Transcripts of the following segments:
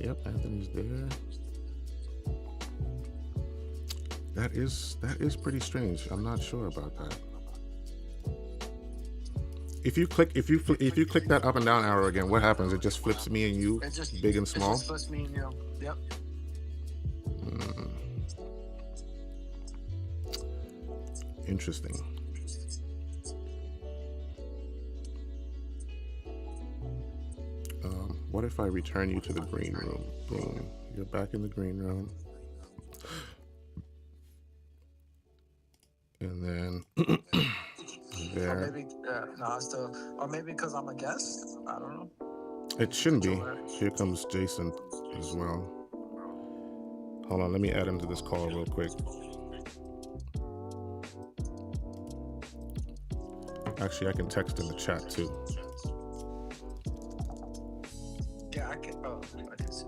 Yep, Anthony's there. That is pretty strange. I'm not sure about that. If you click that up and down arrow again, what happens? It just flips me and you, big and it small. just flips me and you. Yep. Hmm, interesting. What if I return you to the green room? Boom. You're back in the green room. And then Or there. maybe no, I still. Or maybe because I'm a guest. I don't know. It shouldn't be. Join. Here comes Jason as well. Hold on, let me add him to this call real quick. Actually, I can text in the chat too. Yeah, I can. Oh, I can see.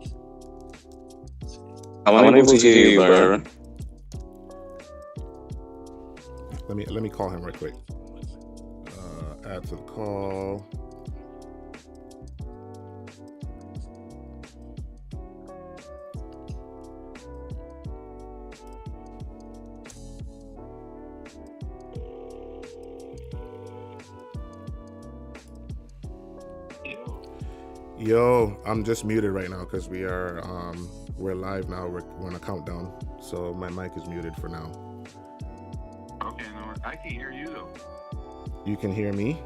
I'm unable to hear you, Byron. Let me call him right quick. Add to the call. Yo, I'm just muted right now because we're live now. We're on a countdown, so my mic is muted for now. Okay, no, I can hear you though. You can hear me?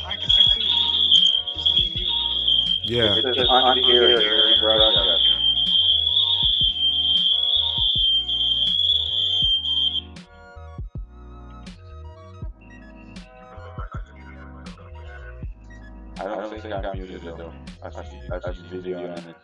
I can see too. It's me and you. Yeah. It says on here during broadcast. I don't think I'm muted though. I see video on it.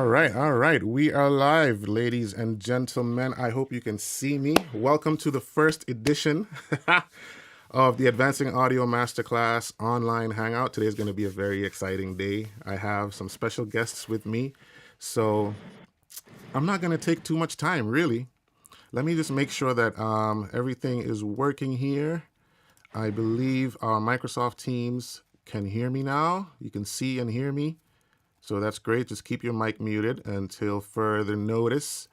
All right. We are live, ladies and gentlemen. I hope you can see me. Welcome to the first edition of the Advancing Audio Masterclass online hangout. Today is going to be a very exciting day. I have some special guests with me, so I'm not going to take too much time, really. Let me just make sure that everything is working here. I believe our Microsoft Teams can hear me now. You can see and hear me. So that's great. Just keep your mic muted until further notice.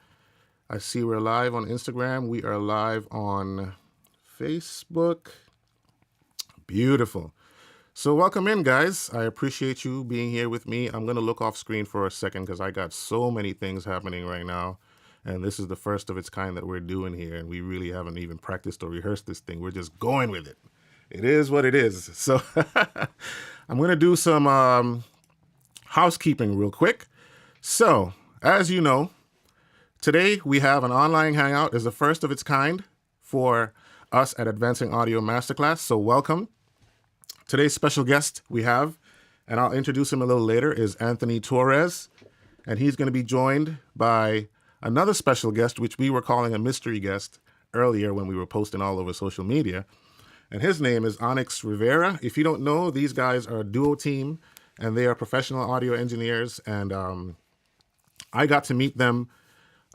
I see we're live on Instagram. We are live on Facebook. Beautiful. So welcome in, guys. I appreciate you being here with me. I'm going to look off screen for a second because I got so many things happening right now. And this is the first of its kind that we're doing here. And we really haven't even practiced or rehearsed this thing. We're just going with it. It is what it is. So I'm going to do some housekeeping real quick. So, as you know, today we have an online hangout. It's the first of its kind for us at Advancing Audio Masterclass. So welcome. Today's special guest we have, and I'll introduce him a little later, is Anthony Torres. And he's going to be joined by another special guest, which we were calling a mystery guest earlier when we were posting all over social media. And his name is Onix Rivera. If you don't know, these guys are a duo team, and they are professional audio engineers. And I got to meet them,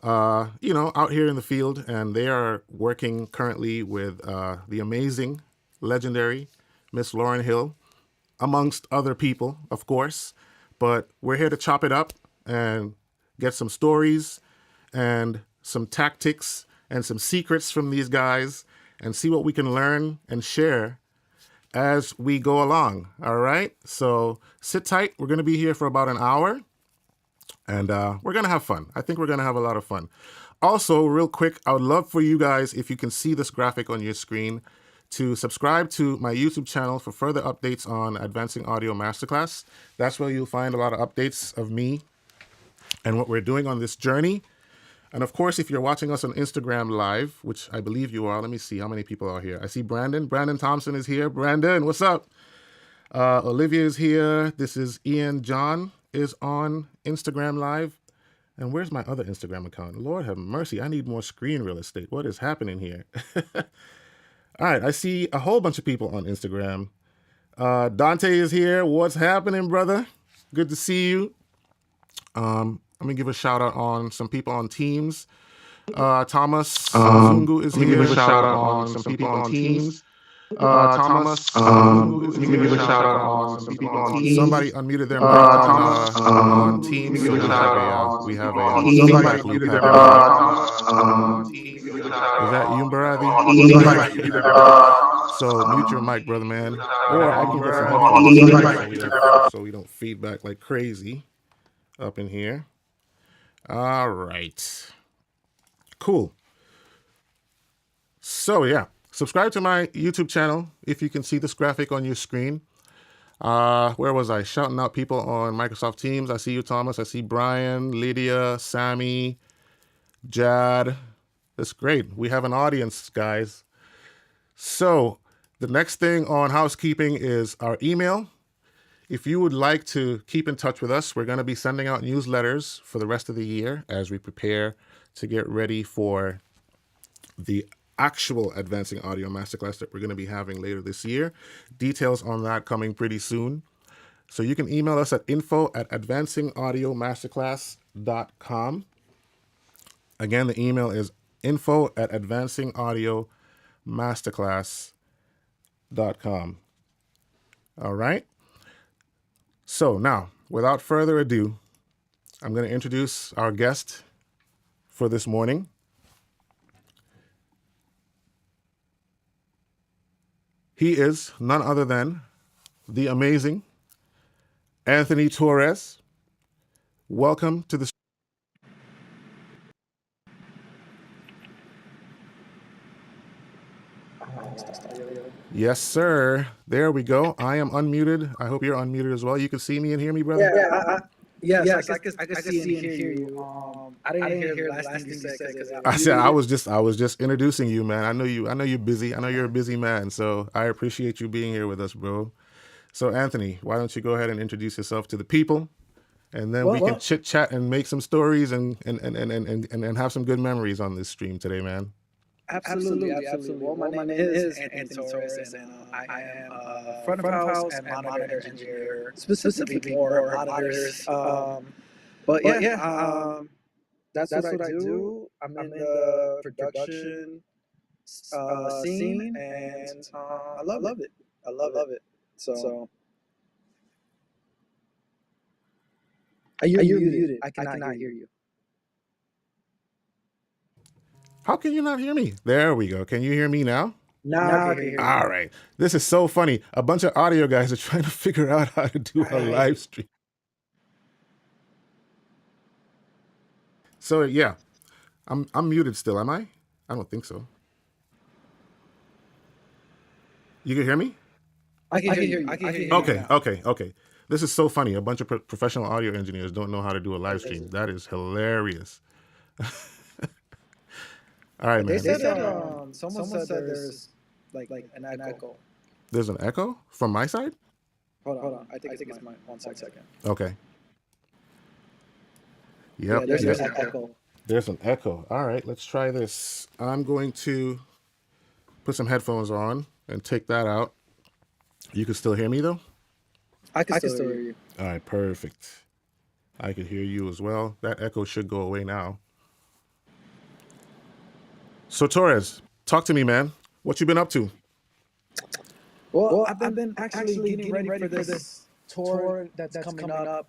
out here in the field. And they are working currently with the amazing, legendary Miss Lauryn Hill, amongst other people, of course. But we're here to chop it up and get some stories and some tactics and some secrets from these guys and see what we can learn and share as we go along. All right. So sit tight. We're going to be here for about an hour and we're going to have fun. I think we're going to have a lot of fun. Also, real quick, I would love for you guys, if you can see this graphic on your screen, to subscribe to my YouTube channel for further updates on Advancing Audio Masterclass. That's where you'll find a lot of updates of me and what we're doing on this journey. And of course, if you're watching us on Instagram Live, which I believe you are, let me see how many people are here. I see Brandon. Brandon Thompson is here. Brandon, what's up? Olivia is here. This is Ian. John is on Instagram Live. And where's my other Instagram account? Lord have mercy. I need more screen real estate. What is happening here? All right. I see a whole bunch of people on Instagram. Dante is here. What's happening, brother? Good to see you. Let me give a shout out on some people on Teams. Thomas Zungu is here. Let me give a shout out on some people on Teams. Thomas Zungu is here. Let me give a shout out on some people on Teams. Somebody unmuted their mic on Teams. So we have a feedback loop happening. Is that Umberadi? So mute your mic, brother man. Or I can get some headphones so we don't feedback like crazy up in here. All right. Cool. So, yeah. Subscribe to my YouTube channel if you can see this graphic on your screen. Where was I? Shouting out people on Microsoft Teams. I see you, Thomas. I see Brian, Lydia, Sammy, Jad. That's great. We have an audience, guys. So, the next thing on housekeeping is our email. If you would like to keep in touch with us, we're going to be sending out newsletters for the rest of the year as we prepare to get ready for the actual Advancing Audio Masterclass that we're going to be having later this year. Details on that coming pretty soon. So you can email us at info@advancingaudiomasterclass.com. Again, the email is info@advancingaudiomasterclass.com. All right. So now, without further ado, I'm going to introduce our guest for this morning. He is none other than the amazing Anthony Torres. Welcome to the Yes, sir. There we go. I am unmuted. I hope you're unmuted as well. You can see me and hear me, brother? Yes, I can see and hear you. I didn't hear the last thing you said. I said I was just introducing you, man. I know you're busy. I know you're a busy man. So I appreciate you being here with us, bro. So Anthony, why don't you go ahead and introduce yourself to the people and then we can chit chat and make some stories and have some good memories on this stream today, man. Absolutely. Well, my name is Anthony Torres, and I am a front of house and monitor engineer, specifically for monitors. But yeah, that's what I do. I'm in the production scene, and I love it. I love it. So, are you muted? I cannot hear you. How can you not hear me? There we go. Can you hear me now? Now I can hear you. All right. This is so funny. A bunch of audio guys are trying to figure out how to do a live stream. So yeah, I'm muted still, am I? I don't think so. You can hear me? I can hear you. Okay. This is so funny. A bunch of professional audio engineers don't know how to do a live stream. That is hilarious. All right, man. They said someone said there's like an echo. There's an echo from my side? Hold on. I think it's mine. 1 second. Okay. Yep. There's an echo. There's an echo. All right, let's try this. I'm going to put some headphones on and take that out. You can still hear me though? I can still hear you. All right, perfect. I can hear you as well. That echo should go away now. So Torres, talk to me, man. What you been up to? Well, I've been actually getting ready for this tour that's coming up.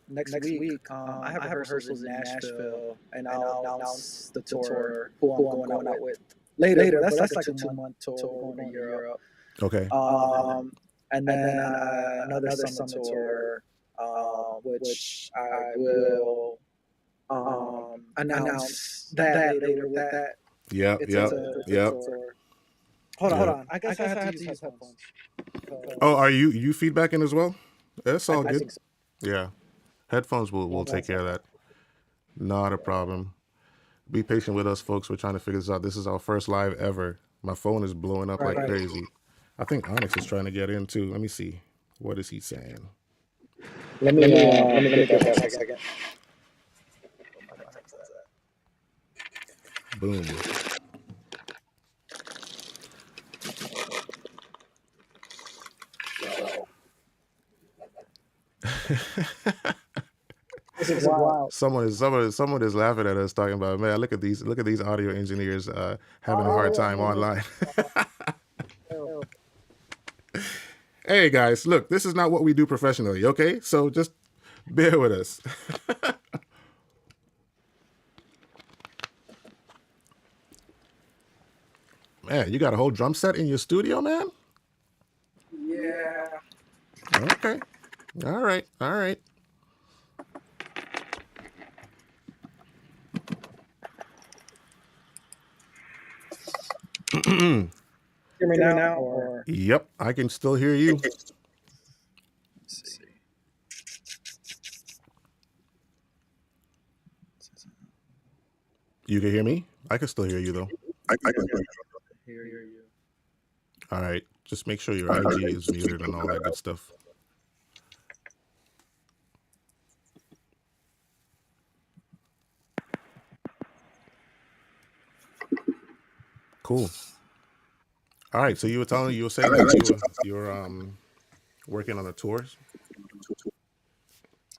Next week, I have rehearsals in Nashville, and I'll announce the tour who I'm going out with later. That's like a 2-month tour going to Europe. Okay. And then another summer tour, which I will announce that later with that. Yep. Hold on. I guess I have to use headphones. Oh, are you feedbacking as well? That's all good. So. Yeah. Headphones will take care of that. Not a problem. Be patient with us, folks. We're trying to figure this out. This is our first live ever. My phone is blowing up like crazy. I think Onyx is trying to get in too. Let me see. What is he saying? Let me get that for a second. Boom. This is wild. Someone is laughing at us talking about, man, look at these audio engineers having a hard time online. Hey guys, look, this is not what we do professionally, okay? So just bear with us. Man, you got a whole drum set in your studio, man? Yeah. Okay. All right. Hear me now? Or? Yep, I can still hear you. Let's see. You can hear me? I can still hear you though. I can hear you. All right. Just make sure your IG is muted and all that good stuff. Cool. All right. So you were saying that you were working on the tours?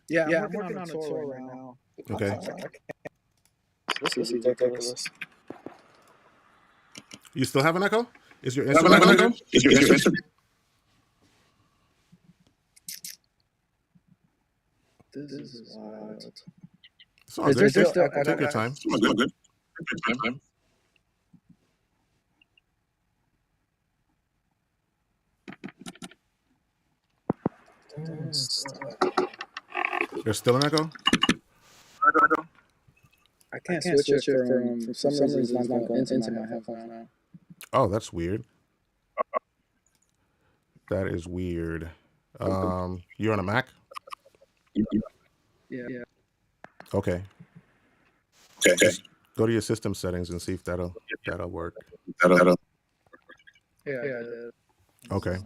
Yeah, I'm working on a tour right now. Okay. This is ridiculous. You still have an echo? Is your instrument echo? This is wild. It's all good. Take your time. There's still an echo? I can't switch it from some reason it's not going into my headphone now. Oh, that's weird. That is weird. You're on a Mac? Yeah. Okay. Go to your system settings and see if that'll work. Yeah. Okay.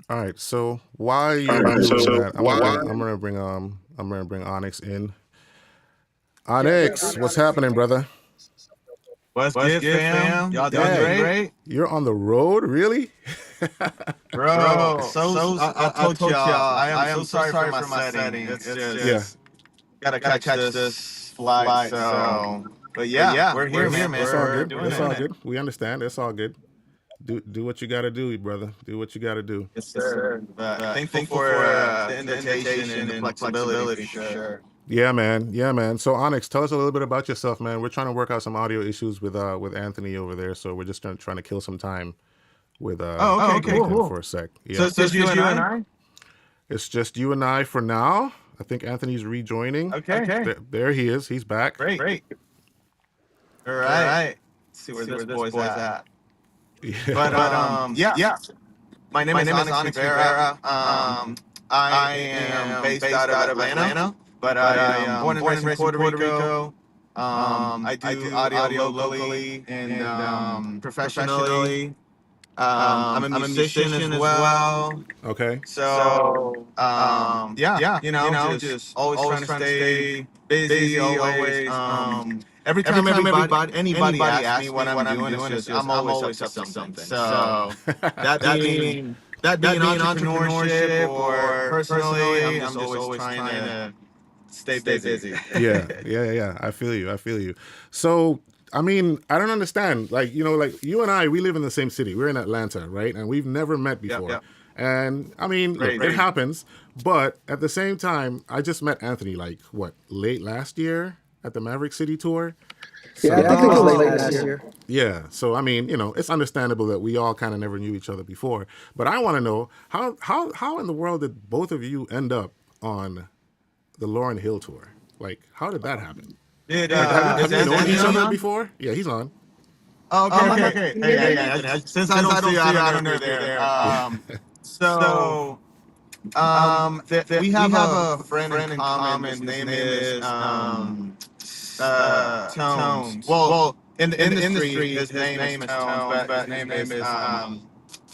All right. So while you're doing that, I'm gonna bring Onyx in. Onyx, what's happening, brother? What's good, fam? Y'all doing Dang, great? You're on the road, really? Bro, I told y'all, I am so sorry for my setting. It's just, Yeah. gotta catch this flight, so. But yeah, we're here, man. It's all We're good. doing It's all it. good. We understand. It's all good. Do what you gotta do, brother. Do what you gotta do. Yes, sir. Thankful for the invitation and the flexibility, for sure. Yeah, man. Yeah, man. So Onyx, tell us a little bit about yourself, man. We're trying to work out some audio issues with Anthony over there, so we're just trying to kill some time with Okay, cool. for a sec. Yeah. So it's just you and I? It's just you and I for now. I think Anthony's rejoining. Okay. There he is. He's back. Great. All right. Let's see where this boy's at. Yeah. But yeah. My name is Onix Rivera. I am based out of Atlanta, but I am born and raised in Puerto Rico. I do audio locally and professionally. I'm a musician as well. Okay. So yeah, just always trying to stay busy, always. Every time anybody asks me what I'm doing, it's just I'm always up to something. So that being entrepreneurship or personally, I'm just always trying to stay busy. Yeah. I feel you. So, I mean, I don't understand. Like, like you and I, we live in the same city. We're in Atlanta, right? And we've never met before. Yep. And I mean, look, it happens. But at the same time, I just met Anthony, late last year at the Maverick City tour. Yeah, I think it was late last year. Yeah. So, I mean, it's understandable that we all kind of never knew each other before. But I want to know, how in the world did both of you end up on the Lauryn Hill tour? Like, how did that happen? Have you known each other before? Yeah, he's on. Okay. Hey, since I don't see you out under there. We have a friend in common. His name is Tones. Well, in the industry, his name is Tones, but his name is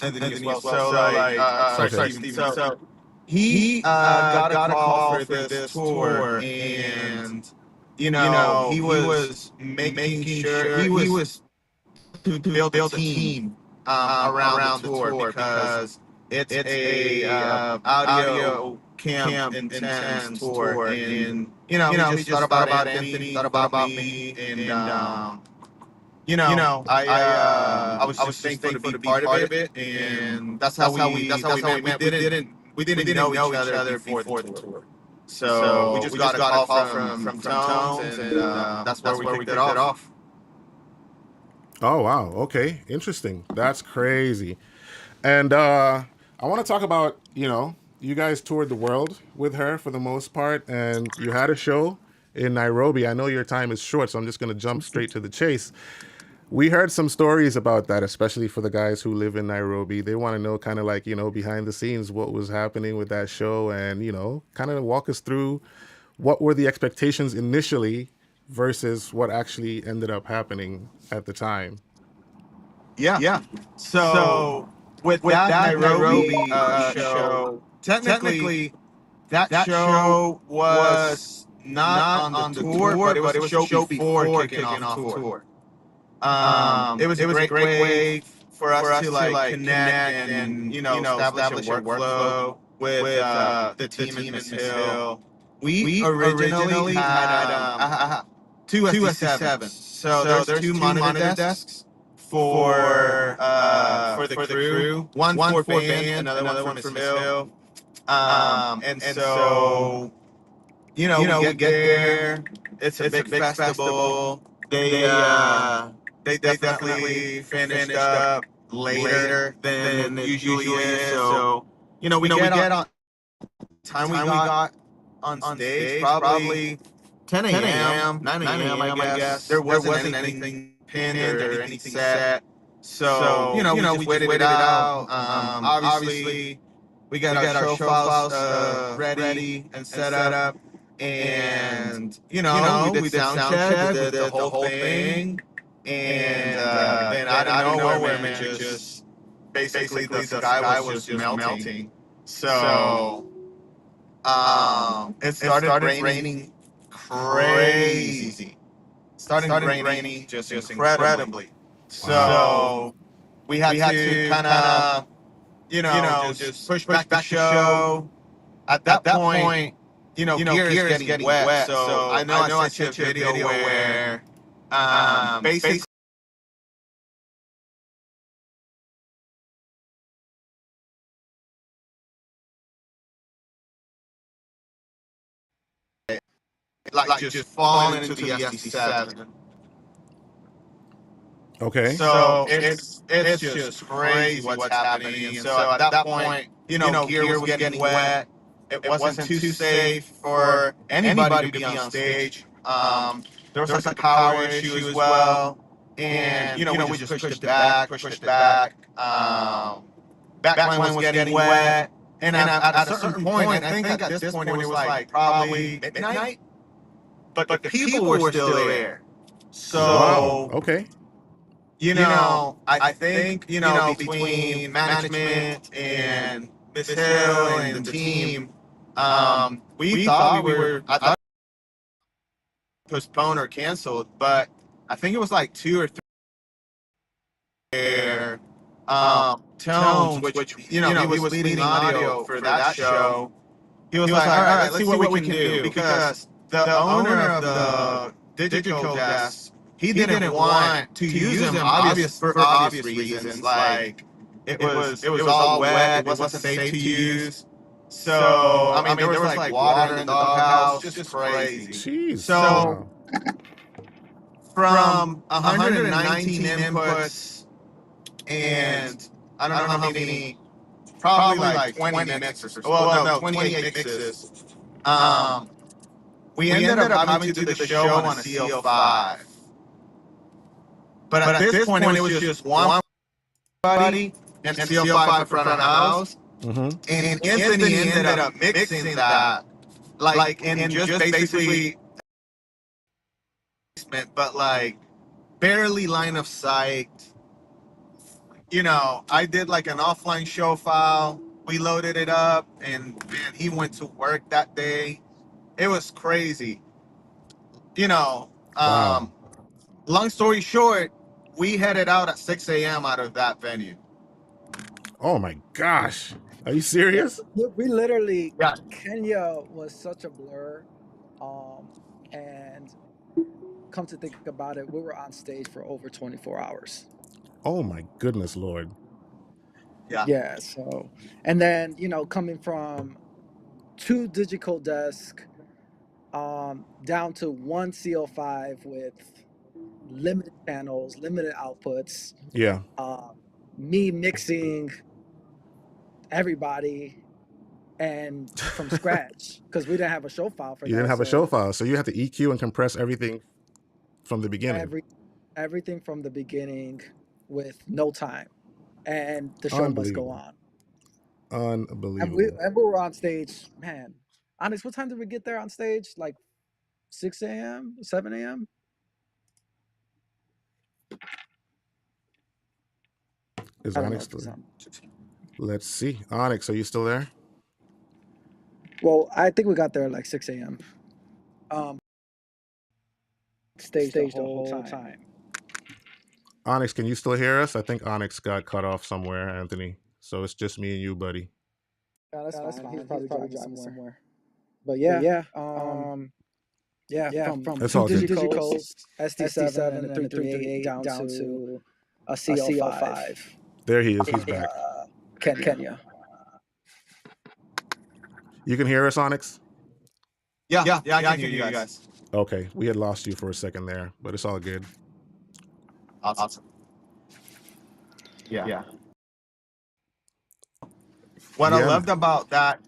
Anthony as well. Sorry, Steven. So he got a call for this tour, and he was making sure he was to build a team around the tour because it's a audio camp intense tour, and we just thought about Anthony, thought about me, and I was just thankful to be part of it, and that's how we met. We didn't know each other before the tour. So we just got a call from Tones, and that's where we kicked it off. Oh, wow. Okay. Interesting. That's crazy. And I want to talk about, you guys toured the world with her for the most part, and you had a show in Nairobi. I know your time is short, so I'm just going to jump straight to the chase. We heard some stories about that, especially for the guys who live in Nairobi. They want to know kind of behind the scenes, what was happening with that show, and, kind of walk us through what were the expectations initially versus what actually ended up happening at the time. Yeah. So with that Nairobi show, technically that show was not on the tour, but it was a show before kicking off tour. It was a great way for us to connect and establish a workflow with the team in Miss Hill. We originally had two SC7s. So there's two monitor desks for the crew. One for band, another one for Miss Hill. And so we get there. It's a big festival. They definitely finished up later than it usually is. So we get on time. We got on stage probably 10 a.m., 9 a.m. I guess. There wasn't anything pinned or anything set. So we just waited it out. Obviously, we got our show files ready and set up, and we did sound check, we did the whole thing, and then out of nowhere, man, just basically the sky was just melting. So it started raining crazy. Started raining just incredibly. So we had to kind of, just push back the show. At that point, gear is getting wet. So I know I sent you a video where basically like just falling into the SD7. Okay. So it's just crazy what's happening. And so at that point, gear was getting wet. It wasn't too safe for anybody to be on stage. There was like a power issue as well. And, we just pushed it back. Backline was getting wet. And at a certain point, I think at this point it was like probably midnight. But the people were still there. So, wow. Okay. I think, between management and Miss Hill and the team, we thought I thought postponed or canceled, but I think it was like 2 or 3 there. Tones, which he was leading audio for that show. He was like, all right, let's see what we can do, because the owner of the digital desk, he didn't want to use them for obvious reasons. Like it was all wet, it wasn't safe to use. So I mean, there was like water in the doghouse, just crazy. Jeez. So wow. from 119 inputs and I don't know how many, probably like 20 mixes or so. Well, no, 28 mixes. We ended up having to do the show on a CL5. But at this point, it was just one buddy and CL5 in front of the house. Mm-hmm. And Anthony ended up mixing that, like in just basically, but like barely line of sight. I did like an offline show file. We loaded it up, and man, he went to work that day. It was crazy. Wow. Long story short, we headed out at 6 a.m. out of that venue. Oh my gosh. Are you serious? We literally, Yeah. Kenya was such a blur. And come to think about it, we were on stage for over 24 hours. Oh my goodness, Lord. Yeah. So, and then, coming from 2 digital desks down to 1 CL5 with limited channels, limited outputs. Yeah. Me mixing everybody and from scratch, because we didn't have a show file for that. You didn't have a show file, so you had to EQ and compress everything from the beginning. Everything from the beginning with no time, and the show must go on. Unbelievable. And we were on stage, man. Honest, what time did we get there on stage? Like 6 a.m., 7 a.m.? Is Onyx still there? Let's see. Onyx, are you still there? Well, I think we got there at like 6 a.m. Stage the whole time. Onyx, can you still hear us? I think Onyx got cut off somewhere, Anthony. So it's just me and you, buddy. Yeah, that's fine. He's probably driving somewhere. But yeah. From It's all good. Digicals, SD7 and then 338 down to a CL5. There he is. He's back. Kenya. You can hear us, Onyx? Yeah, I can hear you guys. Okay, we had lost you for a second there, but it's all good. Awesome. Yeah. What I loved about that,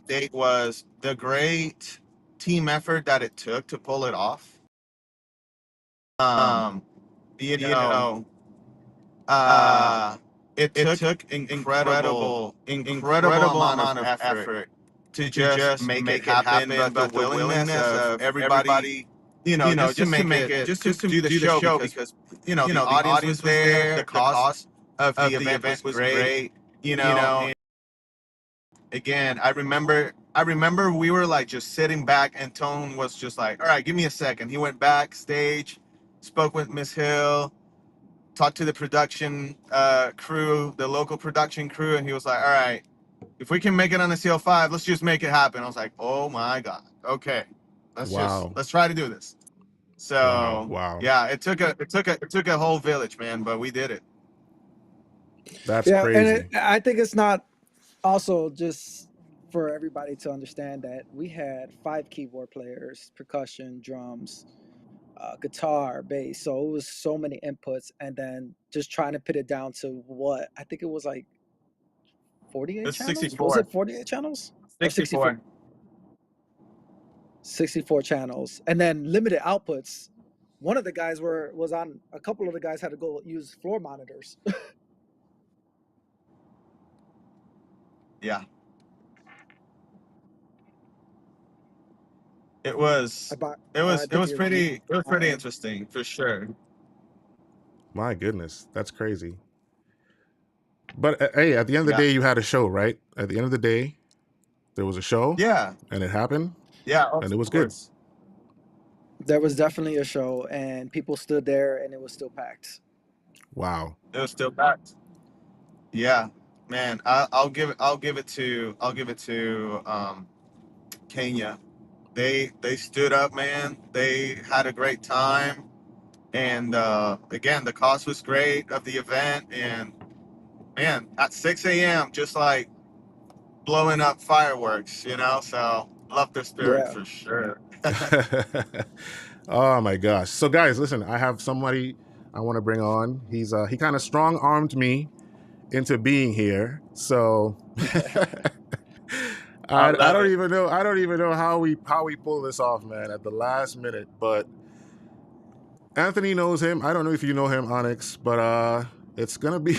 date was the great team effort that it took to pull it off. It took incredible amount of effort to just make it happen, but the willingness of everybody just to make it, just to do the show because the audience was there, the cost of the event was great. And again, I remember we were like just sitting back, and Tone was just like, "All right, give me a second." He went backstage, spoke with Miss Hill, talked to the production crew, the local production crew, and he was like, "All right, if we can make it on the CL5, let's just make it happen." I was like, "Oh my god, okay, Wow. let's try to do this." Wow. So Wow. yeah, it took a whole village, man, but we did it. That's Yeah, and crazy. I think it's not also just for everybody to understand that we had 5 keyboard players, percussion, drums, guitar, bass. So it was so many inputs, and then just trying to put it down to what I think it was like 48 It's channels. Was 64. it 48 channels or 64? 64. 64 channels, and then limited outputs. One of the guys was on. A couple of the guys had to go use floor monitors. Yeah, it was About it was I it think was you're pretty it was pretty muted. interesting for sure. My goodness, that's crazy. But hey, at the end of the Yeah, day, you had a show, right? At the end of the day, there was a show, yeah, and it happened, yeah. and Of it was good. course, There was definitely a show, and people stood there, and it was still packed. Wow. it was still packed. Yeah, man. I'll give it to Kenya. They stood up, man. They had a great time, and again, the cost was great of the event, and man, at 6 a.m., just like blowing up fireworks, So love their spirit Yeah. for sure. Oh my gosh. So guys, listen, I have somebody I want to bring on. He kind of strong armed me into being here. So I I love don't it. even know how we pull this off, man, at the last minute. But Anthony knows him. I don't know if you know him, Onyx, but it's gonna be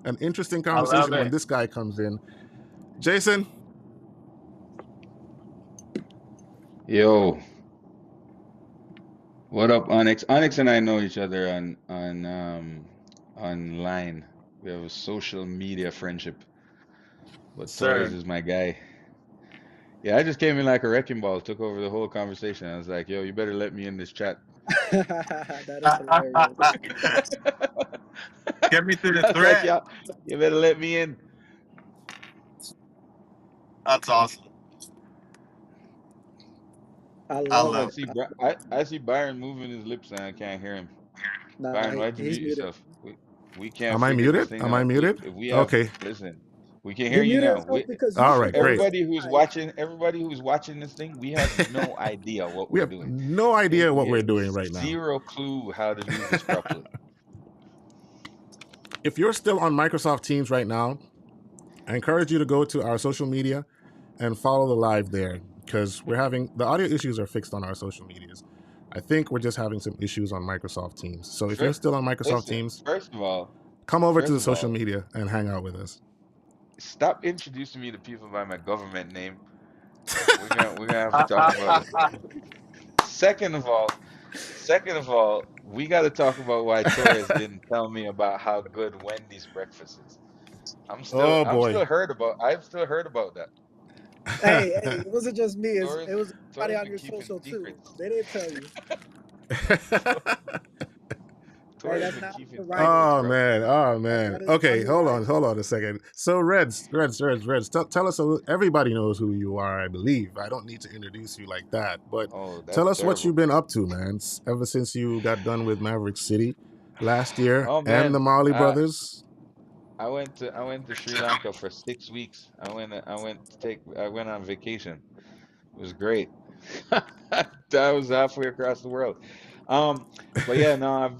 an interesting I love conversation when it. this guy comes in. Jason. Yo, what up, Onyx? Onyx and I know each other online. We have a social media friendship, but Torres Sir. is my guy. Yeah, I just came in like a wrecking ball, took over the whole conversation. I was like, yo, you better let me in this chat. That is hilarious. Get me through the I was like, thread. yeah, you better let me in. That's awesome. I I love I love it. see I see Byron moving his lips and I can't hear him. Nah, Byron, why'd you he's mute muted. yourself? We can't Am I figure this muted? thing Am I out. muted? If we have Okay. listen, we can hear He you muted now. himself because All usually right, there was great. a time. Everybody who's watching this thing, we have no idea what We we're have doing. no idea what We we're have doing right now. zero clue how to do this properly. If you're still on Microsoft Teams right now, I encourage you to go to our social media and follow the live there, because we're having the audio issues are fixed on our social medias. I think we're just having some issues on Microsoft Teams. So if you're Fir- still on Microsoft Listen, Teams, first of all, come over to first the of social all, media and hang out with us. stop introducing me to people by my government name. We're gonna have to talk about it. Second of all, we got to talk about why Torres didn't tell me about how good Wendy's breakfast is. Oh boy. I've still heard about that. Hey, it wasn't just me. Torres, It was everybody Torres on been your keeping social too. secrets. They didn't tell you. Hey, Torres that's been not keeping the right. secrets, Oh bro. man, oh That, man. that is Okay, unright. hold on a second. So Reds, tell us. Everybody knows who you are, I believe. I don't need to introduce you like that, but Oh, tell that's us what you've terrible. been up to, man. Ever since you got done with Maverick City last year Oh and the man, Marley Brothers. I went to Sri Lanka for 6 weeks. I went on vacation. It was great. I was halfway across the world. Um, but yeah, no,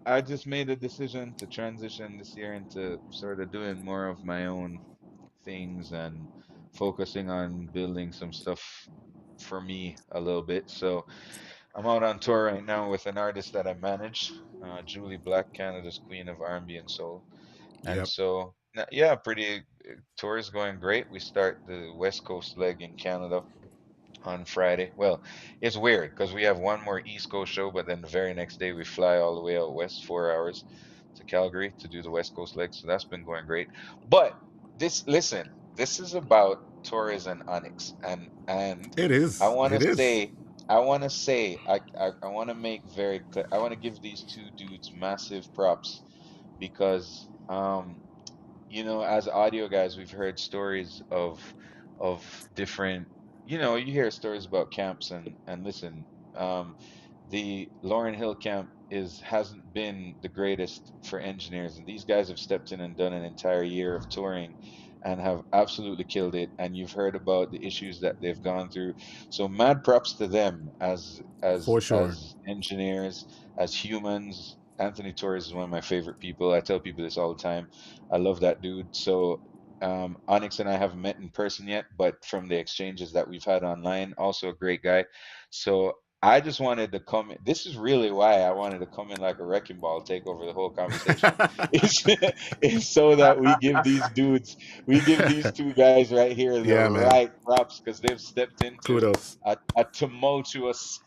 I just made a decision to transition this year into sort of doing more of my own things and focusing on building some stuff for me a little bit. So I'm out on tour right now with an artist that I manage, Julie Black, Canada's Queen of R&B and Soul. And Yep. so, yeah, tour is going great. We start the West Coast leg in Canada on Friday. Well, it's weird because we have one more East Coast show, but then the very next day we fly all the way out west, 4 hours to Calgary to do the West Coast leg. So that's been going great. But listen, this is about Torres and Onyx, and It I is. want It to is. say. I want to say, I want to make very clear. I want to give these two dudes massive props because as audio guys, we've heard stories of different, you hear stories about camps and listen, um, the Lauryn Hill camp hasn't been the greatest for engineers, and these guys have stepped in and done an entire year of touring and have absolutely killed it. And you've heard about the issues that they've gone through. So mad props to them as For sure. engineers, as humans. Anthony Torres is one of my favorite people. I tell people this all the time. I love that dude. So Onyx and I haven't met in person yet, but from the exchanges that we've had online, also a great guy. So I just wanted to come. This is really why I wanted to come in like a wrecking ball, take over the whole conversation. Is is so that we give these two guys right here the Yeah, man. right props because they've stepped into Kudos. a tumultuous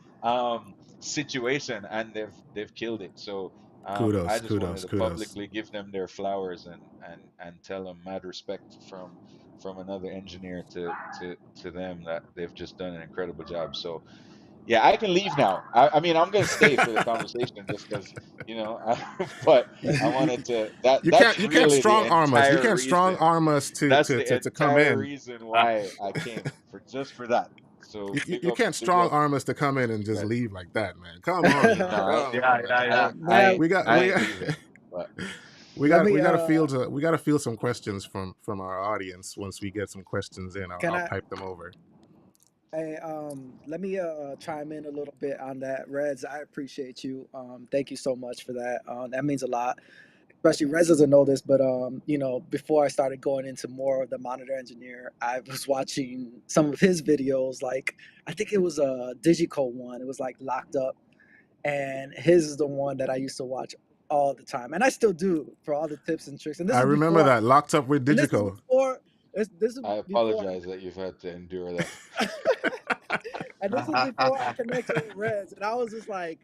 situation and they've killed it. So I Kudos. just wanted Kudos. to Kudos. publicly give them their flowers and tell them mad respect from another engineer to them that they've just done an incredible job. So yeah, I can leave now. I mean, I'm gonna stay for the conversation just because but You, I you, wanted to. That you can't that's you can't really the strong arm us. You entire can't strong reason. arm us to That's to the to, to come entire in. reason why I came for just for that. So You can't big strong up, arm us to come in and just guys. leave like that, man. Come on, No, man. I ain't Come leaving, on, man. man. Man, We got I we ain't got leaving. But let me we got to field some questions from our audience. Once we get some questions in, can I'll I pipe them over. hey, let me chime in a little bit on that, Reds. I appreciate you. Thank you so much for that. That means a lot. Especially Rez doesn't know this, but before I started going into more of the monitor engineer, I was watching some of his videos. Like I think it was a Digico one. It was like locked up, and his is the one that I used to watch all the time, and I still do for all the tips and tricks. And this I is remember before, that locked up with and this is Digico. before, this is I before, apologize that you've had to endure that. and this is before I connected with Rez, and I was just like,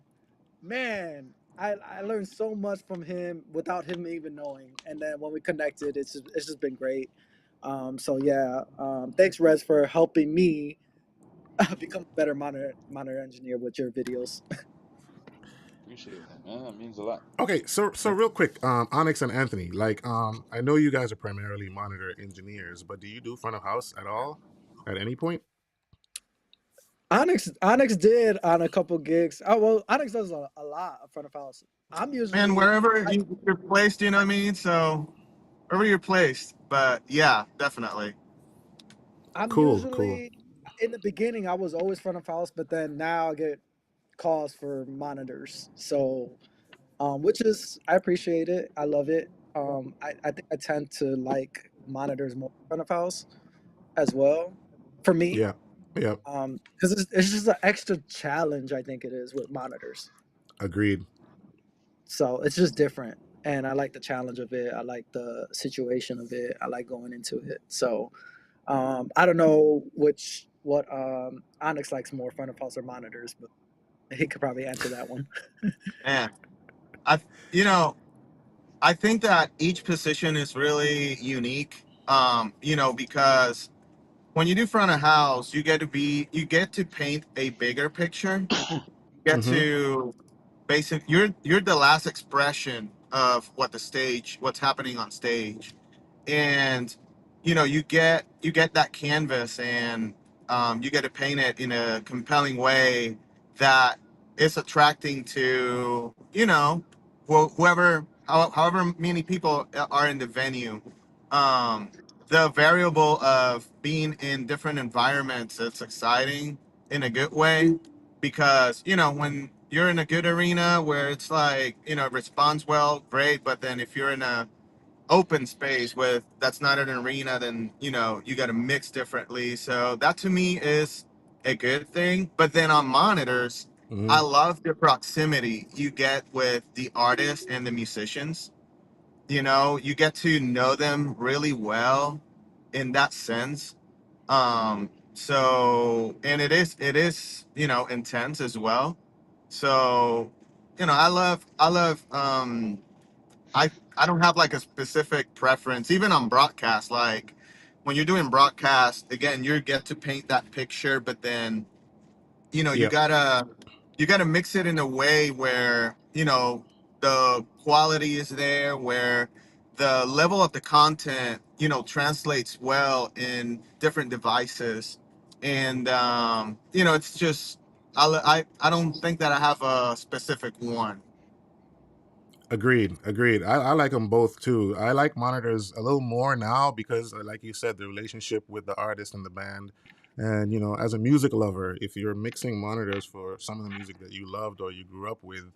man, I learned so much from him without him even knowing. And then when we connected, it's just been great. So yeah, thanks Rez for helping me become a better monitor engineer with your videos. Appreciate that, man. That means a lot. Okay, so real quick, Onyx and Anthony, like, I know you guys are primarily monitor engineers, but do you do front of house at all, at any point? Onyx did on a couple gigs. Oh well, Onyx does a lot of front of house. I'm Man, usually wherever I, you're placed, you know what I mean? So wherever you're placed. But yeah, definitely. I'm Cool, cool. usually in the beginning I was always front of house, but then now I get calls for monitors. So which is I appreciate it. I love it. I think I tend to like monitors more front of house as well for me. Yeah, yeah, Because it's just an extra challenge. I think it is with monitors. agreed. So it's just different, and I like the challenge of it. I like the situation of it. I like going into it. So I don't know what Onyx likes more, front of house or monitors, but he could probably answer that one. Man, I you know, I think that each position is really unique. Because when you do front of house, you get to paint a bigger picture. Get Mm-hmm. to you're the last expression of what's happening on stage, and you get that canvas, and you get to paint it in a compelling way that is attracting to however many people are in the venue. um the variable of being in different environments, it's exciting in a good way, because when you're in a good arena where it's like it responds well, great. But then if you're in a open space with that's not an arena, then you got to mix differently. So that to me is a good thing. But then on monitors, Mm-hmm. I love the proximity you get with the artists and the musicians. You get to know them really well in that sense. So, and it is, intense as well. So, I don't have like a specific preference, even on broadcast. Like when you're doing broadcast, again, you get to paint that picture, but then you Yep. gotta mix it in a way where the quality is there, where the level of the content translates well in different devices, and it's just I don't think that I have a specific one. Agreed. Agreed. I like them both too. I like monitors a little more now because, like you said, the relationship with the artist and the band. And, as a music lover, if you're mixing monitors for some of the music that you loved or you grew up with,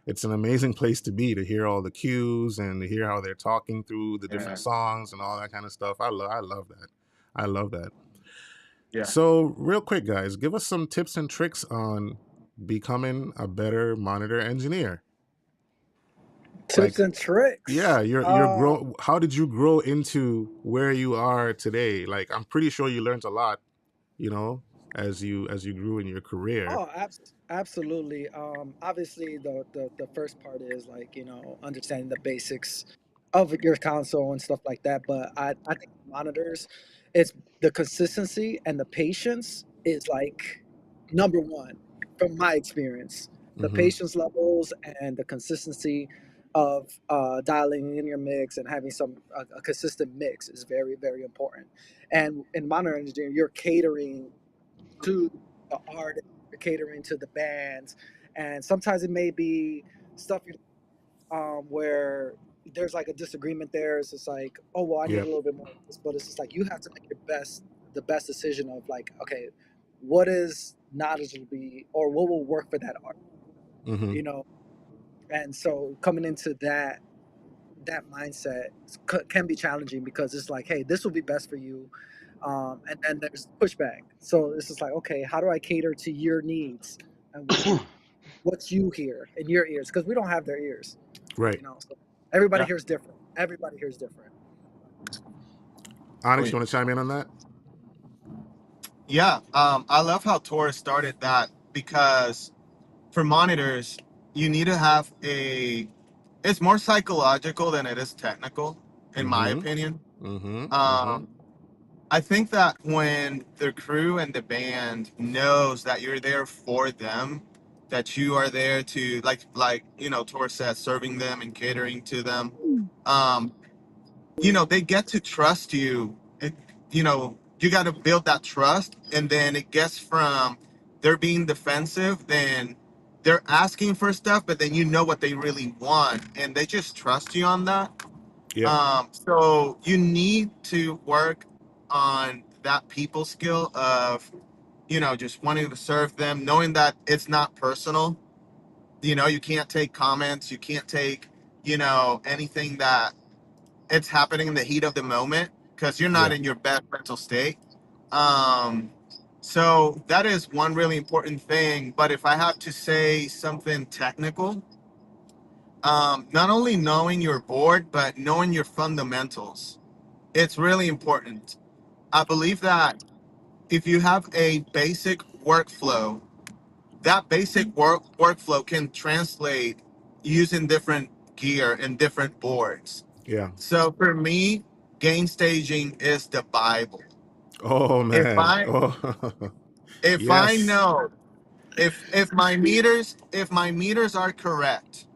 it's an amazing place to be, to hear all the cues and to hear how they're talking through the Yeah. different songs and all that kind of stuff. I love that. I love that. Yeah. So, real quick, guys, give us some tips and tricks on becoming a better monitor engineer. Tips and tricks. Yeah, how did you grow into where you are today? Like, I'm pretty sure you learned a lot, as you grew in your career. Oh, absolutely. Obviously, the first part is like understanding the basics of your console and stuff like that. But I think monitors, it's the consistency and the patience is like number one from my experience. The Mm-hmm. patience levels and the consistency of dialing in your mix and having a consistent mix is very, very important. And in monitor engineering, you're catering to the artist, you're catering to the bands, and sometimes it may be stuff where there's like a disagreement there. It's just like, oh well, I need a Yep. little bit more of this, but it's just like you have to make the best decision of like, okay, what is knowledgeably or what will work for that art, Mm-hmm. you know. And so coming into that mindset can be challenging because it's like, hey, this will be best for you, and then there's pushback. So it's just like, okay, how do I cater to your needs and what you hear in your ears? Because we don't have their ears, Right. So everybody Yeah. hears different. Everybody hears different. Onyx, you want to chime in on that? Yeah, I love how Torres started that because for monitors, you need to have it's more psychological than it is technical, in my Mm-hmm. opinion. Mm-hmm. Mm-hmm. Um, I think that when the crew and the band knows that you're there for them, that you are there to Torres said, serving them and catering to them, um, they get to trust you. You got to build that trust, and then it gets from they're being defensive, then they're asking for stuff, but then what they really want, and they just trust you on that. Yep. So you need to work on that people skill of, just wanting to serve them, knowing that it's not personal. You can't take comments, you can't take, anything that it's happening in the heat of the moment because you're not Yeah. in your best mental state. Um, so that is one really important thing. But if I have to say something technical, not only knowing your board, but knowing your fundamentals, it's really important. I believe that if you have a basic workflow, that basic workflow can translate using different gear and different boards. Yeah. So for me, gain staging is the Bible. Oh If man. I Oh. if I Yes. know if my meters are correct,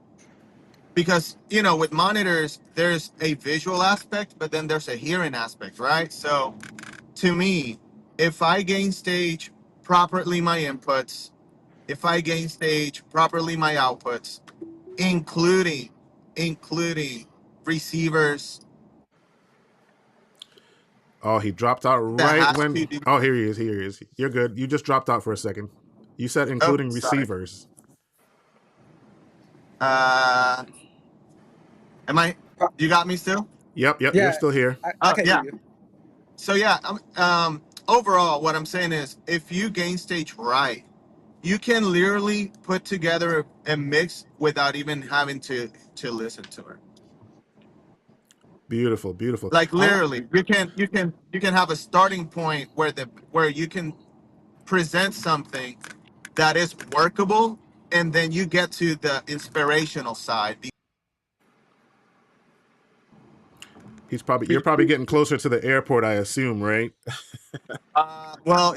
because with monitors there's a visual aspect, but then there's a hearing aspect, right? So to me, if I gain stage properly my inputs, if I gain stage properly my outputs, including receivers Oh, he dropped out that right has to when. do. Oh, here he is. Here he is. You're good. You just dropped out for a second. You said Oh, including sorry. receivers. Uh, am I? You got me still? Yep. Yep. You're Yeah, still here. I can hear Yeah. you. So yeah, overall, what I'm saying is, if you gain stage right, you can literally put together a mix without even having to listen to it. Beautiful, beautiful. Like I want. literally, you can have a starting point where you can present something that is workable, and then you get to the inspirational side. You're probably getting closer to the airport, I assume, right? Well,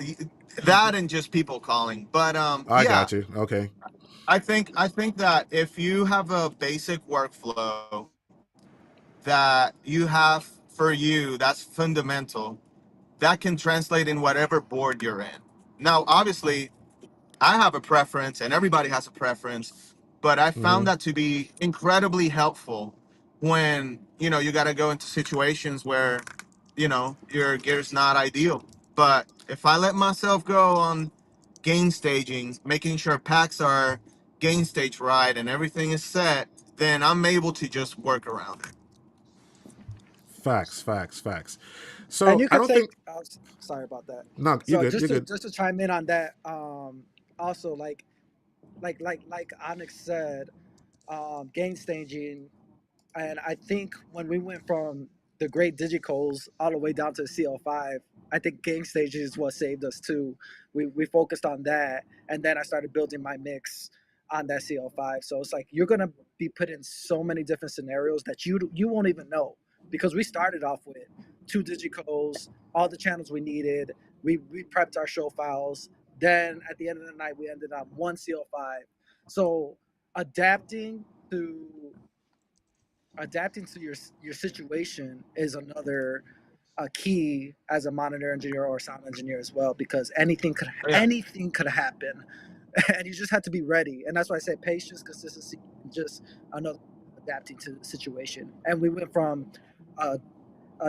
that and just people calling, but I yeah, got you. Okay. I think that if you have a basic workflow that you have for you, that's fundamental. That can translate in whatever board you're in. Now, obviously, I have a preference, and everybody has a preference, but I found Hmm. that to be incredibly helpful when you got to go into situations where your gear's not ideal. But if I let myself go on gain staging, making sure packs are gain stage right and everything is set, then I'm able to just work around it. Facts, facts, facts. And So you I could don't take. think. Sorry about that. No, you're So good. You're good. just to chime in on that, also like Onyx said, game staging, and I think when we went from the great Digicos all the way down to the CL5, I think game staging is what saved us too. We focused on that, and then I started building my mix on that CL5. So it's like you're gonna be put in so many different scenarios that you won't even know, because we started off with two Digicos, all the channels we needed. We prepped our show files. Then at the end of the night, we ended up one CL5. So adapting to adapting to your situation is another key as a monitor engineer or sound engineer as well, because Yeah. anything could happen, and you just have to be ready. And that's why I say patience, consistency, and just another adapting to the situation. And we went from a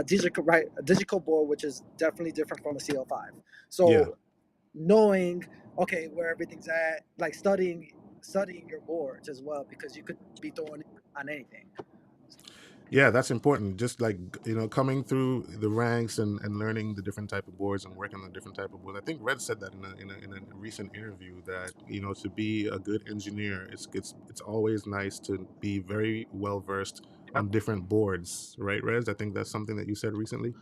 digital board, which is definitely different from a CL5. Yeah. So knowing, okay, where everything's at, like studying your boards as well, because you could be throwing it on anything. Yeah, that's important. Just like coming through the ranks and learning the different type of boards and working on the different type of boards. I think Red said that in a recent interview that to be a good engineer, it's always nice to be very well versed Yeah. on different boards, right, Rez? I think that's something that you said recently.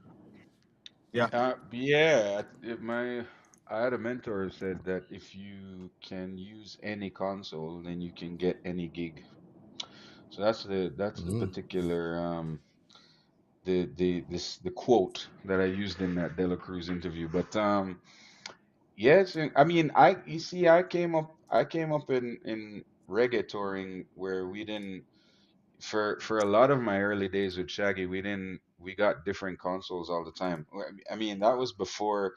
Yeah. Yeah, I had a mentor who said that if you can use any console, then you can get any gig. So that's the Mm. particular the quote that I used in that Dela Cruz interview. But yes, I mean I you see I came up in reggae touring where we didn't for a lot of my early days with Shaggy, we got different consoles all the time. I mean, that was before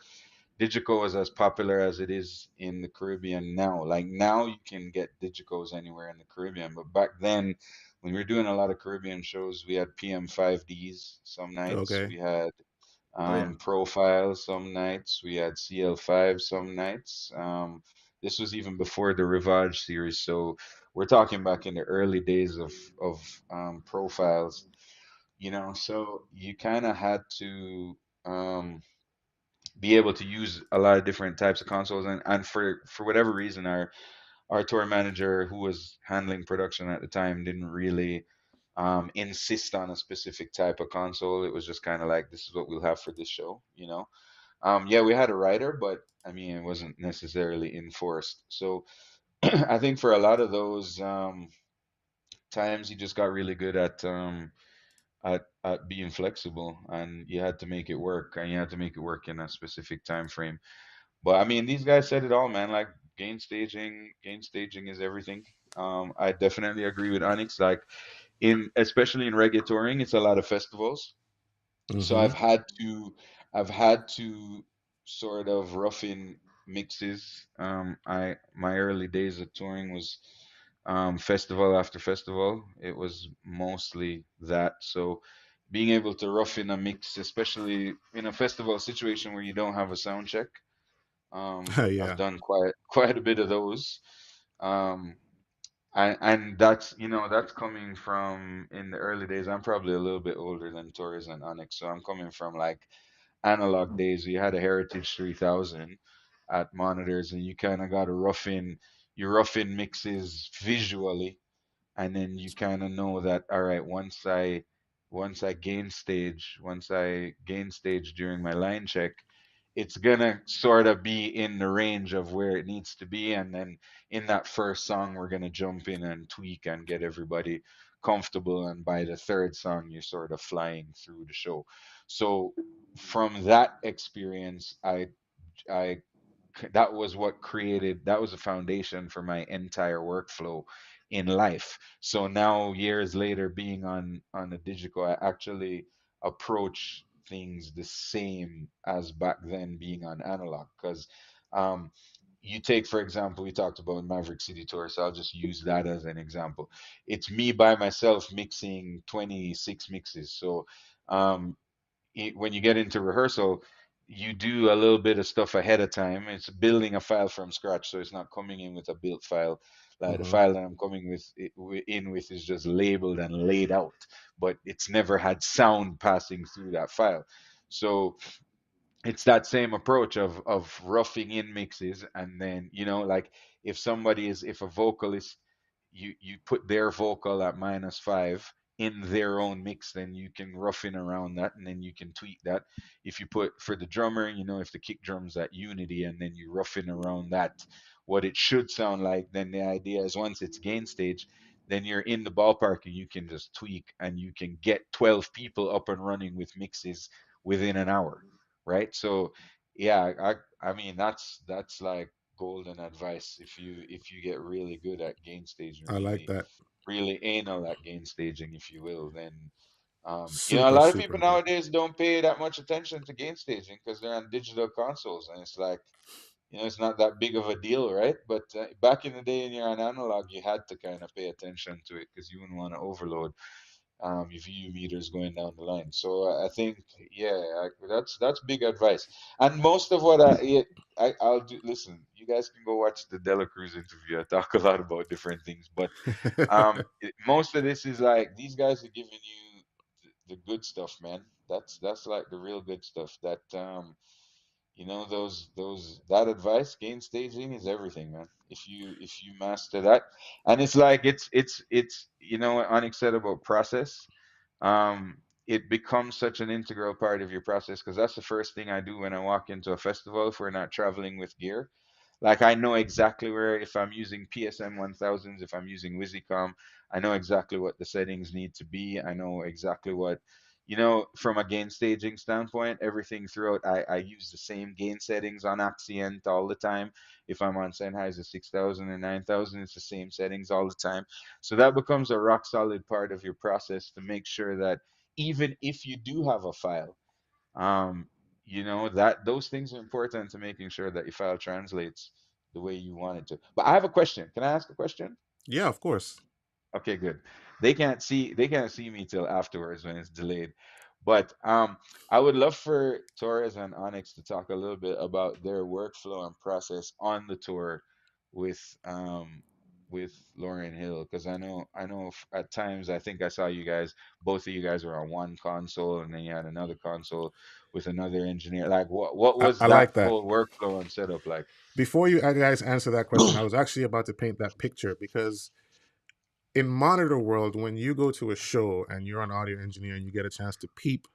Digico was as popular as it is in the Caribbean now. Like now you can get Digicos anywhere in the Caribbean, but back then when we were doing a lot of Caribbean shows, we had PM5Ds some nights, Okay. we had Oh yeah. Profile some nights, we had CL5 some nights. This was even before the Rivage series, so we're talking back in the early days of profiles, so you kind of had to be able to use a lot of different types of consoles, and for whatever reason our tour manager who was handling production at the time didn't really insist on a specific type of console. It was just kind of like, this is what we'll have for this show. Yeah, we had a writer, but I mean it wasn't necessarily enforced. So I think for a lot of those times you just got really good at being flexible, and you had to make it work, and you had to make it work in a specific time frame. But I mean, these guys said it all, man. Like gain staging is everything. I definitely agree with Onyx. Like especially in reggae touring, it's a lot of festivals. So Mm-hmm. I've had to sort of rough in mixes. My early days of touring was festival after festival. It was mostly that. So being able to rough in a mix, especially in a festival situation where you don't have a sound check, I've Yeah. done quite a bit of those. Um, and that's coming from in the early days. I'm probably a little bit older than Torres and Onyx, so I'm coming from like analog days. We had a Heritage 3000 at monitors, and you kind of got to rough in mixes visually, and then you kind of know that, all right, once I once I gain stage during my line check, it's gonna sort of be in the range of where it needs to be, and then in that first song we're gonna jump in and tweak and get everybody comfortable, and by the third song you're sort of flying through the show. So from that experience, I that was a foundation for my entire workflow in life. So now, years later, being on a digital, I actually approach things the same as back then being on analog, because um you take, for example, we talked about Maverick City Tour, so I'll just use that as an example. It's me by myself mixing 26 mixes. So um when you get into rehearsal, you do a little bit of stuff ahead of time. It's building a file from scratch, so it's not coming in with a built file. Like the Hmm. file that I'm coming in with is just labeled and laid out, but it's never had sound passing through that file. So it's that same approach of roughing in mixes, and then like if a vocalist, you put their vocal at -5 in their own mix, then you can rough in around that, and then you can tweak that. If you put for the drummer, if the kick drum's at unity, and then you rough in around that, what it should sound like, then the idea is once it's gain stage, then you're in the ballpark and you can just tweak, and you can get 12 people up and running with mixes within an hour, right? So yeah, I mean that's like golden advice. If you get really good at gain staging, I like that. really anal at gain staging, if you will, then a Super, lot of super people important. nowadays don't pay that much attention to gain staging because they're on digital consoles, and it's like, it's not that big of a deal, right? But back in the day when you're on analog, you had to kind of pay attention to it because you wouldn't want to overload your VU meters going down the line. So I think, yeah, that's big advice. And most of what I'll do. Listen, you guys can go watch the Dela Cruz interview. I talk a lot about different things, but most of this is like these guys are giving you the good stuff, man. That's like the real good stuff. Those that advice, gain staging is everything, man. If you master that, and it's like it's what Onyx said about process. um it becomes such an integral part of your process, because that's the first thing I do when I walk into a festival if we're not traveling with gear. Like, I know exactly where, if I'm using PSM 1000s, if I'm using Wizicom, I know exactly what the settings need to be. I know exactly what, from a gain staging standpoint, everything throughout, I use the same gain settings on Axient all the time. If I'm on Sennheiser 6000 or 9000, it's the same settings all the time. So that becomes a rock solid part of your process to make sure that even if you do have a file, um, that those things are important to making sure that your file translates the way you want it to. But I have a question. Can I ask a question? Yeah, of course. Okay, good. They can't see me till afterwards when it's delayed. But I would love for Torres and Onyx to talk a little bit about their workflow and process on the tour with with Lauryn Hill, because I know at times I think I saw both of you guys were on one console, and then you had another console with another engineer. Like, what was I that like that. whole workflow and setup like? Before you guys answer that question, I was actually about to paint that picture because in monitor world, when you go to a show and you're an audio engineer and you get a chance to peep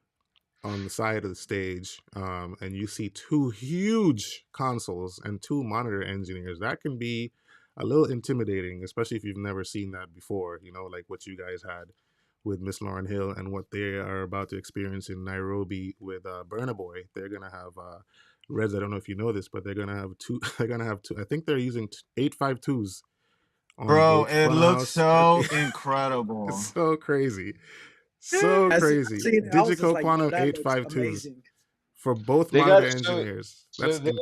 on the side of the stage, and you see two huge consoles and two monitor engineers, that can be a little intimidating, especially if you've never seen that before, like what you guys had with Miss Lauryn Hill and what they are about to experience in Nairobi with Burna Boy. They're going to have Redz. I don't know if you know this, but they're going to have two. They're going to have two. I think they're using 852s on Bro, both it front of looks house. And so it's incredible. so crazy. So I've crazy. seen it. I was just Digital like, yo, Quantum that looks 852s amazing. for both They got monitor it. So engineers. so That's incredibly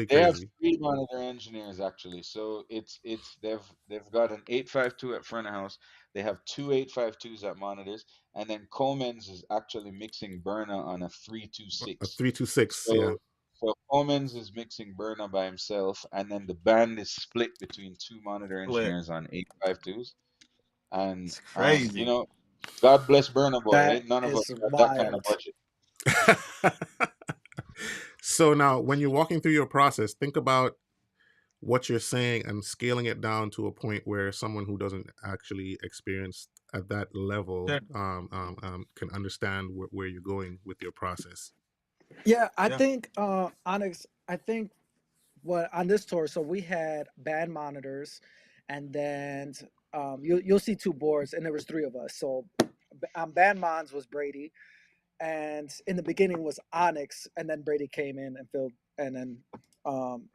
they have crazy. three monitor engineers actually. So they've got an 852 at front of house. They have two 852s at monitors, and then Comens is actually mixing Burna on a A 326. 326, yeah. So Comens is mixing Burna by himself, and then the band is split between two monitor Split. engineers on 852s. And It's crazy. God bless Burna Boy. That Ain't none of us is got that kind of wild. budget. So now, when you're walking through your process, think about what you're saying and scaling it down to a point where someone who doesn't actually experience at that level Sure. can understand where you're going with your process. Yeah, I Yeah. think Onyx. I think what on this tour, so we had band monitors, and then you'll see two boards, and there was three of us. So band mons was Brady, and in the beginning was Onyx, and then Brady came in and filled, and then um,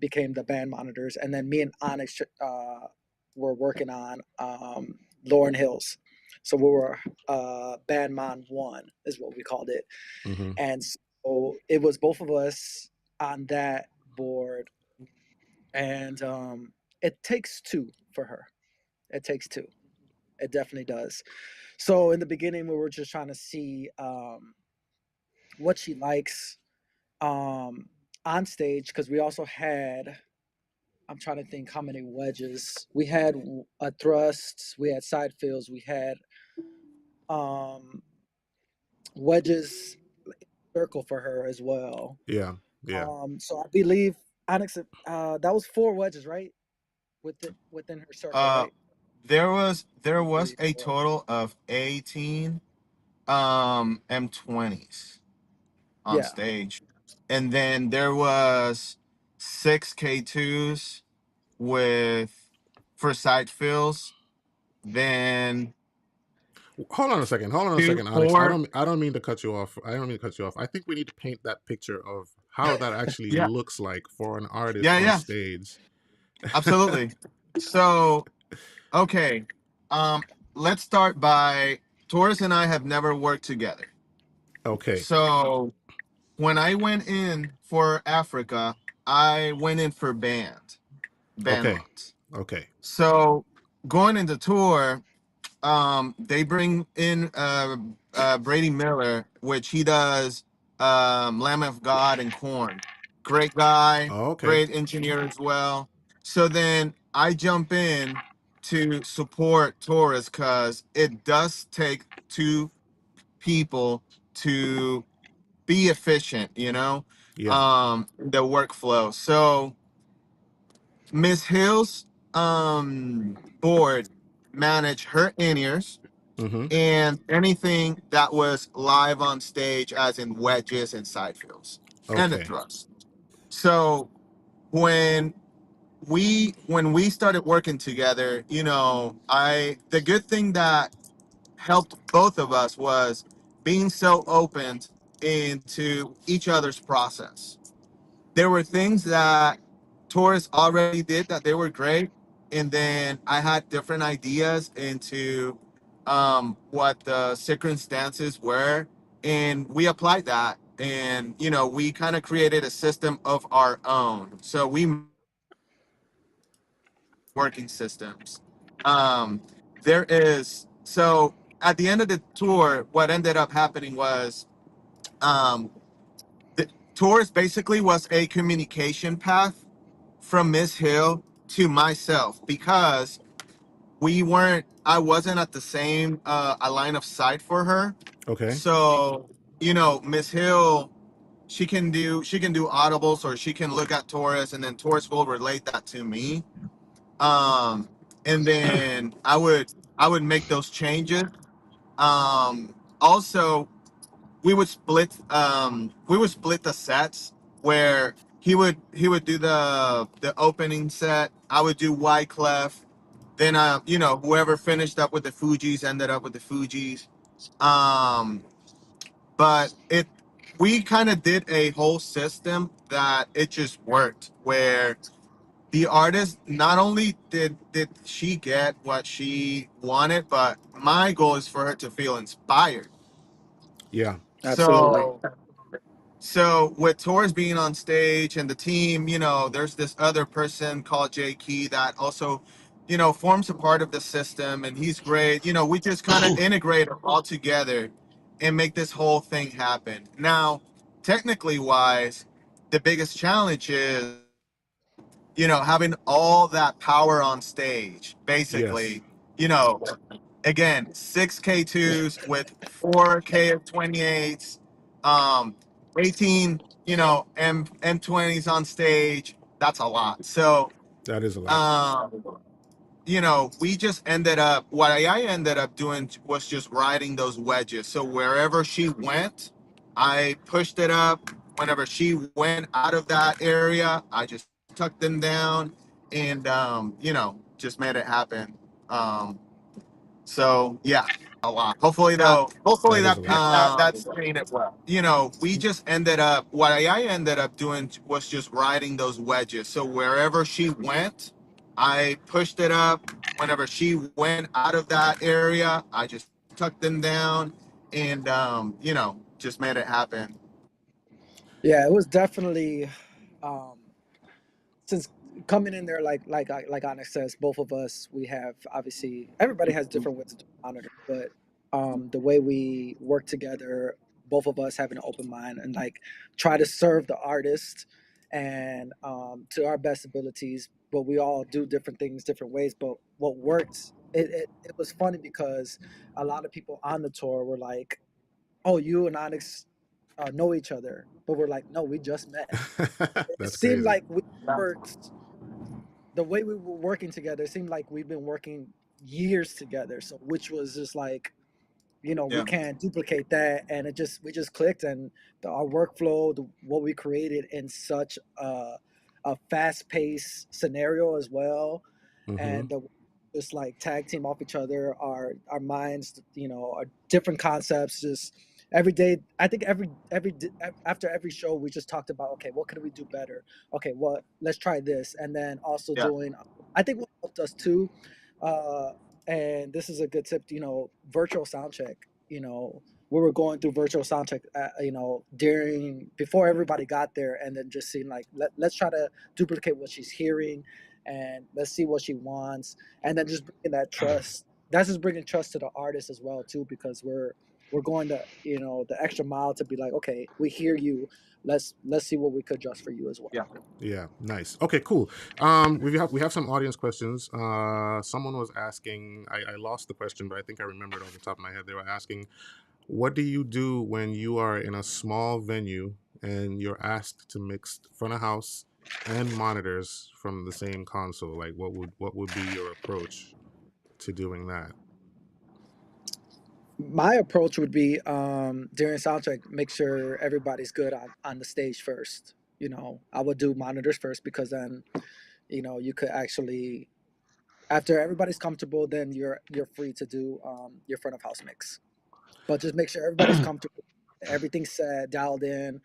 became the band monitors, and then me and Onyx were working on Lauryn Hills. So we were band mon one is what we called it, Hmm. and so it was both of us on that board, and it takes two for her. It takes two. It definitely does. So in the beginning, we were just trying to see what she likes um, on stage because we also had. I'm trying to think how many wedges we had. A thrust. We had side fills. We had um, wedges circle for her as well. Yeah, yeah. So I believe Onyx. That was four wedges, right? Within her circle, Uh, right? there Two, was three, a four. total of 18 M20s on Yeah. stage, and then there was six K2s with for side fills. Then Hold on a second. Hold on a two, second, Onyx. I four. don't. I don't mean to cut you off. I don't mean to cut you off. I think we need to paint that picture of how that actually Yeah, looks like for an artist yeah, on yeah, stage. absolutely. So okay, um, let's start by Torres and I have never worked together. Okay. So when I went in for Africa, I went in for band Okay. mods. Okay. So going into tour, they bring in Brady Miller, which he does Lamb of God and Corn. Great guy, Oh, okay. great engineer as well. So then I jump in to support Torres because it does take two people to be efficient, Yeah. the workflow. So Miss Hill's board managed her in-ears Mm-hmm. and anything that was live on stage, as in wedges and side fills and the Okay. thrust. So when we started working together, I the good thing that helped both of us was being so open into each other's process. There were things that Taurus already did that they were great, and then I had different ideas into what the circumstances were, and we applied that, and we kind of created a system of our own. So we working systems. Um, there is so at the end of the tour, what ended up happening was um, the tours basically was a communication path from Miss Hill to myself because I wasn't at the same a line of sight for her. Okay. So Miss Hill, she can do audibles, or she can look at Taurus, and then Taurus will relate that to me. um and then I would make those changes. Also, we would split the sets where he would do the opening set, I would do Wyclef, then whoever finished up with the Fugees ended up with the Fugees. Um but it we kind of did a whole system that it just worked, where the artist, not only did she get what she wanted, but my goal is for her to feel inspired. Yeah. Absolutely. So so with Torres being on stage and the team, there's this other person called Jay Key that also forms a part of the system, and he's great. We just kind of integrate all together and make this whole thing happen. Now, technically wise, the biggest challenge is having all that power on stage, Yes. basically. you know Again, 6K2s with 4K of 28s, 18 M20s on stage. That's a lot. So That is a lot. um we just ended up, what I ended up doing was just riding those wedges. So wherever she went, I pushed it up. Whenever she went out of that area, I just tucked them down and, just made it happen. So yeah, a lot. Hopefully That is a lot. that's saying it well. We just ended up, what I ended up doing was just riding those wedges. So wherever she went, I pushed it up. Whenever she went out of that area, I just tucked them down and, just made it happen. Yeah, it was definitely um, since coming in there like Onyx says, both of us we have obviously everybody has different ways to monitor, but the way we work together, both of us having an open mind and like try to serve the artist and to our best abilities, but we all do different things different ways. But what works, it was funny because a lot of people on the tour were like, "Oh, you and Onyx know each other," but we're like, "No, we just met." It That's seemed crazy. like we worked the way we were working together. It seemed like we've been working years together. So which was just like, we Yeah. can't duplicate that, and we just clicked, and our workflow, what we created in such a fast paced scenario as well, Hmm. and just like tag team off each other, our minds, are different concepts. Just every day, I think after every show, we just talked about, okay, what could we do better? Okay, what let's try this, and then also Yeah. doing. I think what helped us too, uh, and this is a good tip. Virtual sound check. We were going through virtual sound check. During before everybody got there, and then just seeing like let's try to duplicate what she's hearing, and let's see what she wants, and then just bringing that trust. That's just bringing trust to the artist as well too, because we're going to the extra mile to be like, okay, we hear you. Let's see what we could adjust for you as Yeah. well. Yeah, nice. Okay, cool. We have some audience questions. Someone was asking. I lost the question, but I think I remembered off the top of my head. They were asking, what do you do when you are in a small venue and you're asked to mix front of house and monitors from the same console? Like, what would be your approach to doing that? My approach would be during soundcheck, make sure everybody's good on the stage first. I would do monitors first, because then you could actually, after everybody's comfortable, then you're free to do your front of house mix. But just make sure everybody's comfortable, everything's set, dialed in.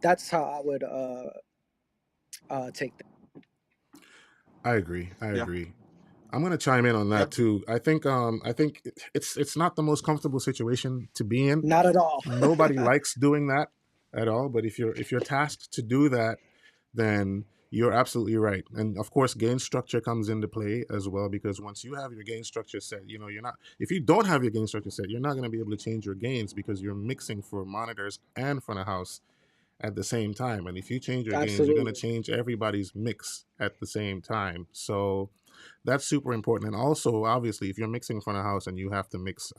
That's how I would take that. I agree. I Yeah. agree. I'm gonna chime in on that Yep. too. I think it's not the most comfortable situation to be in. Not at all. Nobody likes doing that at all. But if you're tasked to do that, then you're absolutely right. And of course, gain structure comes into play as well, because once you have your gain structure set, you're not. If you don't have your gain structure set, you're not going to be able to change your gains because you're mixing for monitors and front of house at the same time. And if you change your gains, you're going to Absolutely. change everybody's mix at the same time. So that's super important. And also, obviously, if you're mixing front of house and you have to mix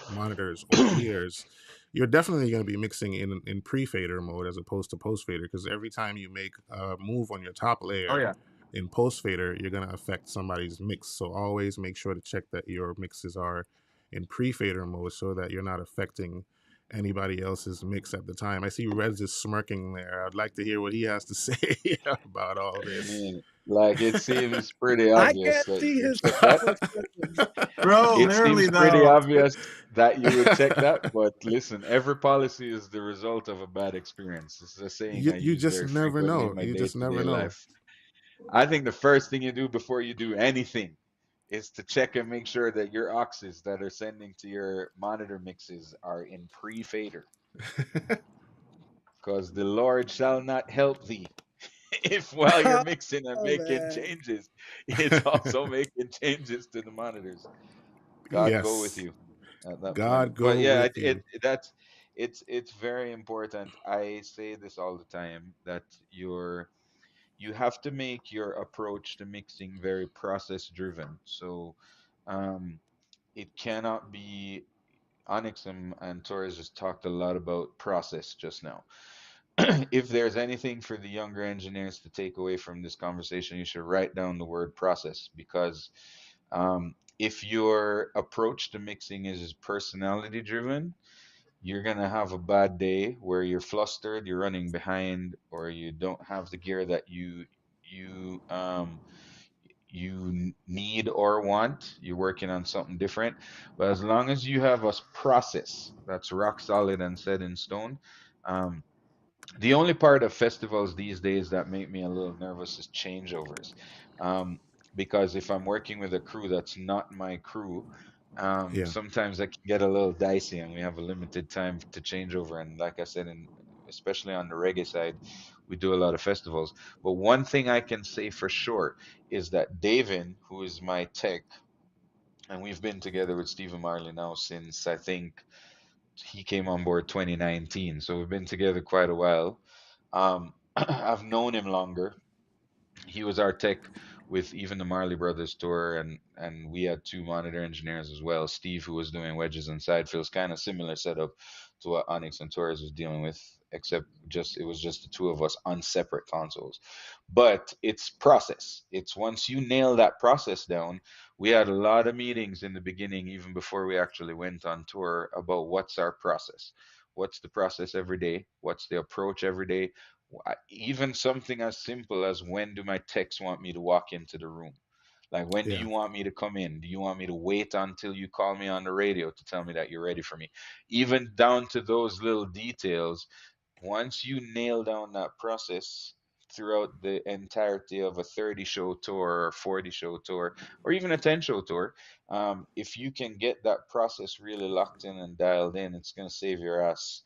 monitors or ears, you're definitely going to be mixing in pre-fader mode as opposed to post-fader, because every time you make a move on your top Oh layer yeah. in post-fader, you're going to affect somebody's mix. So always make sure to check that your mixes are in pre-fader mode so that you're not affecting anybody else's mix at the time. I see Redz is smirking there. I'd like to hear what he has to say about all I this. mean, like it seems pretty I obvious can't that see you his check that. facial expressions. Bro, It literally seems pretty though. obvious that you would check that, but listen, every policy is the result of a bad experience. This is a saying you I you use just very never frequently know. in my You just never day-to-day know. life. I think the first thing you do before you do anything is to check and make sure that your auxes that are sending to your monitor mixes are in pre-fader, because the Lord shall not help thee if while you're mixing and Oh making man. changes, it's also making changes to the monitors. God go with Yes. you at that point. God But go yeah, with you. it's very important. I say this all the time that you have to make your approach to mixing very process driven. So um, it cannot be Onyx and Torres just talked a lot about process just now. if there's anything for the younger engineers to take away from this conversation, you should write down the word process, because if your approach to mixing is personality driven, you're gonna have a bad day where you're flustered, you're running behind, or you don't have the gear that you need or want. You're working on something different. But as long as you have a process that's rock solid and set in stone, um, the only part of festivals these days that make me a little nervous is changeovers. Um, because if I'm working with a crew that's not my crew, Yeah. sometimes that can get a little dicey, and we have a limited time to change over. And like I said, especially on the reggae side, we do a lot of festivals. But one thing I can say for sure is that Davin, who is my tech, and we've been together with Stephen Marley now since I think he came on board 2019. So we've been together quite a while. I've known him longer. He was our tech with even the Marley Brothers tour, and we had two monitor engineers as well. Steve, who was doing wedges and side fills, kind of similar setup to what Onyx and Torres was dealing with, except just it was just the two of us on separate consoles. But it's process. It's once you nail that process down. We had a lot of meetings in the beginning, even before we actually went on tour, about what's our process. What's the process every day? What's the approach every day? Even something as simple as, when do my techs want me to walk into the room? Like, when do Yeah. you want me to come in? Do you want me to wait until you call me on the radio to tell me that you're ready for me? Even down to those little details, once you nail down that process throughout the entirety of a 30 show tour or 40 show tour or even a 10 show tour, if you can get that process really locked in and dialed in, it's going to save your ass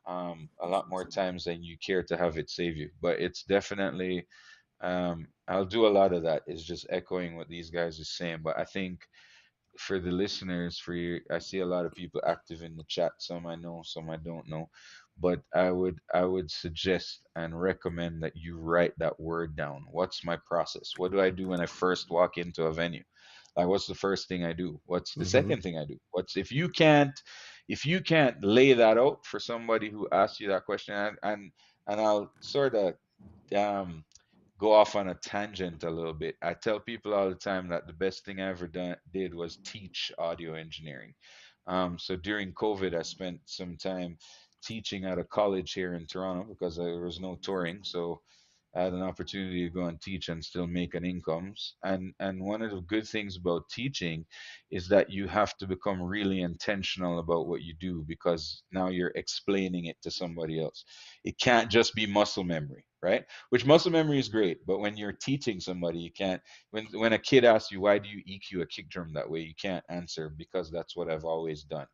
a lot more times than you care to have it save you. But it's definitely, I'll do a lot of that, is just echoing what these guys are saying. But I think for the listeners, for you, I see a lot of people active in the chat. Some I know, some I don't know. But I would suggest and recommend that you write that word down. What's my process? What do I do when I first walk into a venue? Like, what's the first thing I do? What's the Mm-hmm. second thing I do? What's if you can't lay that out for somebody who asks you that question, and I'll sort of um go off on a tangent a little bit. I tell people all the time that the best thing I ever did was teach audio engineering. So during COVID, I spent some time teaching at a college here in Toronto because there was no touring. So I had an opportunity to go and teach and still make an income. And one of the good things about teaching is that you have to become really intentional about what you do, because now you're explaining it to somebody else. It can't just be muscle memory, right? Which muscle memory is great, but when you're teaching somebody, you can't. When a kid asks you, why do you EQ a kick drum that way, you can't answer, because that's what I've always done.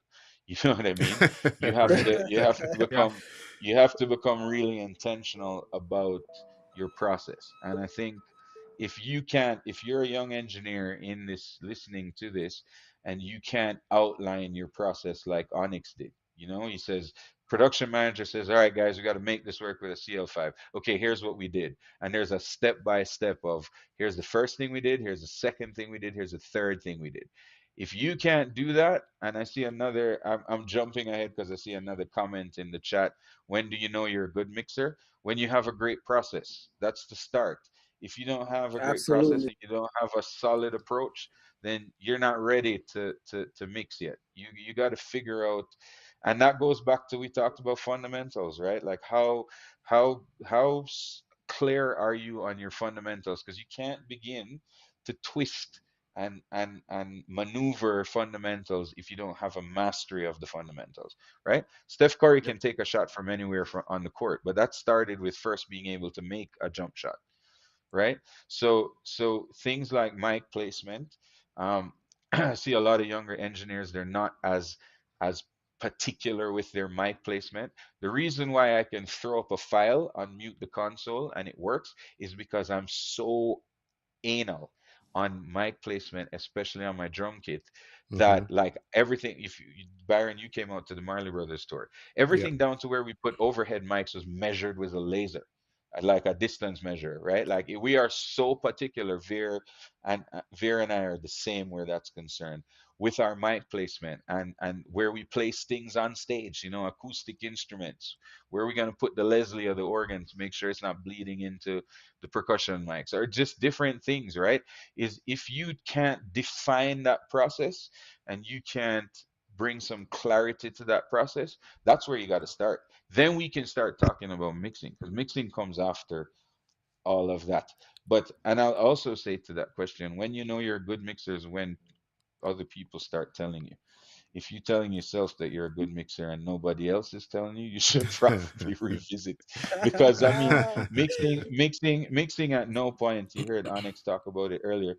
You know what I mean? You have Right. to you have to Yeah. become you have to become really intentional about your process. And I think if you're a young engineer in this listening to this, and you can't outline your process like Onyx did, he says, production manager says, all right, guys, we got to make this work with a CL5. Okay, here's what we did. And there's a step by step of, here's the first thing we did, here's the second thing we did, here's the third thing we did. If you can't do that, and I see I'm jumping ahead because I see another comment in the chat. When do you know you're a good mixer? When you have a great process. That's the start. If you don't have a great process Absolutely. and you don't have a solid approach, then you're not ready to mix yet. You got to figure out, and that goes back to, we talked about fundamentals, right? Like, clear are you on your fundamentals? Because you can't begin to twist and maneuver fundamentals if you don't have a mastery of the fundamentals, right? Steph Curry Yep. can take a shot from anywhere on the court, but that started with first being able to make a jump shot, right? So things like mic placement. I see a lot of younger engineers, they're not as particular with their mic placement. The reason why I can throw up a file, unmute the console, and it works is because I'm so anal on mic placement, especially on my drum kit, Mm-hmm. that like everything, if you, Byron, you came out to the Marley Brothers tour, Yep. everything down to where we put overhead mics was measured with a laser. like a distance measure, right? Like we are so particular. Veer and I are the same where that's concerned, with our mic placement and where we place things on stage. Acoustic instruments. Where are we going to put the Leslie or the organ to make sure it's not bleeding into the percussion mics, or just different things, right? Is if you can't define that process and you can't bring some clarity to that process, that's where you got to start. Then we can start talking about mixing, because mixing comes after all of that. And I'll also say to that question, when you know you're a good mixer is when other people start telling you. If you're telling yourself that you're a good mixer and nobody else is telling you, you should probably revisit. Because I mean, mixing at no point, you heard Onyx talk about it earlier,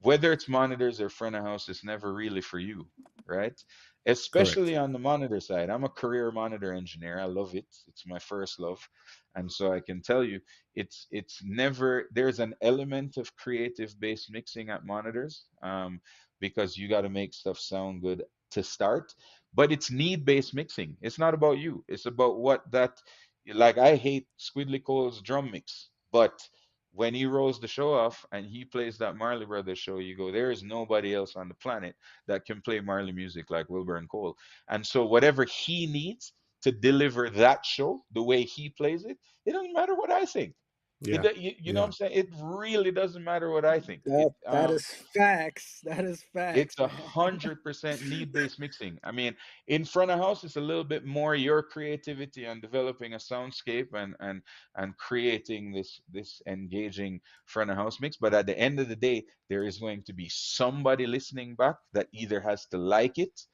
whether it's monitors or front of house, it's never really for you, right? Correct. Especially on the monitor side. I'm a career monitor engineer. I love it. It's my first love. And so I can tell you, it's never, there's an element of creative based mixing at monitors, because you got to make stuff sound good to start. But it's need based mixing. It's not about you. It's about what that, like I hate Squidly Cole's drum mix, but when he rolls the show off and he plays that Marley Brothers show, you go, there is nobody else on the planet that can play Marley music like Wilbur and Cole. And so whatever he needs to deliver that show, the way he plays it, it doesn't matter what I think. Yeah. You know what Yeah. I'm saying? It really doesn't matter what I think. That is facts. That is It's facts, a man. 100% need-based mixing. I mean, in front of house, it's a little bit more your creativity and developing a soundscape and creating this engaging front of house mix. But at the end of the day, there is going to be somebody listening back that either has to like it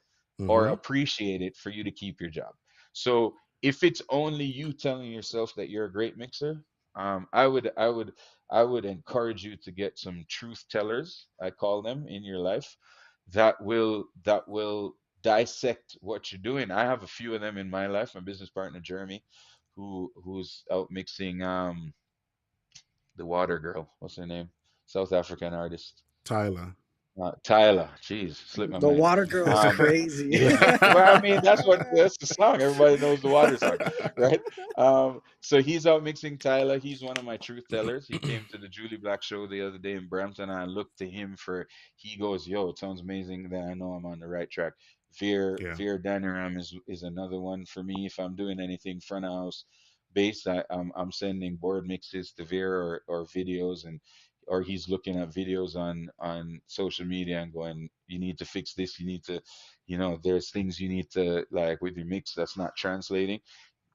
or Mm-hmm. appreciate it for you to keep your job. So if it's only you telling yourself that you're a great mixer, I would encourage you to get some truth tellers, I call them, in your life, that will dissect what you're doing. I have a few of them in my life. My business partner Jeremy, who's out mixing the Water Girl. What's her name? South African artist. Tyler. Tyler, jeez, slipped my The mind. water girl is Um, crazy. yeah, well, I mean, that's the song. Everybody knows the water song, right? So he's out mixing Tyler. He's one of my truth tellers. He came to the Julie Black show the other day in Brampton. And I looked to him for. He goes, "Yo, it sounds amazing." Then I know I'm on the right track. Yeah. Veer Danaram is another one for me. If I'm doing anything front of house based, I'm sending board mixes to Veer or videos, and or he's looking at videos on social media and going, you need to fix this, you need to, there's things you need to, like, with your mix that's not translating.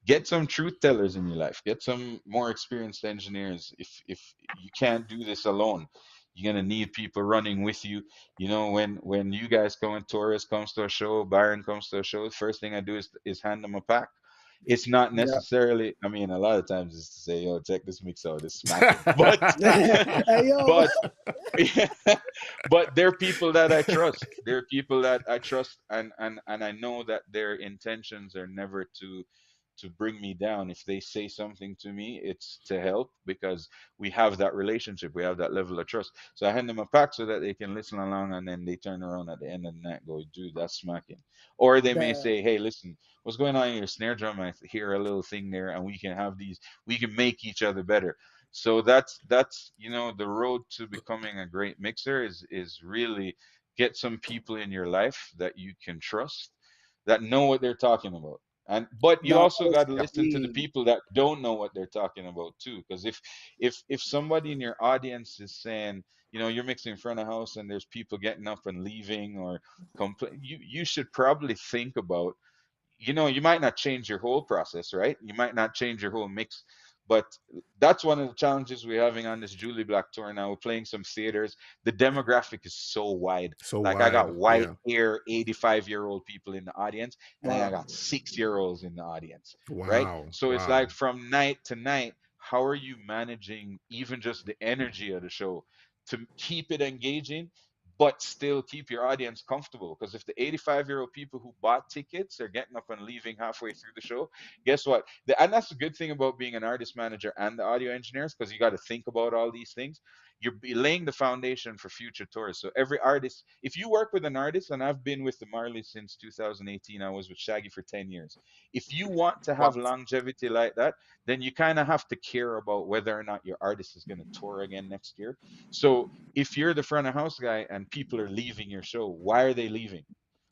Get some truth tellers in your life, get some more experienced engineers. If you can't do this alone, you're going to need people running with you. When you guys go and Torres comes to a show, Byron comes to a show, the first thing I do is hand them a pack. It's not Yeah. necessarily, I mean, a lot of times it's to say, yo, check this mix out, it's smacking. But Hey yo. but but they're people that I trust. They're people that I trust, and I know that their intentions are never to bring me down. If they say something to me, it's to help, because we have that relationship, we have that level of trust. So I hand them a pack so that they can listen along, and then they turn around at the end of the night and go, dude, that's smacking. Or they may That, say, hey, listen, what's going on in your snare drum? I hear a little thing there, and we can make each other better. So that's the road to becoming a great mixer is really get some people in your life that you can trust, that know what they're talking about. And but you that also is got to listen to the key. people that don't know what they're talking about too, because if somebody in your audience is saying, you're mixing in front of house and there's people getting up and leaving or complain, you should probably think about, you might not change your whole process, right? You might not change your whole mix, but that's one of the challenges we're having on this Julie Black tour now. We're playing some theaters. The demographic is so wide. So Like I got wide. white Yeah. hair, 85-year-old people in the audience, and then I Wow. got 6-year-olds in the audience, right? Wow. So it's Wow. like from night to night, how are you managing even just the energy of the show to keep it engaging, but still keep your audience comfortable? Because if the 85-year-old people who bought tickets are getting up and leaving halfway through the show, guess what? And that's the good thing about being an artist manager and the audio engineers, because you got to think about all these things. laying the foundation for future tours. So every artist, if you work with an artist, and I've been with the Marleys since 2018, I was with Shaggy for 10 years. If you want to Wow. have longevity like that, then you kind of have to care about whether or not your artist is going to tour again next year. So if you're the front of house guy and people are leaving your show, why are they leaving?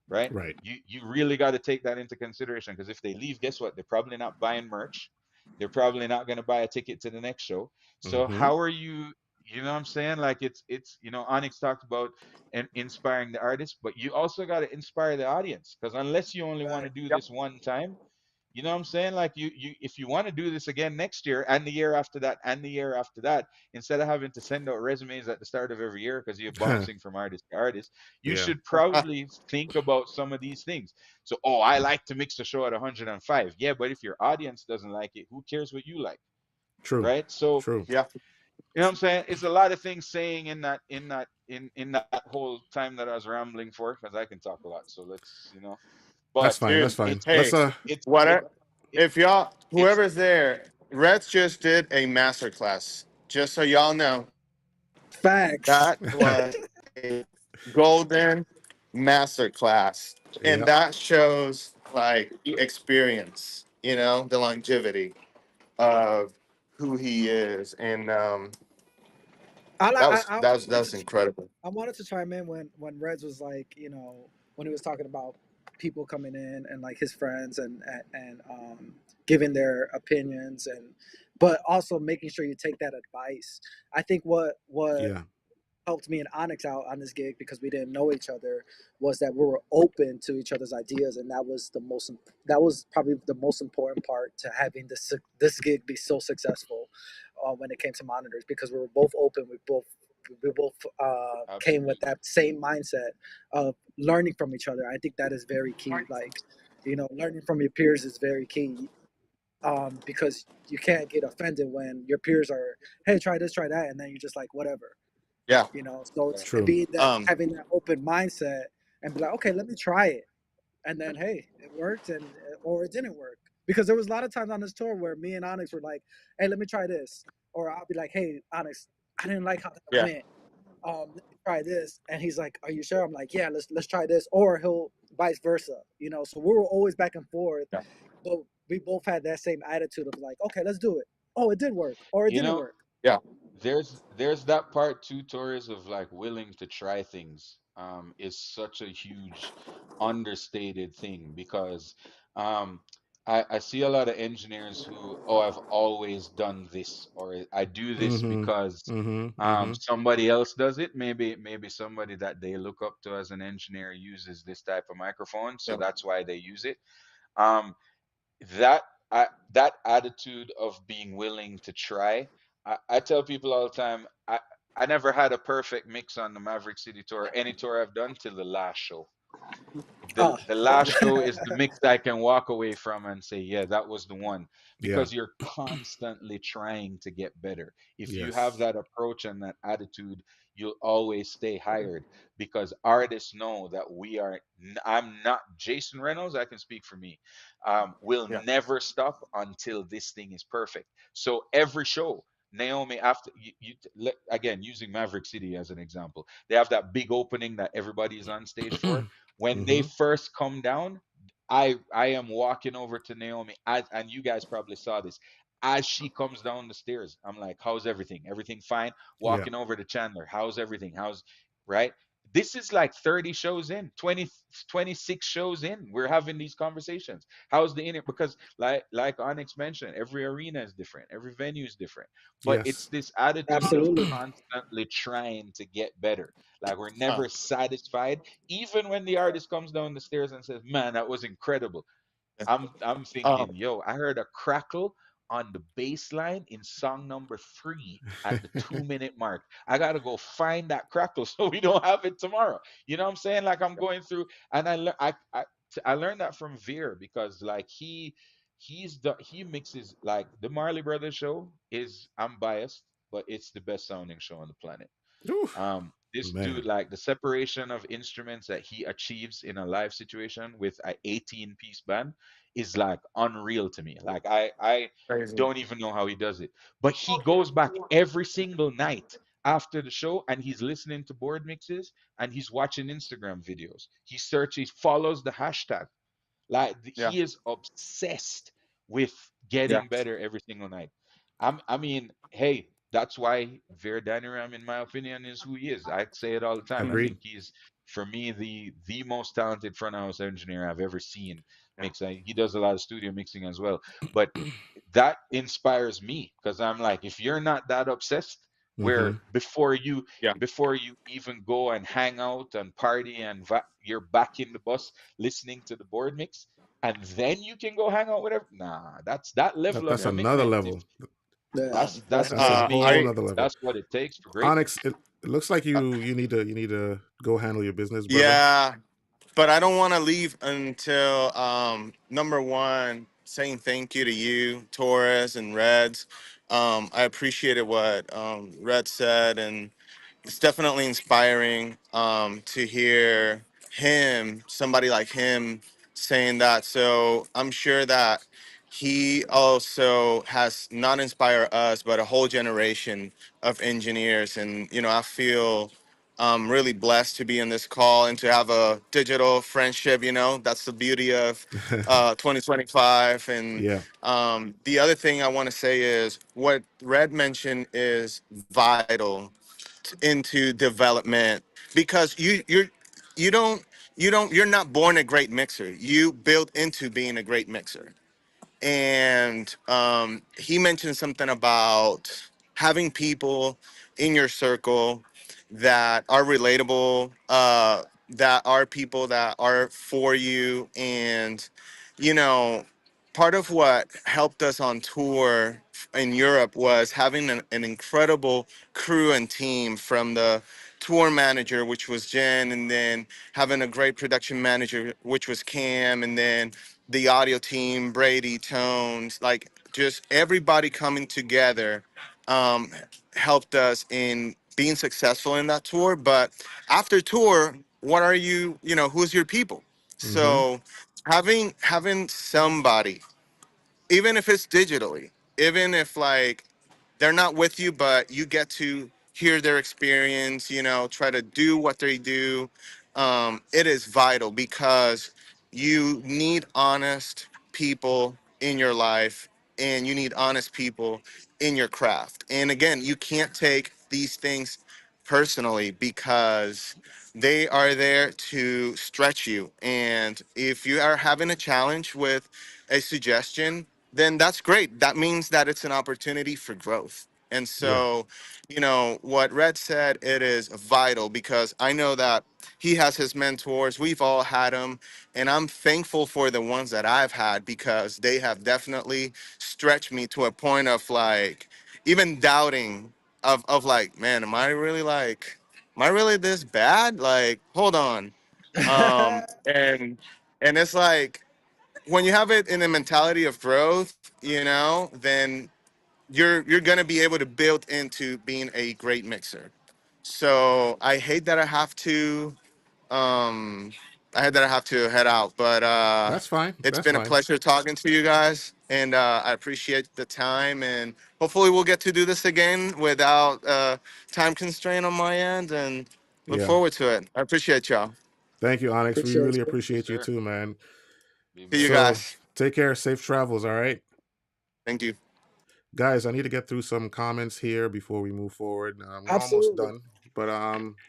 Right? Right. You really got to take that into consideration, because if they leave, guess what? They're probably not buying merch. They're probably not going to buy a ticket to the next show. So Mm-hmm. how are you? You know what I'm saying? Like it's Onyx talked about and inspiring the artist, but you also got to inspire the audience, because unless you only want to Right. do Yep. this one time, you know what I'm saying? Like you if you want to do this again next year and the year after that and the year after that, instead of having to send out resumes at the start of every year because you're bouncing from artist to artist, you Yeah. should probably think about some of these things. So, oh, I like to mix the show at 105. Yeah, but if your audience doesn't like it, who cares what you like, True. right? So, True. Yeah. you know what I'm saying? It's a lot of things saying in that whole time that I was rambling for, because I can talk a lot. So let's. That's But fine. That's Dude, fine. it's Let's hey, it's what it, it if y'all, it's whoever's there, Redz just did a master class. Just so y'all know, Facts. that was a golden master class. And Yep. that shows like experience, the longevity of who he is. And I, li- that I was I that was wanted that was to incredible. I wanted to chime in when Reds was like, when he was talking about people coming in and like his friends and giving their opinions, but also making sure you take that advice. I think what Yeah. helped me and Onyx out on this gig, because we didn't know each other, was that we were open to each other's ideas, and that was probably the most important part to having this gig be so successful when it came to monitors, because we were both open. We both came with absolutely. that same mindset of learning from each other. I think that is very key. Like, learning from your peers is very key, because you can't get offended when your peers are, hey, try this, try that, and then you're just like, whatever. Yeah. So it's Right. True. being that, Um, having that open mindset, and be like, okay, let me try it, and then hey, it worked, or it didn't work, because there was a lot of times on this tour where me and Onyx were like, hey, let me try this, or I'll be like, hey, Onyx, I didn't like how that yeah. went, let me try this, and he's like, are you sure? I'm like, yeah, let's try this, or he'll vice versa, so we were always back and forth, Yeah. but we both had that same attitude of like, okay, let's do it. Oh, it did work, or it You didn't know, work. Yeah. there's that part too, Torres, of like willing to try things. Is such a huge understated thing, because um I see a lot of engineers who, oh, I've always done this, or I do this Mm-hmm. because Mm-hmm. Mm-hmm. somebody else does it. Maybe somebody that they look up to as an engineer uses this type of microphone, so Yeah. that's why they use it. Um, that that attitude of being willing to try. I tell people all the time, I never had a perfect mix on the Maverick City tour, any tour I've done, till the last show. the Oh, the last show is the mix that I can walk away from and say, yeah, that was the one, Yeah. because you're constantly trying to get better. If you have Yes. that approach and that attitude, you'll always stay hired, because artists know that I'm not Jason Reynolds, I can speak for me. Will Yeah. never stop until this thing is perfect. So every show, Naomi, after again, using Maverick City as an example, they have that big opening that everybody is on stage for. When they Mm-hmm. first come down, I am walking over to Naomi, and you guys probably saw this. As she comes down the stairs, I'm like, "How's everything? Everything fine?" Yeah. Walking over to Chandler, "How's everything? How's right?" This is like 30 shows in, 26 shows in. We're having these conversations. How's the inner? Because like Onyx mentioned, every arena is different, every venue is different. But it's Yes. this attitude of absolutely. constantly trying to get better. Like we're Uh, never satisfied, even when the artist comes down the stairs and says, "Man, that was incredible." I'm um, thinking, yo, I heard a crackle on the bass line in song number 3 at the 2 minute mark. I gotta go find that crackle so we don't have it tomorrow. You know what I'm saying? Like I'm going through, and I learned that from Veer, because like he mixes, like the Marley Brothers show is, I'm biased, but it's the best sounding show on the planet. Ooh, This dude, man. like the separation of instruments that he achieves in a live situation with an 18-piece band is like unreal to me. Like I crazy. don't even know how he does it. But he goes back every single night after the show and he's listening to board mixes and he's watching Instagram videos. He follows the hashtag. Like Yeah. he is obsessed with Yeah. getting better every single night. I mean, hey, that's why Verdaniram, in my opinion, is who he is. I say it all the time. I Agreed. think he's, for me, the most talented front house engineer I've ever seen Yeah. mix. He does a lot of studio mixing as well, but that inspires me because I'm like, if you're not that obsessed, Mm-hmm. where before you Yeah. before you even go and hang out and party and you're back in the bus listening to the board mix, and then you can go hang out with everyone. Nah, that's that level of That's Yeah. another commitment. level. Yeah, That's that's That's a to insane. whole I me, nother level. that's what it takes for Onyx, greatness. it looks like uh, you need to go handle your business, brother. yeah, but I don't want to leave until number one saying thank you to you, Torres and Reds. I appreciated what Red said, and it's definitely inspiring to hear somebody like him, saying that. So I'm sure that he also has not inspired us, but a whole generation of engineers. And, I feel really blessed to be in this call and to have a digital friendship. That's the beauty of 2025. And Yeah. the other thing I want to say is what Red mentioned is vital into development, because you're not born a great mixer. You build into being a great mixer. And he mentioned something about having people in your circle that are relatable, that are people that are for you. And you know part of what helped us on tour in Europe was having an incredible crew and team, from the tour manager, which was Jen, and then having a great production manager, which was Cam, and then the audio team, Brady, Tones, like just everybody coming together um, helped us in being successful in that tour. But after tour, what are who's your people? Mm-hmm. So having somebody, even if it's digitally, even if like they're not with you, but you get to hear their experience, try to do what they do. It is vital, because you need honest people in your life, and you need honest people in your craft. And again, you can't take these things personally, because they are there to stretch you. And if you are having a challenge with a suggestion, then that's great. That means that it's an opportunity for growth. And Yeah. so, what Red said, it is vital, because I know that he has his mentors. We've all had them. And I'm thankful for the ones that I've had, because they have definitely stretched me to a point of like even doubting of like, man, am I really this bad? Like, hold on. And it's like, when you have it in a mentality of growth, then you're gonna be able to build into being a great mixer. So um I hate that I have to head out, but That's fine. it's That's been a fine. pleasure talking to you guys, and I appreciate the time, and hopefully we'll get to do this again without time constraint on my end, and look Yeah. forward to it. I appreciate y'all. Thank you, Onyx. We Appreciate really you. Yes, appreciate you sir. too, man. Be See you blessed. So guys. take care. Safe travels. All right. Thank you. Guys, I need to get through some comments here before we move forward. We're almost Absolutely. done, but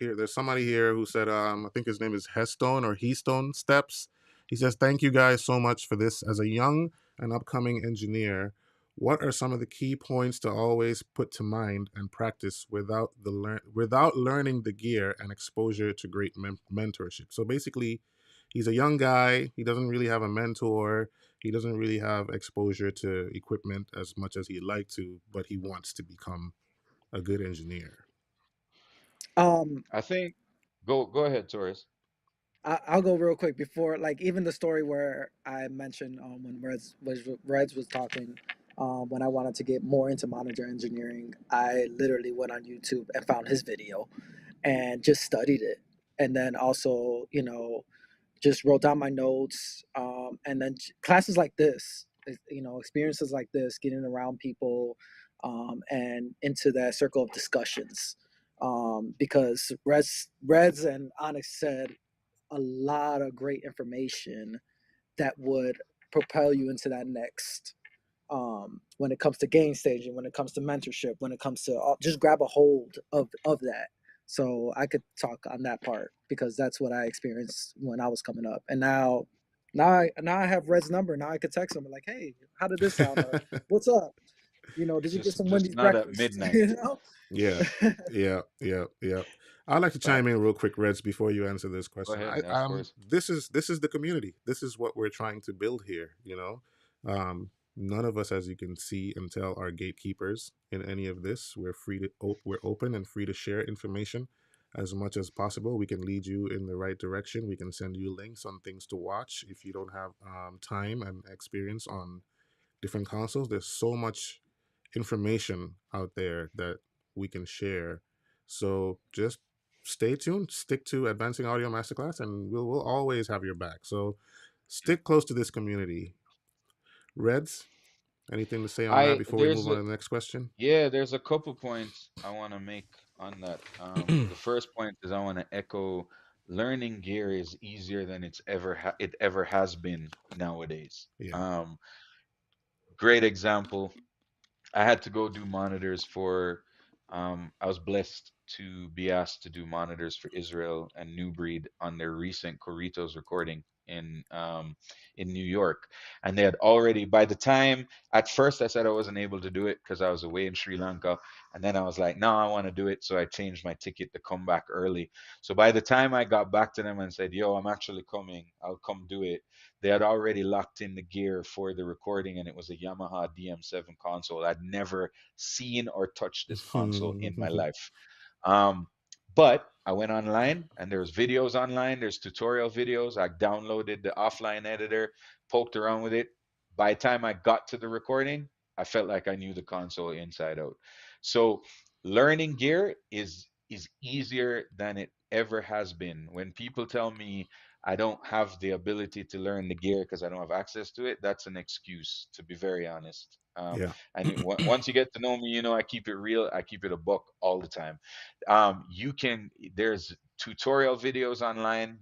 here there's somebody here who said I think his name is Hestone or Heastone Steps. He says, "Thank you guys so much for this. As a young and upcoming engineer, what are some of the key points to always put to mind and practice without learning the gear and exposure to great mentorship?" So basically, he's a young guy. He doesn't really have a mentor. He doesn't really have exposure to equipment as much as he'd like to, but he wants to become a good engineer. Um, I think go ahead, Torres. I'll go real quick before, like, even the story where I mentioned when Reds was talking. When I wanted to get more into monitor engineering, I literally went on YouTube and found his video and just studied it, and then also, just wrote down my notes. And then classes like this, experiences like this, getting around people, and into that circle of discussions, because Redz and Onyx said a lot of great information that would propel you into that next. When it comes to game staging, when it comes to mentorship, when it comes to just grab a hold of that. So I could talk on that part because that's what I experienced when I was coming up, and now I have Red's number. Now I could text him like, "Hey, how did this sound? Or what's up? Did you get some Just Wendy's not at breakfast? midnight. Yeah, yeah, yeah, yeah. I'd like to chime Facts. in real quick, Reds, before you answer this Go question. ahead. I Yeah, of course. this is the community. This is what we're trying to build here. None of us, as you can see and tell, are gatekeepers in any of this. We're free to we're open and free to share information as much as possible. We can lead you in the right direction. We can send you links on things to watch if you don't have time and experience on different consoles. There's so much information out there that we can share. So just stay tuned, stick to Advancing Audio Masterclass, and we'll always have your back. So stick close to this community. Reds, anything to say on that I before we move there's on a to the next question? Yeah, there's a couple points I want to make on that. The first point is I want to echo learning gear is easier than it ever has been nowadays. Yeah, Great example. I had to go do monitors for. I was blessed to be asked to do monitors for Israel and New Breed on their recent Corritos recording in New York, and they had already. By the time at first I said I wasn't able to do it because I was away in Sri Lanka, and then I was like, no, I want to do it, so I changed my ticket to come back early. So by the time I got back to them and said, "Yo, I'm actually coming. I'll come do it," they had already locked in the gear for the recording, and it was a Yamaha DM7 console. I'd never seen or touched this console in my life. Um, but I went online, and there's videos online. There's tutorial videos. I downloaded the offline editor, poked around with it. By the time I got to the recording, I felt like I knew the console inside out. So learning gear is easier than it ever has been. When people tell me I don't have the ability to learn the gear because I don't have access to it, that's an excuse, to be very honest. yeah, Once you get to know me, I keep it real. I keep it a buck all the time. There's tutorial videos online.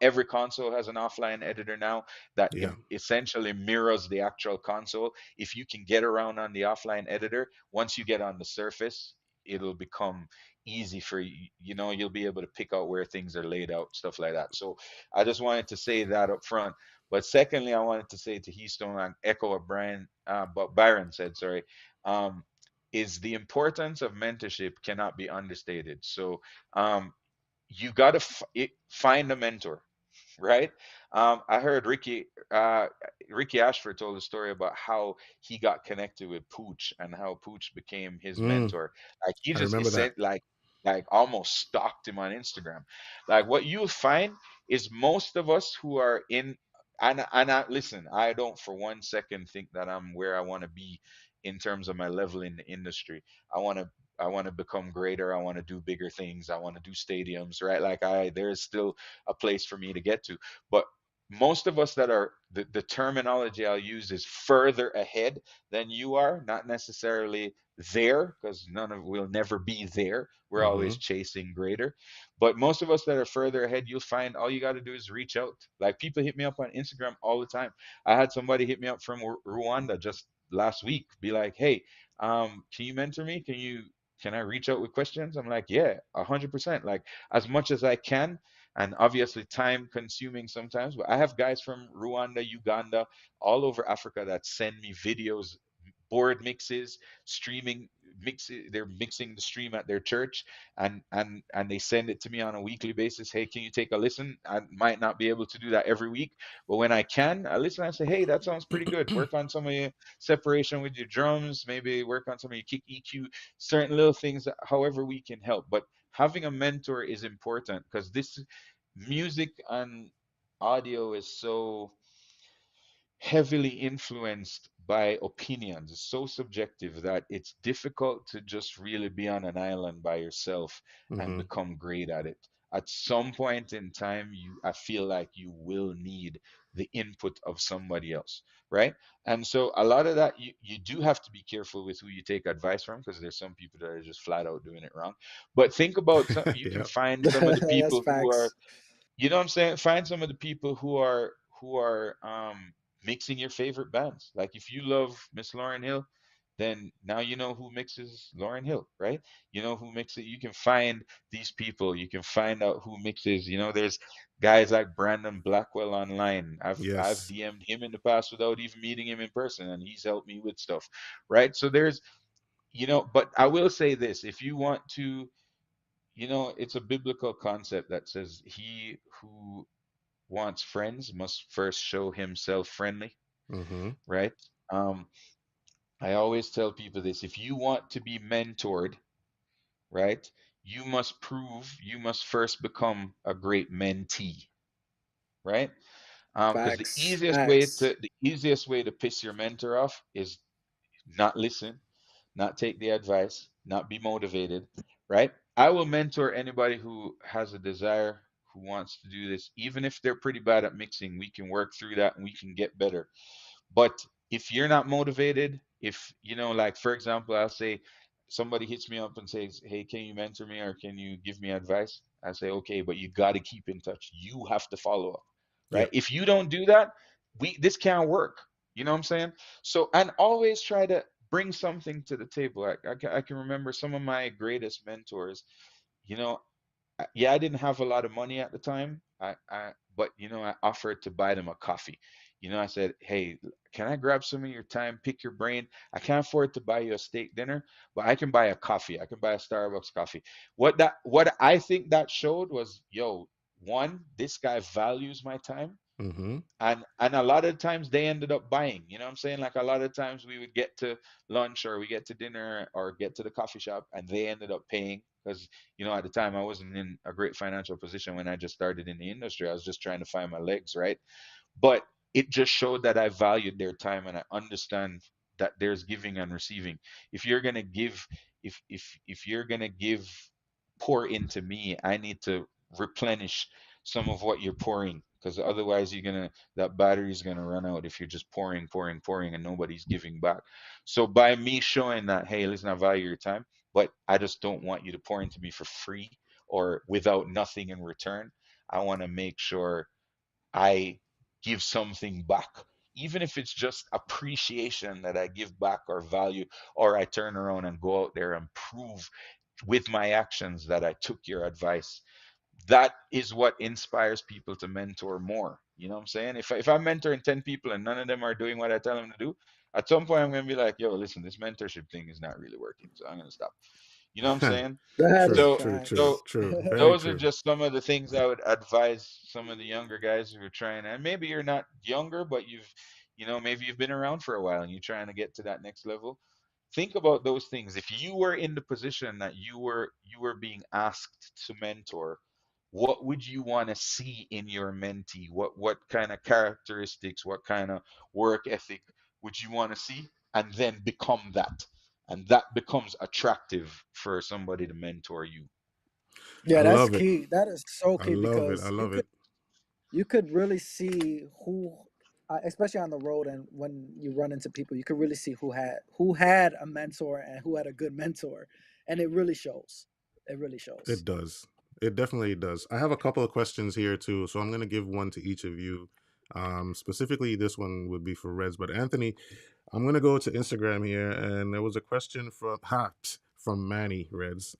Every console has an offline editor now that yeah, essentially mirrors the actual console. If you can get around on the offline editor, once you get on the surface, it'll become easy for you. You'll be able to pick out where things are laid out, stuff like that. So I just wanted to say that up front. But secondly, I wanted to say to Heystone and echo what Byron said, sorry, um, is the importance of mentorship cannot be understated. So um, you got to find a mentor, right? I heard Ricky Ashford told a story about how he got connected with Pooch and how Pooch became his mm, mentor. Like he I just remember is that. said like almost stalked him on Instagram. Like what you'll find is most of us who are in listen, I don't for one second think that I'm where I want to be in terms of my level in the industry. I want to I want to become greater. I want to do bigger things. I want to do stadiums, right? Like there's still a place for me to get to. But most of us that are the terminology I'll use is further ahead than you are, not necessarily there, because we'll never be there. We're Mm-hmm. always chasing greater. But most of us that are further ahead, you'll find all you got to do is reach out. Like people hit me up on Instagram all the time. I had somebody hit me up from Rwanda just last week, be like, "Hey, can you mentor me? Can I reach out with questions?" I'm like, "Yeah, 100%. Like as much as I can." And obviously time consuming sometimes, but I have guys from Rwanda, Uganda, all over Africa that send me videos, board mixes, streaming they're mixing the stream at their church, and they send it to me on a weekly basis. Hey, can you take a listen? I might not be able to do that every week, but when I can, I listen. I say, hey, that sounds pretty good. Work on some of your separation with your drums, maybe work on some of your kick EQ, certain little things, however we can help. But having a mentor is important because this music and audio is so heavily influenced by opinions. It's so subjective that it's difficult to just really be on an island by yourself and Mm-hmm. become great at it. at some point in time, I feel like you will need the input of somebody else, right? And so a lot of that, you do have to be careful with who you take advice from, because there's some people that are just flat out doing it wrong. But think about some, you can Yeah. find some of the That's people who are, facts. you know what I'm saying? Find some of the people who are mixing your favorite bands. Like if you love Miss Lauryn Hill, then now you know who mixes Lauryn Hill, right? You know who mixes. You can find these people. You can find out who mixes. There's guys like Brandon Blackwell online. I've Yes. DM'd him in the past without even meeting him in person, and he's helped me with stuff, right? So there's, but I will say this: if you want to, it's a biblical concept that says he who wants friends must first show himself friendly, Mm-hmm. right? Um, I always tell people this: if you want to be mentored, right, you must first become a great mentee, right? Because Facts. Facts. the easiest way to piss your mentor off is not listen, not take the advice, not be motivated, right? I will mentor anybody who has a desire, who wants to do this, even if they're pretty bad at mixing. We can work through that and we can get better. But if you're not motivated, if like for example, I'll say somebody hits me up and says, "Hey, can you mentor me or can you give me advice?" I say, "Okay, but you got to keep in touch. You have to follow up, Yeah. right? If you don't do that, this can't work." You know what I'm saying? So, and always try to bring something to the table. I can remember some of my greatest mentors. You know, yeah, I didn't have a lot of money at the time. But I offered to buy them a coffee. I said, "Hey, can I grab some of your time, pick your brain? I can't afford to buy you a steak dinner, but I can buy a coffee. I can buy a Starbucks coffee." What I think that showed was, yo, one, this guy values my time, Mm-hmm. and a lot of times they ended up buying. You know what I'm saying? Like a lot of times we would get to lunch or we get to dinner or get to the coffee shop and they ended up paying, because at the time I wasn't in a great financial position when I just started in the industry. I was just trying to find my legs, right? But it just showed that I valued their time and I understand that there's giving and receiving. If you're gonna give, if you're gonna give, pour into me, I need to replenish some of what you're pouring, because otherwise that battery is gonna run out if you're just pouring, pouring, pouring, and nobody's giving back. So by me showing that, hey, listen, I value your time, but I just don't want you to pour into me for free or without nothing in return. I want to make sure I give something back, even if it's just appreciation that I give back or value, or I turn around and go out there and prove with my actions that I took your advice. That is what inspires people to mentor more. You know what I'm saying? If I'm mentoring 10 people and none of them are doing what I tell them to do, at some point I'm going to be like, yo, listen, this mentorship thing is not really working. So I'm going to stop. You know what I'm saying? That is True. So, True. True. so facts. True. Very those are true. just some of the things I would advise some of the younger guys who are trying. And maybe you're not younger, but maybe you've been around for a while and you're trying to get to that next level. Think about those things. If you were in the position that you were being asked to mentor, what would you want to see in your mentee? What kind of characteristics, what kind of work ethic would you want to see? And then become that. And that becomes attractive for somebody to mentor you. I Yeah, that's love it. key. That is so I key love it. I because love it. you could really see who, especially on the road and when you run into people, you could really see who had a mentor and who had a good mentor, and it really shows. It really shows. It does. It definitely does. I have a couple of questions here too, so I'm going to give one to each of you. Specifically, this one would be for Reds, but Anthony, I'm going to go to Instagram here, and there was a question from Manny Reds.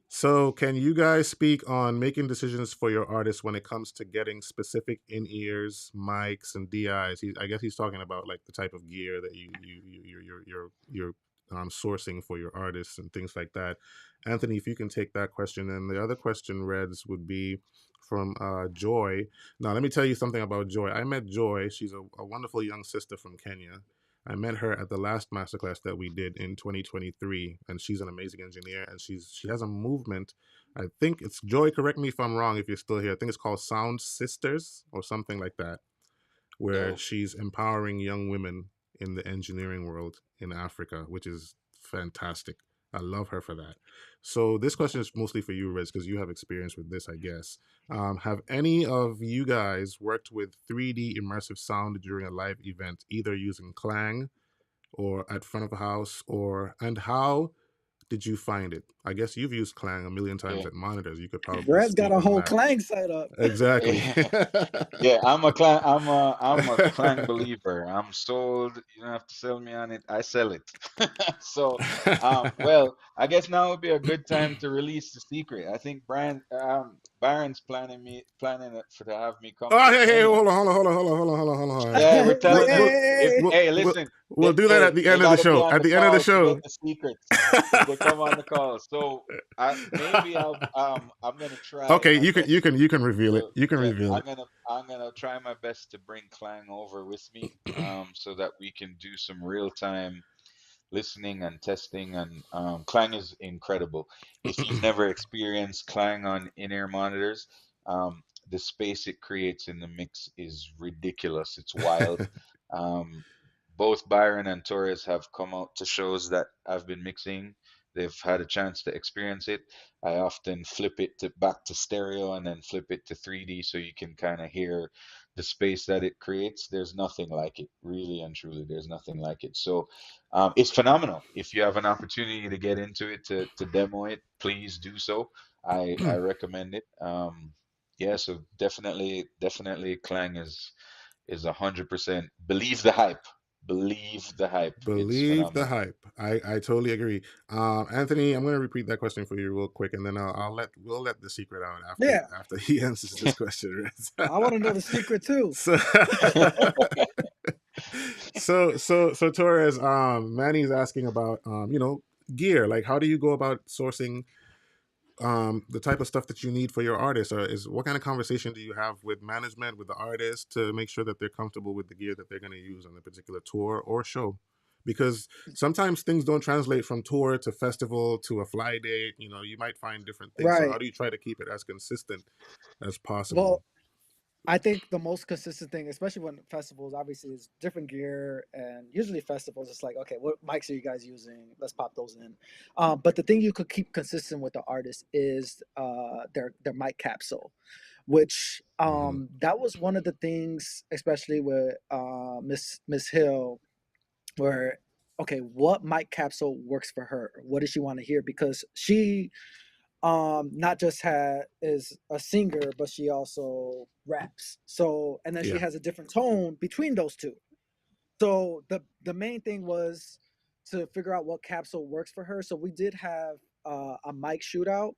So, can you guys speak on making decisions for your artists when it comes to getting specific in ears, mics, and DIs? I guess he's talking about like the type of gear that you're sourcing for your artists and things like that. Anthony, if you can take that question, and the other question, Reds, would be from Joy. Now, let me tell you something about Joy. I met Joy. She's a wonderful young sister from Kenya. I met her at the last masterclass that we did in 2023, and she's an amazing engineer. And she has a movement. I think it's Joy. Correct me if I'm wrong. If you're still here, I think it's called Sound Sisters or something like that, where Dope. she's empowering young women in the engineering world in Africa, which is fantastic. I love her for that. So this question is mostly for you, Riz, because you have experience with this, I guess. Have any of you guys worked with 3D immersive sound during a live event, either using Clang or at front of a house, and how did you find it? I guess you've used Clang a million times Yeah. at monitors. You could probably Redz got speak a on whole that. clang set up. Exactly. Yeah, I'm a Clang believer. I'm sold. You don't have to sell me on it. I sell it. So, well, I guess now would be a good time to release the secret. I think Byron's planning it for to have me come Oh, to hey, Kenya. hold on, hold on, hold on, hold on, hold on, hold on, hold on. Yeah, we're We'll, telling them we'll, if Hey, we'll, hey, we'll, listen, we'll do that at the they end of the got to be show. on At the the end of the call to show. get the secrets if they come on the call. So maybe I'm gonna try Okay, my best you can reveal it. to You can yeah reveal it. I'm gonna try my best to bring Clang over with me so that we can do some real time listening and testing and Clang is incredible. If you've never experienced Clang on in-ear monitors, the space it creates in the mix is ridiculous. It's wild. Um, Both Byron and Torres have come out to shows that I've been mixing. They've had a chance to experience it. I often flip it back to stereo and then flip it to 3D so you can kind of hear the space that it creates. There's nothing like it, really and truly. There's nothing like it. So it's phenomenal. If you have an opportunity to get into it to demo it, please do so. I recommend it. Yeah, so definitely Clang is 100%. Believe the hype. Believe the hype. It's Believe the phenomenal. hype. I totally agree. Anthony, I'm going to repeat that question for you real quick, and then we'll let the secret out yeah. after he answers this question. I want to know the secret too. so, so Torres, Manny's asking about gear. Like, how do you go about sourcing the type of stuff that you need for your artists? Or what kind of conversation do you have with management, with the artist, to make sure that they're comfortable with the gear that they're going to use on a particular tour or show? Because sometimes things don't translate from tour to festival to a fly date. You might find different things. So how Right. do you try to keep it as consistent as possible? Well, I think the most consistent thing, especially when festivals, obviously, is different gear, and usually festivals, it's like, okay, what mics are you guys using? Let's pop those in. But the thing you could keep consistent with the artist is their mic capsule, which that was one of the things, especially with Miss Hill, where okay, what mic capsule works for her? What does she want to hear? Because she not just is a singer, but she also raps. So and then she Yeah. has a different tone between those two. So the main thing was to figure out what capsule works for her. So we did have a mic shootout,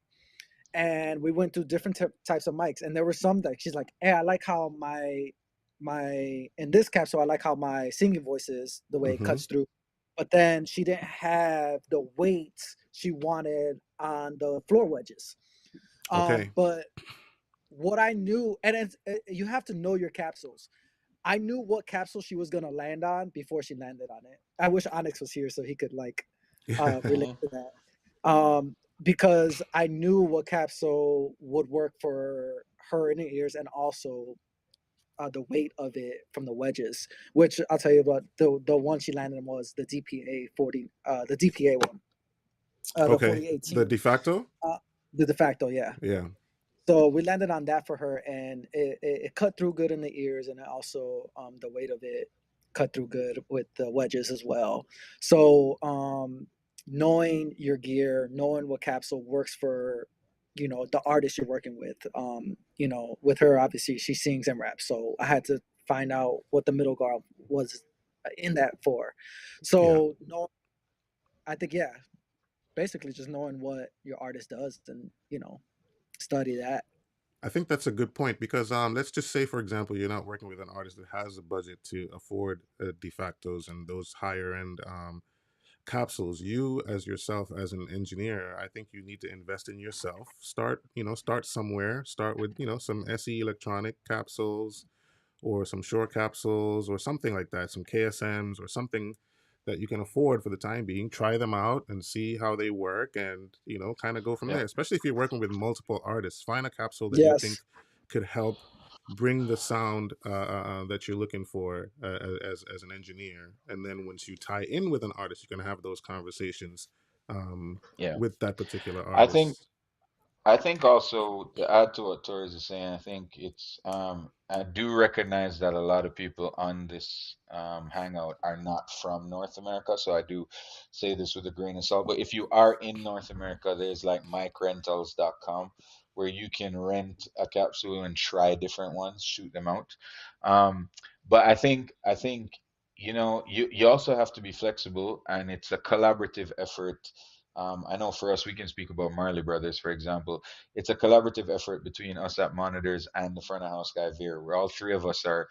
and we went through different types of mics, and there were some that she's like, hey, I like how my in this capsule, I like how my singing voice is the way it Mm-hmm. cuts through. But then she didn't have the weight she wanted on the floor wedges. Okay. But what I knew, and you have to know your capsules. I knew what capsule she was gonna land on before she landed on it. I wish Onyx was here so he could like relate Mhm. to that. Because I knew what capsule would work for her in the ears, and also the weight of it from the wedges. Which I'll tell you about. The one she landed on was the DPA 40, the DPA one, the Okay. The 4018, de facto. the de facto, yeah. Yeah. So we landed on that for her, and it cut through good in the ears, and also the weight of it cut through good with the wedges as well. So knowing your gear, knowing what capsule works for, the artist you're working with. With her, obviously she sings and raps, so I had to find out what the middle ground was in that for. Yeah. So no, I think yeah, basically just knowing what your artist does, and study that. I think that's a good point because let's just say, for example, you're not working with an artist that has the budget to afford de factos and those higher end capsules. You, as yourself, as an engineer, I think you need to invest in yourself. Start somewhere. Start with some SE electronic capsules, or some Shure capsules, or something like that, some KSMs or something that you can afford for the time being. Try them out and see how they work, and kind of go from Yeah. there. Especially if you're working with multiple artists, find a capsule that you think Yes. could help bring the sound that you're looking for as an engineer. And then once you tie in with an artist, you can have those conversations um, Yeah. with that particular I think artist. I think also to add to what Torres is saying, I think it's I do recognize that a lot of people on this hangout are not from North America, so I do say this with a grain of salt. But if you are in North America, there's like micerentals.com where you can rent a capsule and try different ones, shoot them out. But I think you also have to be flexible, and it's a collaborative effort. I know for us, we can speak about Marley Brothers, for example. It's a collaborative effort between us at Monitors and the front of house guy Veer, where all three of us are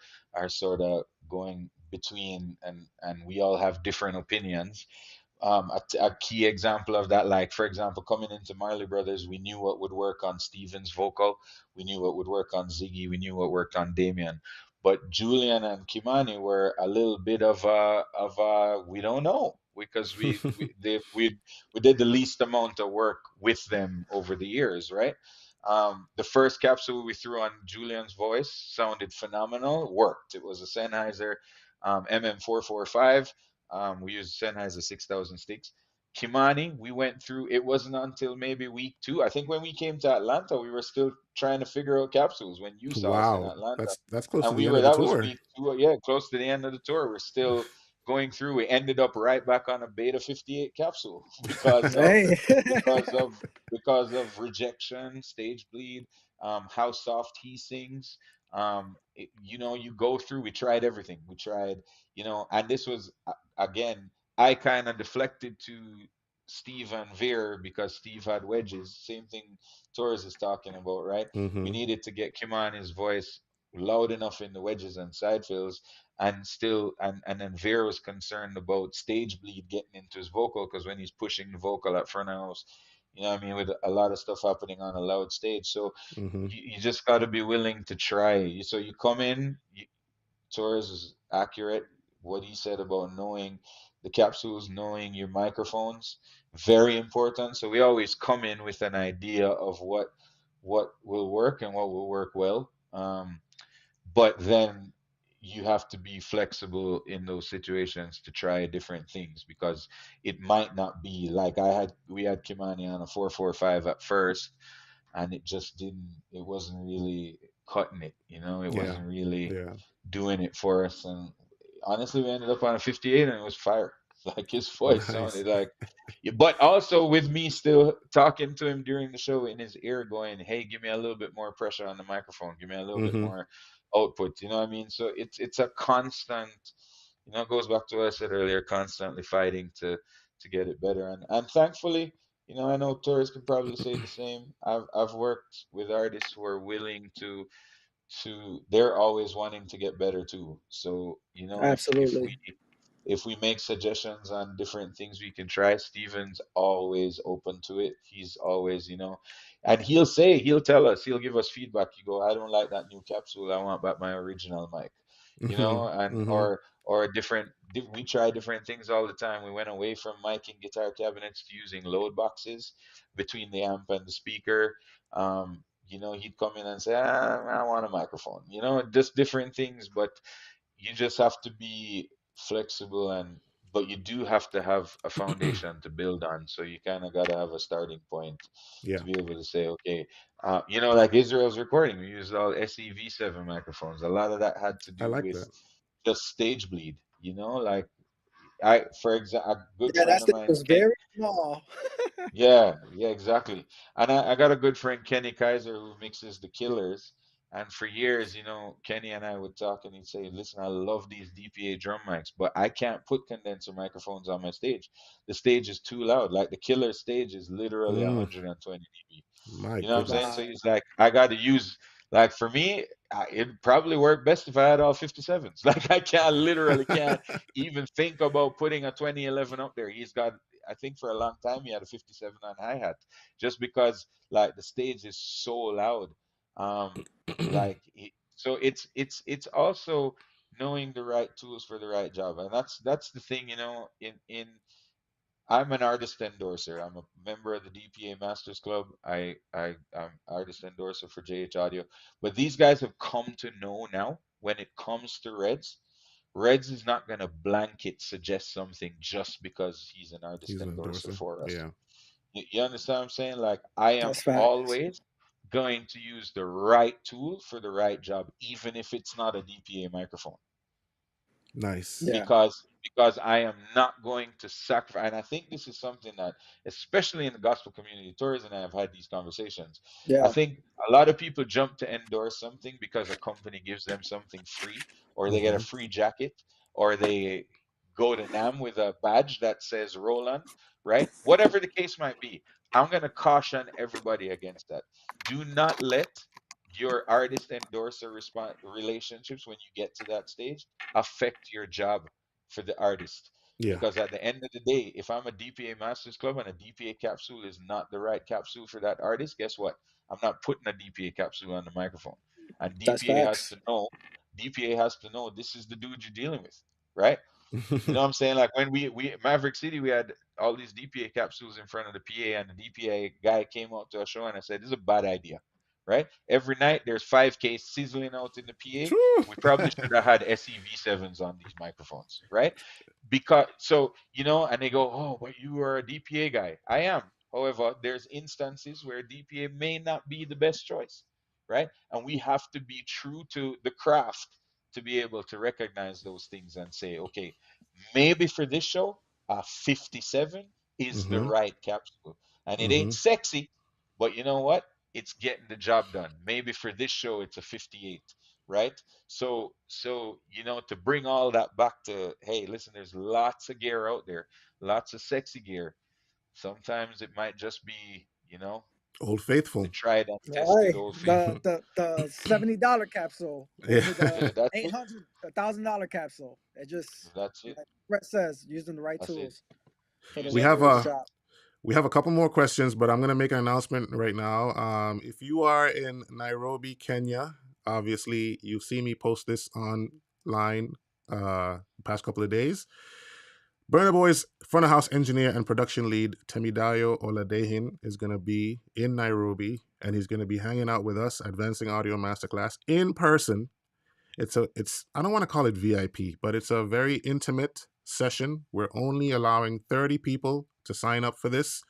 sort of going between, and we all have different opinions. A key example of that, like for example, coming into Marley Brothers, we knew what would work on Steven's vocal, we knew what would work on Ziggy, we knew what worked on Damien. But Julian and Kimani were a little bit of we don't know, because we did the least amount of work with them over the years, right? The first capsule we threw on Julian's voice sounded phenomenal, worked. It was a Sennheiser MM445. We used Sennheiser 6000 sticks. Kimani, we went through, it wasn't until maybe week two. I think when we came to Atlanta, we were still trying to figure out capsules when you saw us in Wow, Atlanta. that's close to And the end of the that was tour. week two, yeah, close to the end of the tour. We're still going through. We ended up right back on a Beta 58 capsule Hey. because of because of rejection, stage bleed, how soft he sings. You go through. We tried everything. We tried, and this was again. I kind of deflected to Steve and Veer because Steve had wedges. Same thing Torres is talking about, right? We Hmm. needed to get Kimani's voice loud enough in the wedges and side fills, and still and then Veer was concerned about stage bleed getting into his vocal, because when he's pushing the vocal at front house, what I mean, with a lot of stuff happening on a loud stage. So Hmm. you just got to be willing to try. So you come in, Torres is accurate. What he said about knowing the capsules, knowing your microphones, very important. So we always come in with an idea of what will work and what will work well. But then you have to be flexible in those situations to try different things, because it might not be like we had Kimani on a 445 at first, and it wasn't really cutting it, it Yeah, wasn't really yeah, doing it for us. And honestly, we ended up on a 58 and it was fire. Like his voice nice. sounded like, yeah, but also with me still talking to him during the show in his ear, going, "Hey, give me a little bit more pressure on the microphone. Give me a little bit Hmm. more output." You know what I mean? So it's a constant. It goes back to what I said earlier, constantly fighting to get it better. And thankfully, I know Torres could probably say the same. I've worked with artists who are willing they're always wanting to get better too. So, Absolutely. if we make suggestions on different things we can try, Steven's always open to it. He's always, and he'll tell us, he'll give us feedback. You go, "I don't like that new capsule. I want back my original mic." Hmm. And Hmm. or we try different things all the time. We went away from miking guitar cabinets to using load boxes between the amp and the speaker. He'd come in and say, "I want a microphone," just different things. But you just have to be flexible, but you do have to have a foundation to build on. So you kind of got to have a starting point Yeah, to be able to say, okay, like Israel's recording, we used all SEV7 microphones. A lot of that had to I do like with that. just stage bleed. Like for example, a good Yeah, friend that of thing mine, was very small. yeah, yeah, exactly. And I got a good friend, Kenny Kaiser, who mixes the Killers. And for years, Kenny and I would talk, and he'd say, "Listen, I love these DPA drum mics, but I can't put condenser microphones on my stage. The stage is too loud. Like the Killer stage is literally Mm, 120 dB. my You know what I'm saying?" goodness. So Wow. he's like, "I got to use, like for me, it'd probably work best if I had all 57s. Like I literally can't even think about putting a 2011 up there. He's got, I think for a long time he had a 57 on hi-hat, just because like the stage is so loud. Um, so it's also knowing the right tools for the right job, and that's the thing, in I'm an artist endorser. I'm a member of the DPA Masters Club. I'm artist endorser for JH Audio. But these guys have come to know now, when it comes to Reds, Redz is not gonna blanket suggest something just because he's an artist He's an endorser endorser. for us. Yeah. You understand what I'm saying? Like I am That's facts. always going to use the right tool for the right job, even if it's not a DPA microphone, Nice. Yeah. because I am not going to sacrifice. And I think this is something that, especially in the gospel community, Torres and I have had these conversations. I Yeah. think a lot of people jump to endorse something because a company gives them something free, or they get a Hmm. free jacket, or they go to NAM with a badge that says Roland, right? Whatever the case might be, I'm going to caution everybody against that. Do not let your artist endorser relationships, when you get to that stage, affect your job for the artist. Yeah. Because at the end of the day, if I'm a DPA Masters Club and a DPA capsule is not the right capsule for that artist, guess what? I'm not putting a DPA capsule on the microphone. And That's DPA has facts. to know, DPA has to know this is the dude you're dealing with, right? You know what I'm saying? Like when we Maverick City, we had all these DPA capsules in front of the PA, and the DPA guy came out to a show, and I said, "This is a bad idea." Right? Every night there's 5K sizzling out in the PA. True. We probably should have had SEV7s on these microphones, right? Because so and they go, "Oh, but you are a DPA guy." I am. However, there's instances where DPA may not be the best choice, right? And we have to be true to the craft to be able to recognize those things and say, okay, maybe for this show, a 57 is the Hmm. right capsule. And it ain't Hmm. sexy, but you know what? It's getting the job done. Maybe for this show, it's a 58, right? So to bring all that back to, hey, listen, there's lots of gear out there, lots of sexy gear. Sometimes it might just be, Old the Faithful. tried and tested Right. old The faithful. the the $70 capsule Yeah. over the Yeah, that's it. 800 $1,000 capsule. It just, That's it. like Brett says, using the right That's it. tools for the we Using the have for the right. a job. we have a couple more questions, but I'm gonna make an announcement right now. If you are in Nairobi, Kenya, obviously you've seen me post this online the past couple of days. Burner Boy's front of house engineer and production lead Temidayo Oladehin is going to be in Nairobi, and he's going to be hanging out with us, Advancing Audio Masterclass in person. It's I don't want to call it VIP, but it's a very intimate session. We're only allowing 30 people to sign up for this,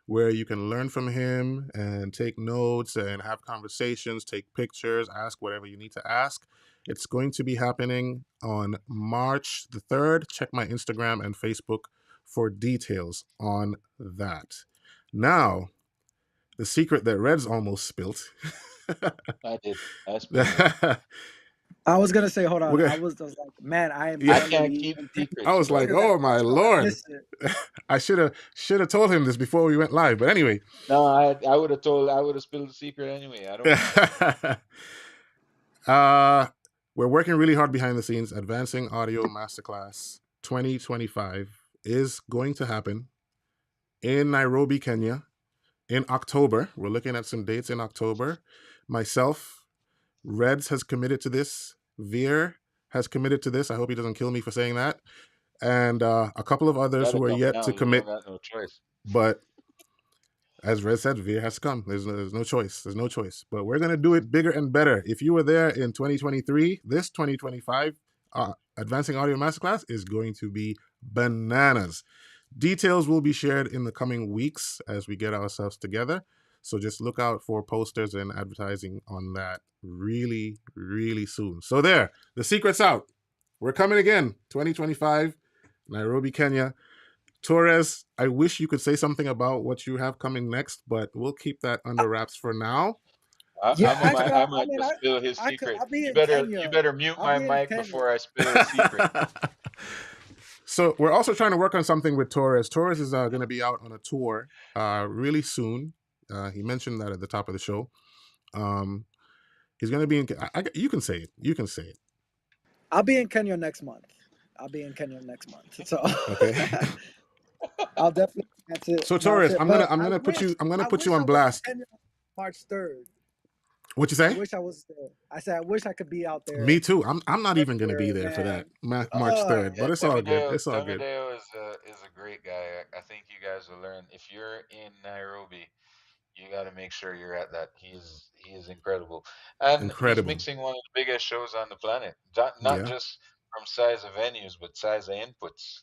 where you can learn from him and take notes and have conversations, take pictures, ask whatever you need to ask. It's going to be happening on March the 3rd. Check my Instagram and Facebook for details on that. Now, the secret that Redz almost spilt. I did. I spilled it. I was gonna say, hold on. We're I gonna, was like, man, I am I yeah, can't generally keep I secrets, was like, bro. that oh my much, so I lord, missed it. I should have told him this before we went live. But anyway, No, I would have spilled the secret anyway. I don't mind. uh, we're working really hard behind the scenes. Advancing Audio Masterclass 2025 is going to happen in Nairobi, Kenya, in October. We're looking at some dates in October. Myself, Redz has committed to this. Veer has committed to this. I hope he doesn't kill me for saying that. And a couple of You others gotta who are come yet now. to You don't commit. got no choice. But as Red said, Veer has to come. There's no choice. There's no choice. But we're gonna do it bigger and better. If you were there in 2023, this 2025 Advancing Audio Masterclass is going to be bananas. Details will be shared in the coming weeks as we get ourselves together. So just look out for posters and advertising on that really, really soon. So there, the secret's out. We're coming again, 2025, Nairobi, Kenya. Torres, I wish you could say something about what you have coming next, but we'll keep that under wraps for now. Yeah, actually, I I might mean, just spill his I could. secret. I'll be You in better Kenya. you better mute I'll my be in mic Kenya. before I spill his secret. So we're also trying to work on something with Torres. Torres is going to be out on a tour really soon. He mentioned that at the top of the show. Um, he's going to be in. You can say it. You can say it. I'll be in Kenya next month. I'll be in Kenya next month. So Okay. I'll definitely So announce Torres, it. I'm But gonna put you. I'm gonna I put you wish I on was in blast. Kenya March 3rd. What you I say? wish I was there. I said I wish I could be out Me there too. I'm not even going to be February, there for that man. March 3rd, Yeah, but it's all good. Temideo It's all good. Temideo is a great guy. I think you guys will learn if you're in Nairobi. You got to make sure you're at that. He is incredible, and he's Incredible. mixing one of the biggest shows on the planet. Not Yeah. just from size of venues, but size of inputs.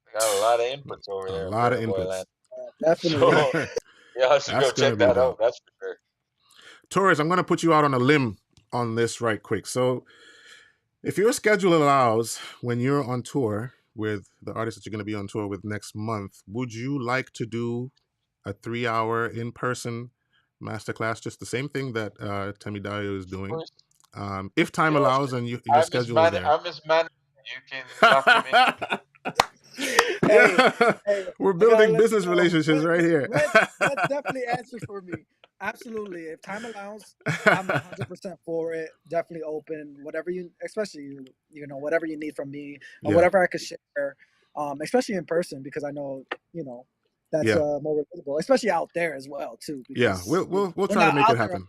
I got a lot of inputs over A there in lot of Burner Boy inputs. Land. Definitely. So y'all should That's go gonna check be that out. dope. That's for sure. Torres, I'm gonna put you out on a limb on this right quick. So if your schedule allows, when you're on tour with the artists that you're going to be on tour with next month, would you like to do a 3-hour in-person masterclass? Just the same thing that Temidayo is Of doing. course. If time Yo, allows and your schedule is there. I'm his manager. You can lock him in. Hey, Yeah, hey, we're I gotta building let you business know. relationships right here. Redz definitely answered for me. Absolutely. If time allows, I'm 100% for it. Definitely open. Whatever you, especially whatever you need from me or Yeah, whatever I could share, especially in person because I know, that's yeah, more relatable, especially out there as well too. yeah. Because We'll we're try to not make it out there a happen.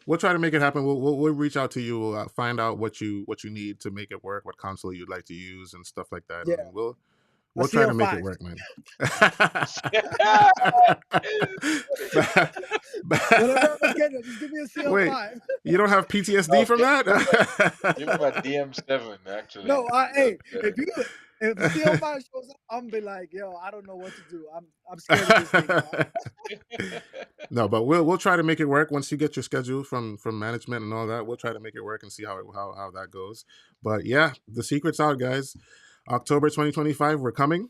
We'll try to make it happen. We'll reach out to you. We'll find out what you need to make it work, what console you'd like to use, and stuff like that. Yeah, And we'll a try to make it CL5. work, man. Whatever I'm getting, just give me a Wait, CL5. you don't have PTSD No, from give him a that? DM7 actually. No, That'd hey, be better. if a CL5 shows up, I'm gonna be like, yo, I don't know what to do. I'm scared of this thing now. No, but we'll try to make it work once you get your schedule from management and all that. We'll try to make it work and see how that goes. But yeah, the secret's out, guys. October 2025, we're coming.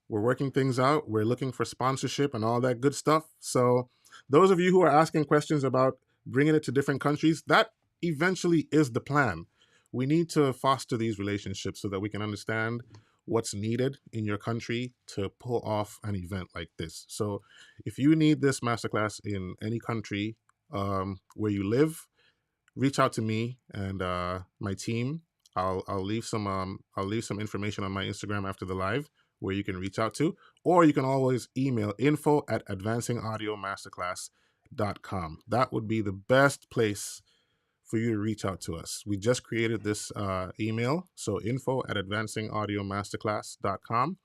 We're working things out. We're looking for sponsorship and all that good stuff. So those of you who are asking questions about bringing it to different countries, that eventually is the plan. We need to foster these relationships so that we can understand what's needed in your country to pull off an event like this. So if you need this masterclass in any country where you live, reach out to me and my team. I'll leave some information on my Instagram after the live where you can reach out to, or you can always email info@advancingaudiomasterclass.com. That would be the best place for you to reach out to us. We just created this email, so info@advancingaudiomasterclass.com,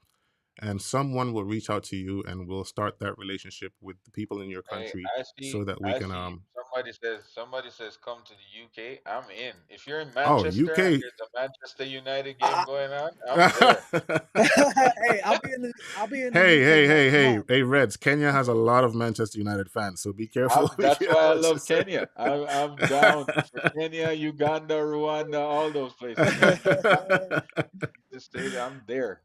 and someone will reach out to you and we'll start that relationship with the people in your Hey, country so that we I can see somebody says come to the UK. I'm in. If you're in oh, Manchester and UK. there's a Manchester United game I, going on, I'm there. hey, I'll be in the Hey, UK hey, hey, next hey, month. hey, Reds. Kenya has a lot of Manchester United fans, so be careful. Be That's careful why I what you love say. Kenya. I'm down for Kenya, Uganda, Rwanda, all those places. Just say that I'm there.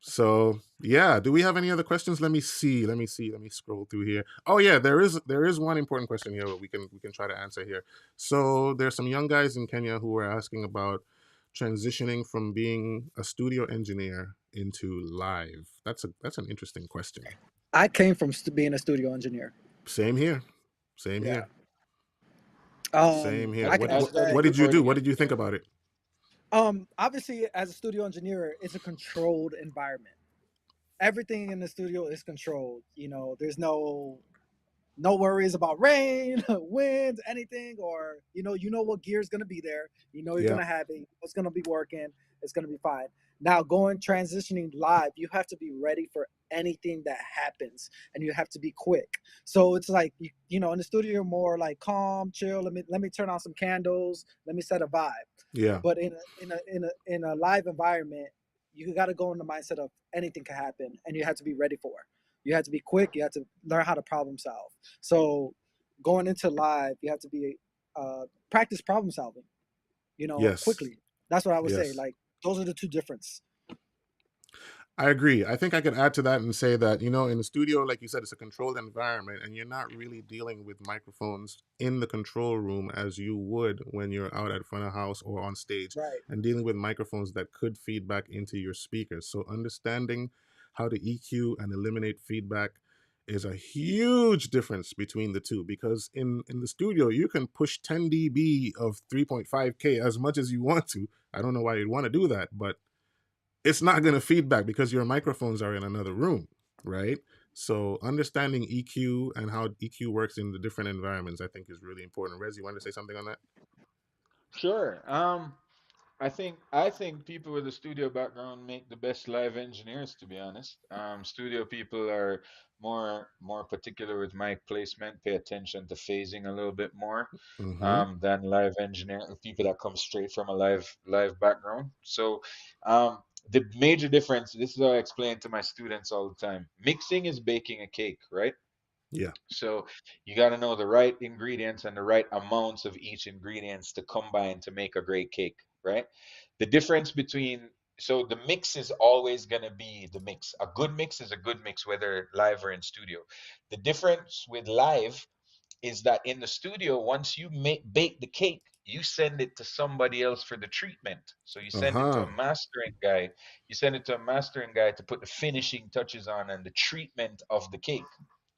So yeah, do we have any other questions? Let me see. Let me scroll through here. Oh yeah, there is one important question here that we can try to answer here. So there's some young guys in Kenya who are asking about transitioning from being a studio engineer into live. That's an interesting question. I came from being a studio engineer. Same here. Same Yeah. here. Same here. I can I answer studied What that. did you do? recording What did you think engineering. about it? Obviously, as a studio engineer, it's a controlled environment. Everything in the studio is controlled. There's no worries about rain, wind, anything, or what gear is gonna be there. You're Yeah. gonna have it. It's gonna be working. It's gonna be fine. Now, transitioning live, you have to be ready for anything that happens, and you have to be quick. So it's like in the studio, you're more like calm, chill. Let me turn on some candles. Let me set a vibe. Yeah. But in a live environment, you got to go in the mindset of anything can happen, and you have to be ready for it. You have to be quick. You have to learn how to problem solve. So going into live, you have to be practice problem solving. Yes. Quickly. That's what I would say. Yes. Like those are the two difference. I agree. I think I could add to that and say that, in the studio, like you said, it's a controlled environment and you're not really dealing with microphones in the control room as you would when you're out at front of house or on stage Right. and dealing with microphones that could feed back into your speakers. So understanding how to EQ and eliminate feedback is a huge difference between the two, because in the studio, you can push 10 dB of 3.5K as much as you want to. I don't know why you'd want to do that, but it's not going to feedback because your microphones are in another room, right? So understanding EQ and how EQ works in the different environments, I think, is really important. Rez, you wanted to say something on that? Sure. I think people with a studio background make the best live engineers, to be honest. Studio people are more particular with mic placement, pay attention to phasing a little bit more, Mm-hmm. than live engineer people that come straight from a live background. So the major difference, this is what I explain to my students all the time. Mixing is baking a cake, right? Yeah. So you got to know the right ingredients and the right amounts of each ingredients to combine to make a great cake, right? The difference between so the mix is always going to be the mix. A good mix is a good mix whether live or in studio. The difference with live is that in the studio once you bake the cake, you send it to somebody else for the treatment. So you send it to Uh-huh. a mastering guy. You send it to a mastering guy to put the finishing touches on and the treatment of the cake,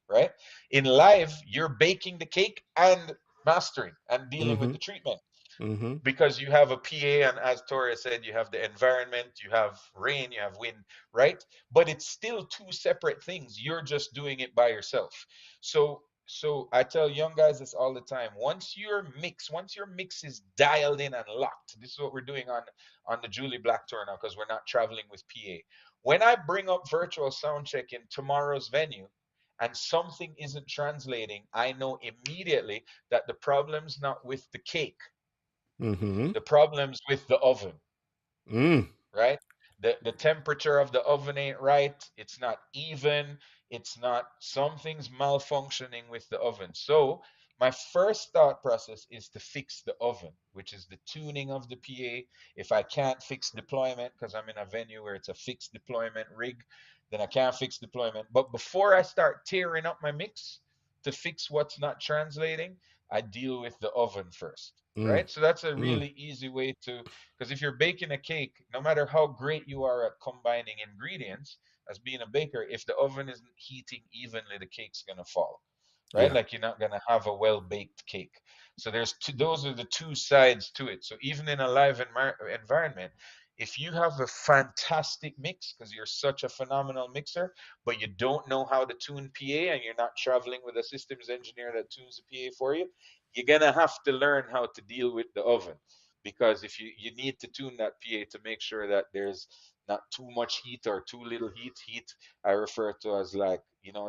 right? In live, you're baking the cake and mastering and dealing with Mm-hmm. the treatment Mm-hmm. because you have a PA, and as Torres said, you have the environment, you have rain, you have wind, right? But it's still two separate things. You're just doing it by yourself. So I tell young guys this all the time. Once your mix is dialed in and locked, this is what we're doing on the Julie Black tour now because we're not traveling with PA. When I bring up virtual sound check in tomorrow's venue, and something isn't translating, I know immediately that the problem's not with the cake, Mm-hmm. the problem's with the oven, Mm. right? The temperature of the oven ain't right. It's not even. It's not, something's malfunctioning with the oven. So my first thought process is to fix the oven, which is the tuning of the PA. If I can't fix deployment because I'm in a venue where it's a fixed deployment rig, then I can't fix deployment. But before I start tearing up my mix to fix what's not translating, I deal with the oven first, Mm. right? So that's a Mm. really easy way to, because if you're baking a cake, no matter how great you are at combining ingredients, as being a baker, if the oven isn't heating evenly, the cake's gonna fall, right? Yeah. Like you're not gonna have a well baked cake. So those are the two sides to it. So even in a live environment, if you have a fantastic mix because you're such a phenomenal mixer, but you don't know how to tune PA and you're not traveling with a systems engineer that tunes the PA for you, you're gonna have to learn how to deal with the oven because if you need to tune that PA to make sure that there's not too much heat or too little heat I refer to as like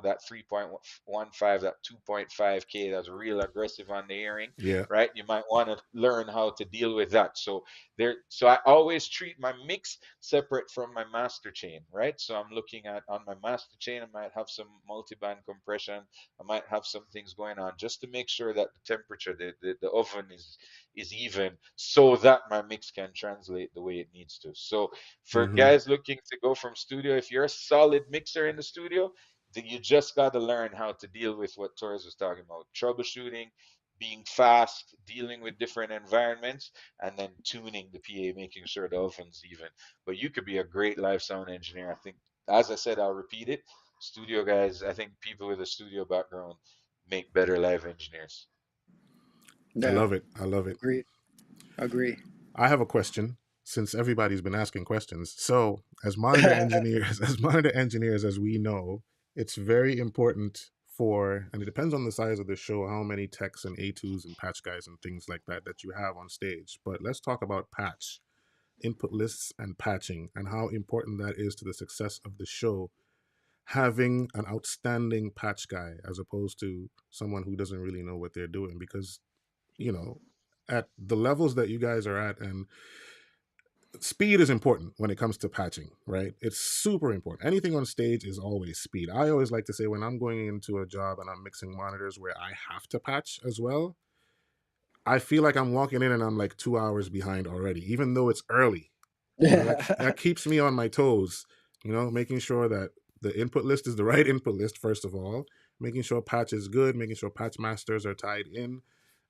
that 3.15, that 2.5K that's real aggressive on the hearing, Yeah. right? You might want to learn how to deal with that. So I always treat my mix separate from my master chain, right? So I'm looking at on my master chain, I might have some multiband compression, I might have some things going on just to make sure that the temperature, the oven is even so that my mix can translate the way it needs to. So for Mm-hmm. guys looking to go from studio, if you're a solid mixer in the studio, then you just got to learn how to deal with what Torres was talking about: troubleshooting, being fast, dealing with different environments, and then tuning the PA, making sure the oven's even. But you could be a great live sound engineer. I think, as I said, I'll repeat it. Studio guys, I think people with a studio background make better live engineers. I Yeah, love it. I love it. agree, agree. I have a question since everybody's been asking questions. So, as monitor engineers, as we know, it's very important and it depends on the size of the show, how many techs and A2s and patch guys and things like that you have on stage. But let's talk about patch, input lists and patching, and how important that is to the success of the show. Having an outstanding patch guy as opposed to someone who doesn't really know what they're doing, because you know at the levels that you guys are at, and speed is important when it comes to patching, right? It's super important. Anything on stage is always speed. I always like to say when I'm going into a job and I'm mixing monitors where I have to patch as well, I feel like I'm walking in and I'm like 2 hours behind already, even though it's early. That keeps me on my toes, making sure that the input list is the right input list, first of all, making sure patch is good, making sure patch masters are tied in,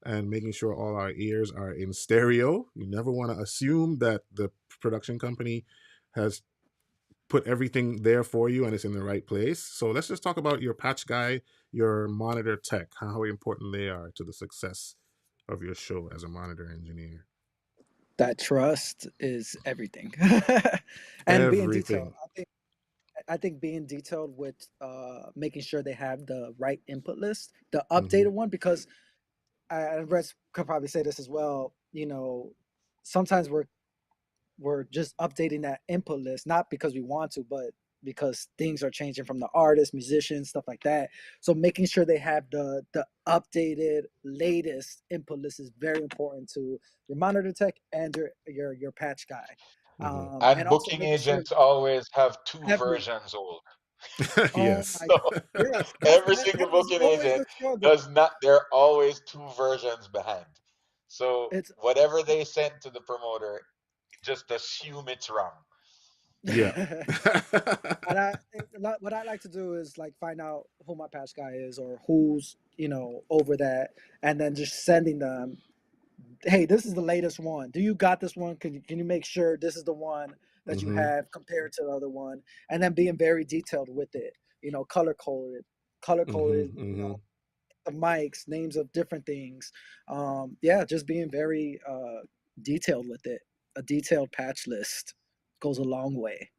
and making sure all our ears are in stereo. You never want to assume that the production company has put everything there for you and it's in the right place. So let's just talk about your patch guy, your monitor tech, how important they are to the success of your show as a monitor engineer. That trust is everything, and being detailed. Everything. I think being detailed with making sure they have the right input list, the Mm-hmm. updated one, because and Rex could probably say this as well. Sometimes we're we're just updating that input list, not because we want to, but because things are changing from the artists, musicians, stuff like that. So making sure they have the updated, latest input list is very important to your monitor tech and your patch guy. Hmm. And And also booking making sure agents always have two every versions old. oh Yes. my So yes, every that single is booking always agent the struggle. does not, they're always two versions behind. So It's whatever they send to the promoter, just assume it's wrong. Yeah. and what I like to do is like find out who my patch guy is or who's over that, and then just sending them, hey, this is the latest one. Do you got this one? Can you make sure this is the one that you Hmm. have compared to the other one? And then being very detailed with it. Color coded. Hmm. Hmm. The mics, names of different things. Yeah, just being very detailed with it. A detailed patch list goes a long way.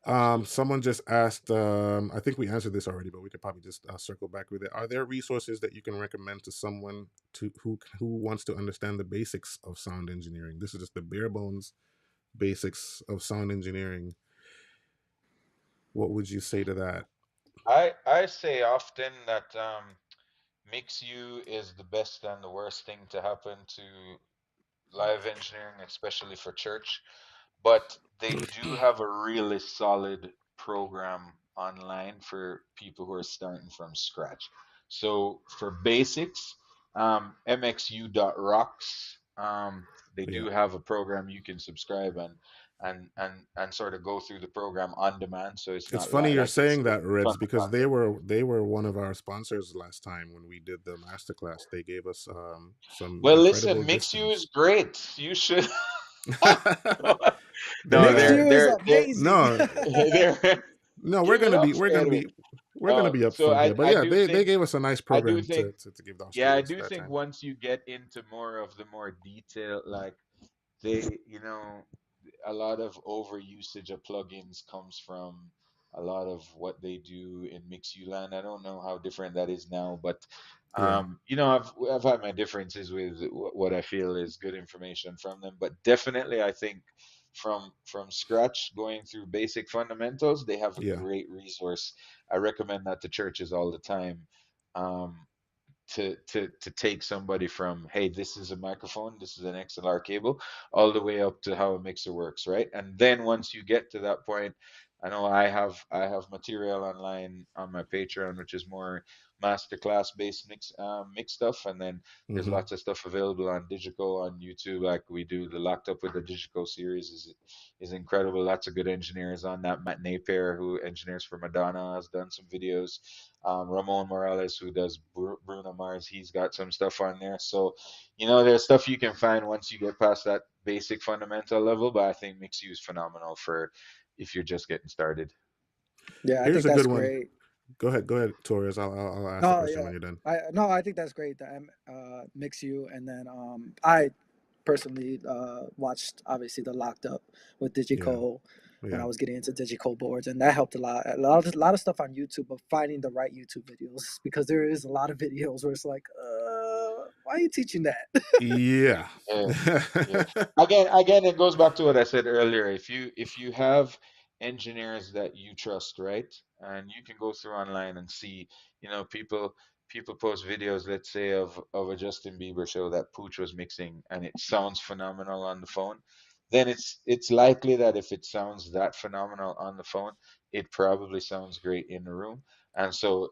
Absolutely. Someone just asked, I think we answered this already, but we could probably just circle back with it. Are there resources that you can recommend to someone who wants to understand the basics of sound engineering? This is just the bare bones basics of sound engineering. What would you say to that? I say often that mix you is the best and the worst thing to happen to live engineering, especially for church. But they do have a really solid program online for people who are starting from scratch. So for basics, mxu.rocks, they Yeah. do have a program you can subscribe and sort of go through the program on demand. So it's It's not funny you're like it's saying that, Redz, tons of because content. they were one of our sponsors last time when we did the masterclass. They gave us some Well, incredible listen, Mixu is discounts. great. You should. they No, Mixed uh view is amazing. no, they're no, give it up for Edwin. we're gonna be So upfront here. But I yeah, do they think gave us a nice I do program think to give our yeah, I students do that think time. once you get into more of the more detailed, like they, a lot of overusage of plugins comes from a lot of what they do in Mixuland. I don't know how different that is now, but Yeah. I've had my differences with what I feel is good information from them. But definitely, I think from scratch, going through basic fundamentals, they have a Yeah. great resource. I recommend that to churches all the time. Um, to take somebody from, hey, this is a microphone, this is an XLR cable, all the way up to how a mixer works, right? And then once you get to that point, I know I have material online on my Patreon, which is more masterclass based mix stuff, and then there's Hmm. lots of stuff available on Digico on YouTube, like we do the Locked Up with the Digico series is incredible. Lots of good engineers on that. Matt Napier, who engineers for Madonna, has done some videos. Ramon Morales, who does Bruno Mars, he's got some stuff on there. So, there's stuff you can find once you get past that basic fundamental level. But I think Mixu is phenomenal for if you're just getting started. Yeah, I Here's think a that's good one. great. Go ahead, Torres. I'll ask the No, question yeah, when you're done. I think that's great. The mix you, and then I personally watched obviously the Locked Up with Yeah. Digico when I Yeah. was getting into Digico boards, and that helped a lot. A lot of stuff on YouTube, but finding the right YouTube videos because there is a lot of videos where it's like, why are you teaching that? Yeah. Yeah, yeah. Again, it goes back to what I said earlier. If you have engineers that you trust, right, and you can go through online and see, people post videos, let's say of a Justin Bieber show that Pooch was mixing, and it sounds phenomenal on the phone. Then it's likely that if it sounds that phenomenal on the phone, it probably sounds great in the room. And so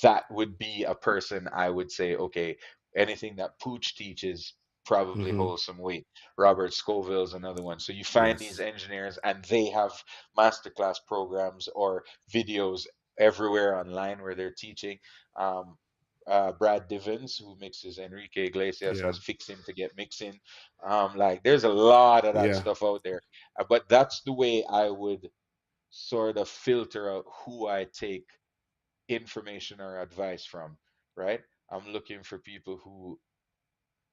that would be a person I would say, okay, anything that Pooch teaches probably Hmm. holds some weight. Robert Scoville is another one. So you find these Yes. engineers and they have masterclass programs or videos everywhere online where they're teaching. Um, Brad Divins, who mixes Enrique Iglesias, Yeah. has Fix Him to Get Mixing. Like there's a lot of that Yeah. stuff out there. But that's the way I would sort of filter out who I take information or advice from, right? I'm looking for people who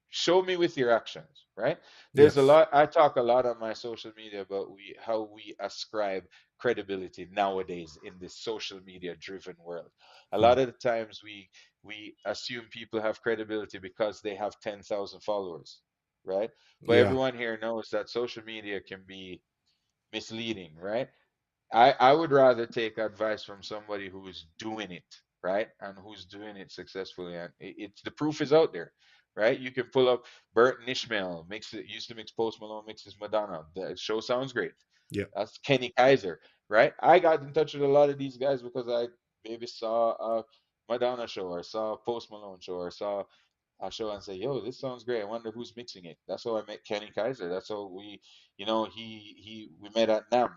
show me with your actions, right? There's a Yes. lot, I talk a lot on my social media about how we ascribe credibility nowadays in this social media driven world. A Hmm. lot of the times we assume people have credibility because they have 10,000 followers. right? But Yeah. everyone here knows that social media can be misleading, right? I would rather take advice from somebody who is doing it, right? And who's doing it successfully. And it's the proof is out there, right? You can pull up Bert and Ishmael, used to mix Post Malone, mixes Madonna. The show sounds great. Yeah. That's Kenny Kaiser, right? I got in touch with a lot of these guys because I maybe saw a Madonna show or saw a Post Malone show or saw a show and say, yo, this sounds great. I wonder who's mixing it. That's how I met Kenny Kaiser. That's how we met at NAM.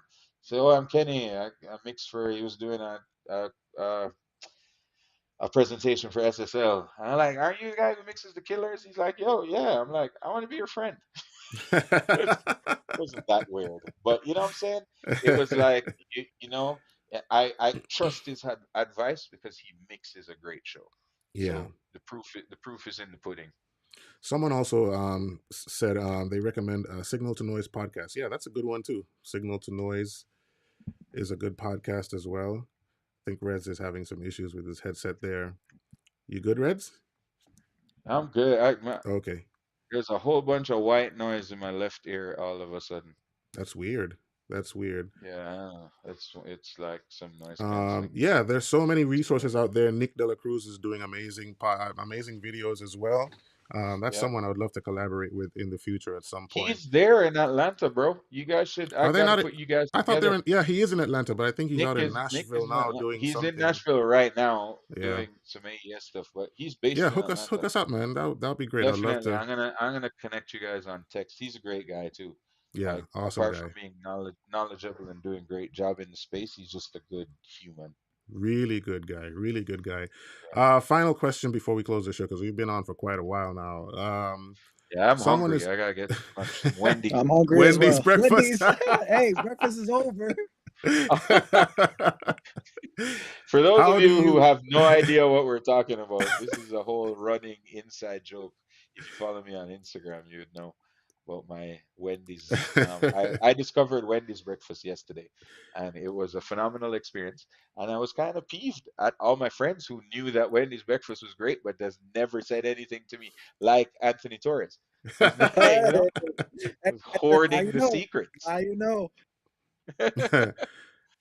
So, oh, I'm Kenny. I mixed for, he was doing a, a, a presentation for SSL. And I'm like, aren't you the guy who mixes the Killers? He's like, yo, yeah. I'm like, I want to be your friend. Wasn't that weird, but you know what I'm saying? It was like I trust his advice because he mixes a great show. Yeah. So the proof is in the pudding. Someone also said they recommend Signal to Noise podcast. Yeah, that's a good one too. Signal to Noise is a good podcast as well. I think Redz is having some issues with his headset there. You good, Redz? I'm good. Okay, There's a whole bunch of white noise in my left ear all of a sudden. that's weird. That's weird. Yeah, I don't know. It's like some noise canceling. Yeah, there's so many resources out there. Nick De La Cruz is doing amazing videos as well. That's Yeah. someone I would love to collaborate with in the future at some point. He's there in Atlanta, bro. You guys should. I Are they gotta not? put you guys I thought they're together. in. Yeah, he is in Atlanta, but I think he's Nick out in is Nick Nashville is in now Atlanta. doing He's in something. Nashville right now Yeah, doing some AES stuff, but he's based yeah. in Hook Atlanta. us up, man. That'll be great. I'd love Definitely. to. I'm gonna connect you guys on text. He's a great guy too. Yeah, Like awesome apart from guy. being knowledgeable and doing great job in the space, he's just a good human. Really good guy. Really good guy. Yeah. Final question before we close the show because we've been on for quite a while now. Yeah, I'm Someone hungry. is I gotta get some lunch. Some Wendy's. I'm hungry as Wendy's well. breakfast. Wendy's. Hey, breakfast is over. For those How of do you who you? have no idea what we're talking about, this is a whole running inside joke. If you follow me on Instagram, you would know about my Wendy's. I discovered Wendy's breakfast yesterday, and it was a phenomenal experience. And I was kind of peeved at all my friends who knew that Wendy's breakfast was great, but has never said anything to me, like Anthony Torres, who's Hey, who's now hoarding you the know. secrets. Now you know.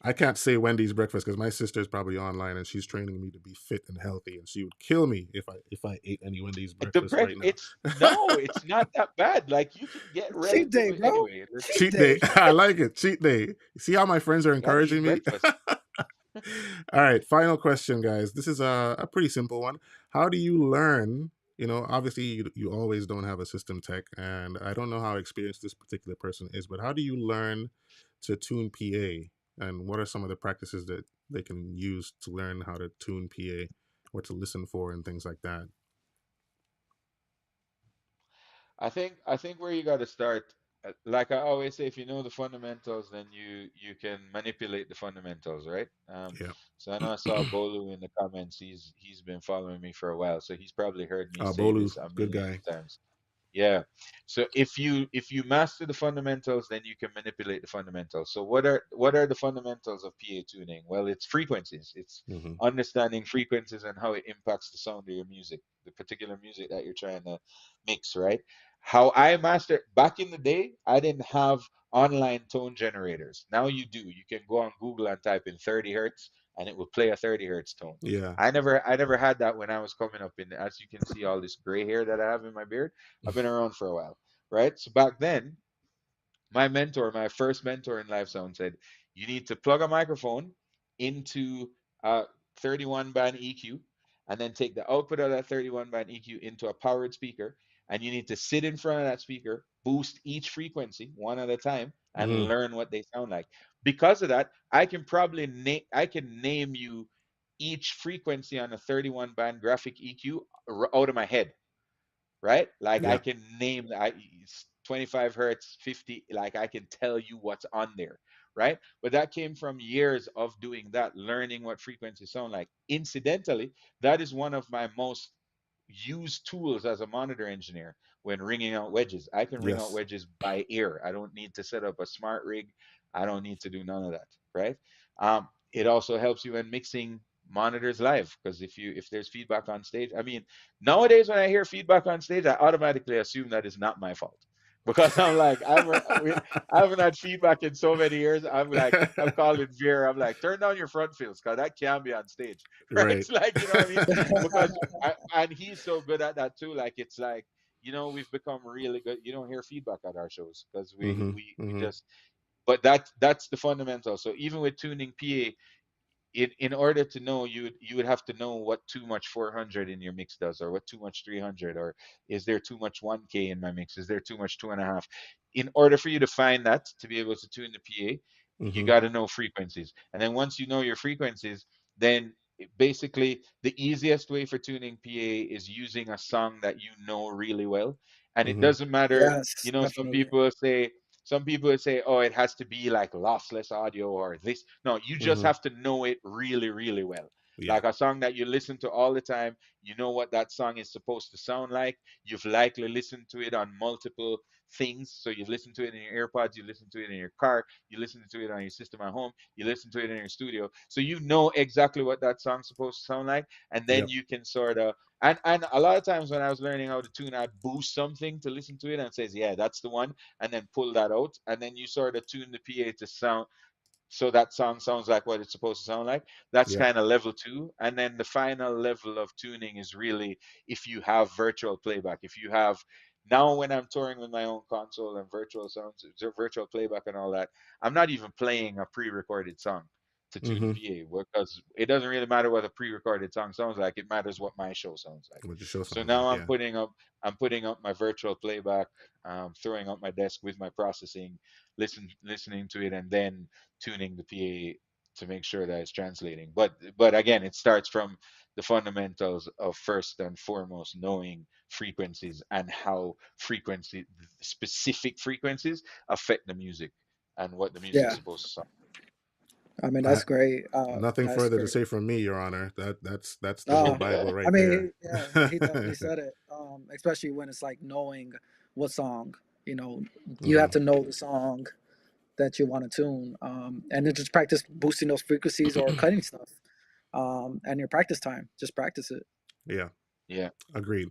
I can't say Wendy's breakfast because my sister's probably online and she's training me to be fit and healthy, and she would kill me if I ate any Wendy's breakfast right It's now. no, it's not that bad. Like you can get Cheat day, relatively bro. anyway. Cheat Cheat day. day. I like it. Cheat day. See how my friends are Gotta encouraging eat me? breakfast. All right, final question, guys. This is a pretty simple one. How do you learn? Obviously, you always don't have a system tech, and I don't know how experienced this particular person is, but how do you learn to tune PA? And what are some of the practices that they can use to learn how to tune PA, what to listen for, and things like that? I think where you got to start, like I always say, if you know the fundamentals, then you can manipulate the fundamentals, right? Yeah. So I know I saw Bolu in the comments. He's been following me for a while, so he's probably heard me say Bolu, this a good million guy. times. Yeah. So if you master the fundamentals, then you can manipulate the fundamentals. So what are the fundamentals of PA tuning? Well, it's frequencies. It's Hmm. understanding frequencies and how it impacts the sound of your music, the particular music that you're trying to mix, right? How I mastered back in the day, I didn't have online tone generators. Now you do. You can go on Google and type in 30 hertz and it will play a 30 hertz tone. Yeah. I never had that when I was coming up in, as you can see all this gray hair that I have in my beard. I've been around for a while, right? So back then, my first mentor in Live Sound said, you need to plug a microphone into a 31 band EQ and then take the output of that 31 band EQ into a powered speaker. And you need to sit in front of that speaker, boost each frequency one at a time, and Hmm. learn what they sound like. Because of that, I can name you each frequency on a 31 band graphic EQ out of my head, right? Like I Yeah. can name it's 25 hertz, 50, like I can tell you what's on there, right? But that came from years of doing that, learning what frequencies sound like. Incidentally, that is one of my most used tools as a monitor engineer when ringing out wedges. I can ring out Yes. wedges by ear. I don't need to set up a smart rig. I don't need to do none of that, right? It also helps you in mixing monitors live, because if there's feedback on stage, I mean, nowadays when I hear feedback on stage, I automatically assume that it's not my fault. Because I'm like, I haven't had feedback in so many years. I'm like, I'm calling Veer. I'm like, turn down your front fields, because that can be on stage, right? Right. It's like, you know what I mean? Because and he's so good at that too. Like, it's like, we've become really good. You don't hear feedback at our shows because we Mm-hmm. we we Mm-hmm. just. But that's the fundamental. So even with tuning PA, in order to know, you would have to know what too much 400 in your mix does, or what too much 300, or is there too much 1K in my mix, is there too much 2.5. In order for you to find that, to be able to tune the PA, you Mm-hmm. got to know frequencies. And then once you know your frequencies, then basically the easiest way for tuning PA is using a song that you know really well. And it Mm-hmm. doesn't matter, Yes, some definitely. people say, oh, it has to be like lossless audio or this. No, you just Mm-hmm. have to know it really, really well. Yeah. Like a song that you listen to all the time, you know what that song is supposed to sound like. You've likely listened to it on multiple things. So you've listened to it in your AirPods, you listen to it in your car, you listen to it on your system at home, you listen to it in your studio. So you know exactly what that song's supposed to sound like. And then Yep. you can sort of, and a lot of times when I was learning how to tune, I boost something to listen to it and says, yeah, that's the one, and then pull that out, and then you sort of tune the PA to sound so that song sounds like what it's supposed to sound like. That's Yep. kind of level two. And then the final level of tuning is really if you have virtual playback. If you have, now when I'm touring with my own console and virtual sounds, virtual playback and all that, I'm not even playing a pre-recorded song to tune the Mm-hmm. PA, because it doesn't really matter what a pre-recorded song sounds like. It matters what my show sounds like. What your show So sounds now like, yeah. I'm putting up my virtual playback, throwing up my desk with my processing, listening to it, and then tuning the PA to make sure that it's translating. But again, it starts from the fundamentals of first and foremost knowing frequencies and how specific frequencies affect the music and what the music's Yeah, supposed to sound. I mean I that's great. Nothing That's further to great. say from me, Your Honor. That's the whole Uh, Bible I right mean, there. he definitely said it. Especially when it's like knowing what song, you know, you have Mm-hmm. to know the song that you want to tune, and then just practice boosting those frequencies or cutting stuff. And your practice time, just practice it. Yeah. Yeah. Agreed.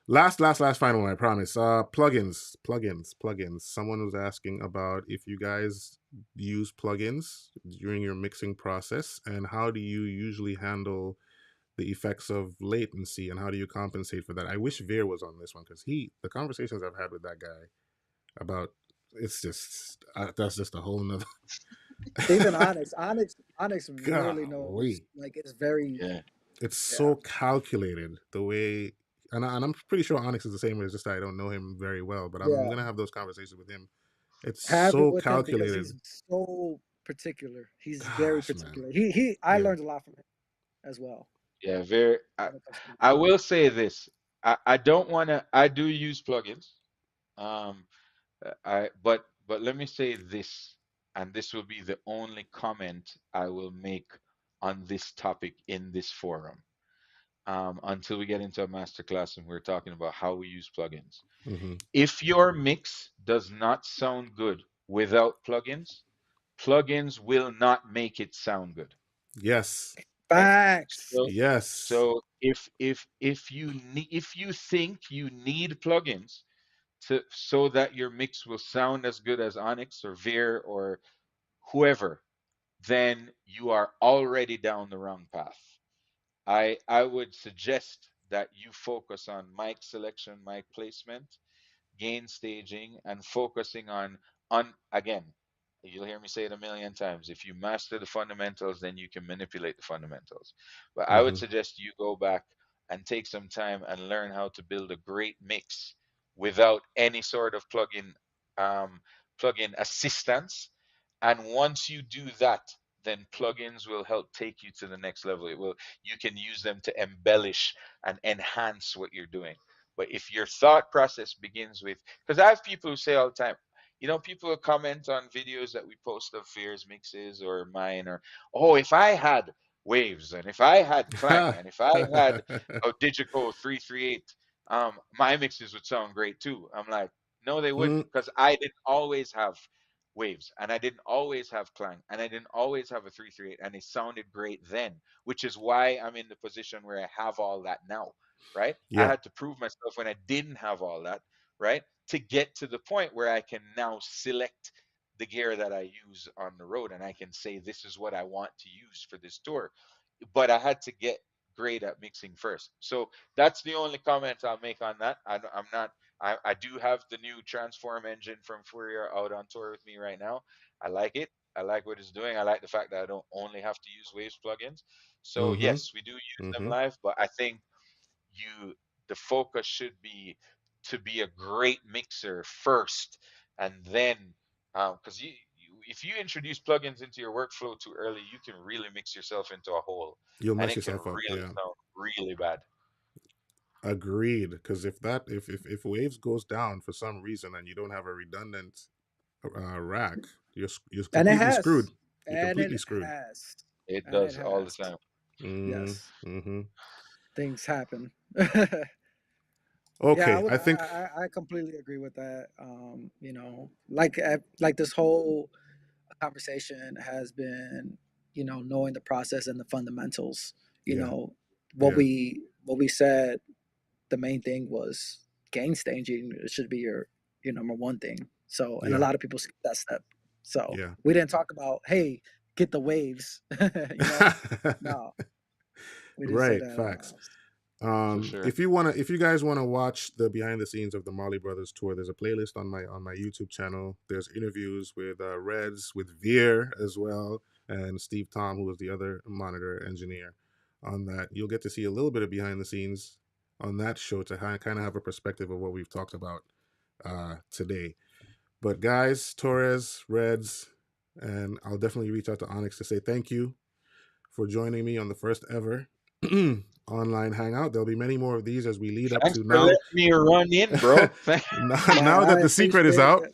Last final one, I promise. Plugins. Someone was asking about if you guys use plugins during your mixing process, and how do you usually handle the effects of latency, and how do you compensate for that? I wish Veer was on this one, because the conversations I've had with that guy about, it's just that's just a whole nother. Even Onyx really knows. Golly, Like it's very, Yeah. it's yeah, so calculated the way, and I'm pretty sure Onyx is the same way. It's just that I don't know him very well, but I'm yeah. gonna have those conversations with him. It's Have it so with him because calculated. he's so particular. He's very Gosh, man. particular. He. I Yeah. learned a lot from him as well Yeah. Very. when it comes to I mixing. will say this. I don't want to. I do use plugins. Um, but let me say this, and this will be the only comment I will make on this topic in this forum, until we get into a masterclass and we're talking about how we use plugins. Mm-hmm. If your mix does not sound good without plugins, plugins will not make it sound good. Yes. Right? Facts. So Yes. so if you think you need plugins to so that your mix will sound as good as Onyx or Veer or whoever, then you are already down the wrong path. I would suggest that you focus on mic selection, mic placement, gain staging, and focusing on again, you'll hear me say it a million times, if you master the fundamentals, then you can manipulate the fundamentals. But I would Mm-hmm. suggest you go back and take some time and learn how to build a great mix without any sort of um, plugin assistance. And once you do that, then plugins will help take you to the next level. You can use them to embellish and enhance what you're doing. But if your thought process begins with, because I have people who say all the time, people will comment on videos that we post of Fear's mixes or mine, or, oh, if I had waves and if I had clang and if I had a Digico 338, my mixes would sound great too. I'm like, no, they Mm, wouldn't, because I didn't always have waves, and I didn't always have clang, and I didn't always have a 338, and it sounded great then, which is why I'm in the position where I have all that now, right? I Yeah. had to prove myself when I didn't have all that, right? To get to the point where I can now select the gear that I use on the road, and I can say this is what I want to use for this tour. But I had to get great at mixing first. So that's the only comment I'll make on that. I'm not. I do have the new transform engine from Fourier out on tour with me right now. I like it. I like what it's doing. I like the fact that I don't only have to use Waves plugins. So Mm-hmm. yes, we do use them Mm-hmm. live, but I think you the focus should be to be a great mixer first, and then because if you introduce plugins into your workflow too early, you can really mix yourself into a hole, You'll and mess it can yourself up. really Yeah. sound really bad. Agreed. Because if Waves goes down for some reason and you don't have a redundant rack, you're And it completely screwed. has. You're And it completely screwed. has. It And it does all the has. time. Yes. Mm-hmm. Mm-hmm. Things happen. Yeah, Okay, I think I completely agree with that. You know, like this whole conversation has been, you know, knowing the process and the fundamentals. You yeah, know, yeah, what we said, the main thing was gain staging. It should be your number one thing. So, and a yeah, lot of people skip that step. So yeah. we didn't talk about, hey, get the waves. You know, no, we didn't say Right, that at facts. all. For sure. If you guys wanna watch the behind the scenes of the Molly Brothers tour, there's a playlist on my YouTube channel. There's interviews with Redz, with Veer as well, and Steve Tom, who was the other monitor engineer on that. You'll get to see a little bit of behind the scenes on that show to kind of have a perspective of what we've talked about today. But guys, Torres, Redz, and I'll definitely reach out to Onyx to say thank you for joining me on the first ever online hangout. There'll be many more of these as we lead up Thanks to for now. letting me run in, bro. Now No, that I the secret is appreciate out,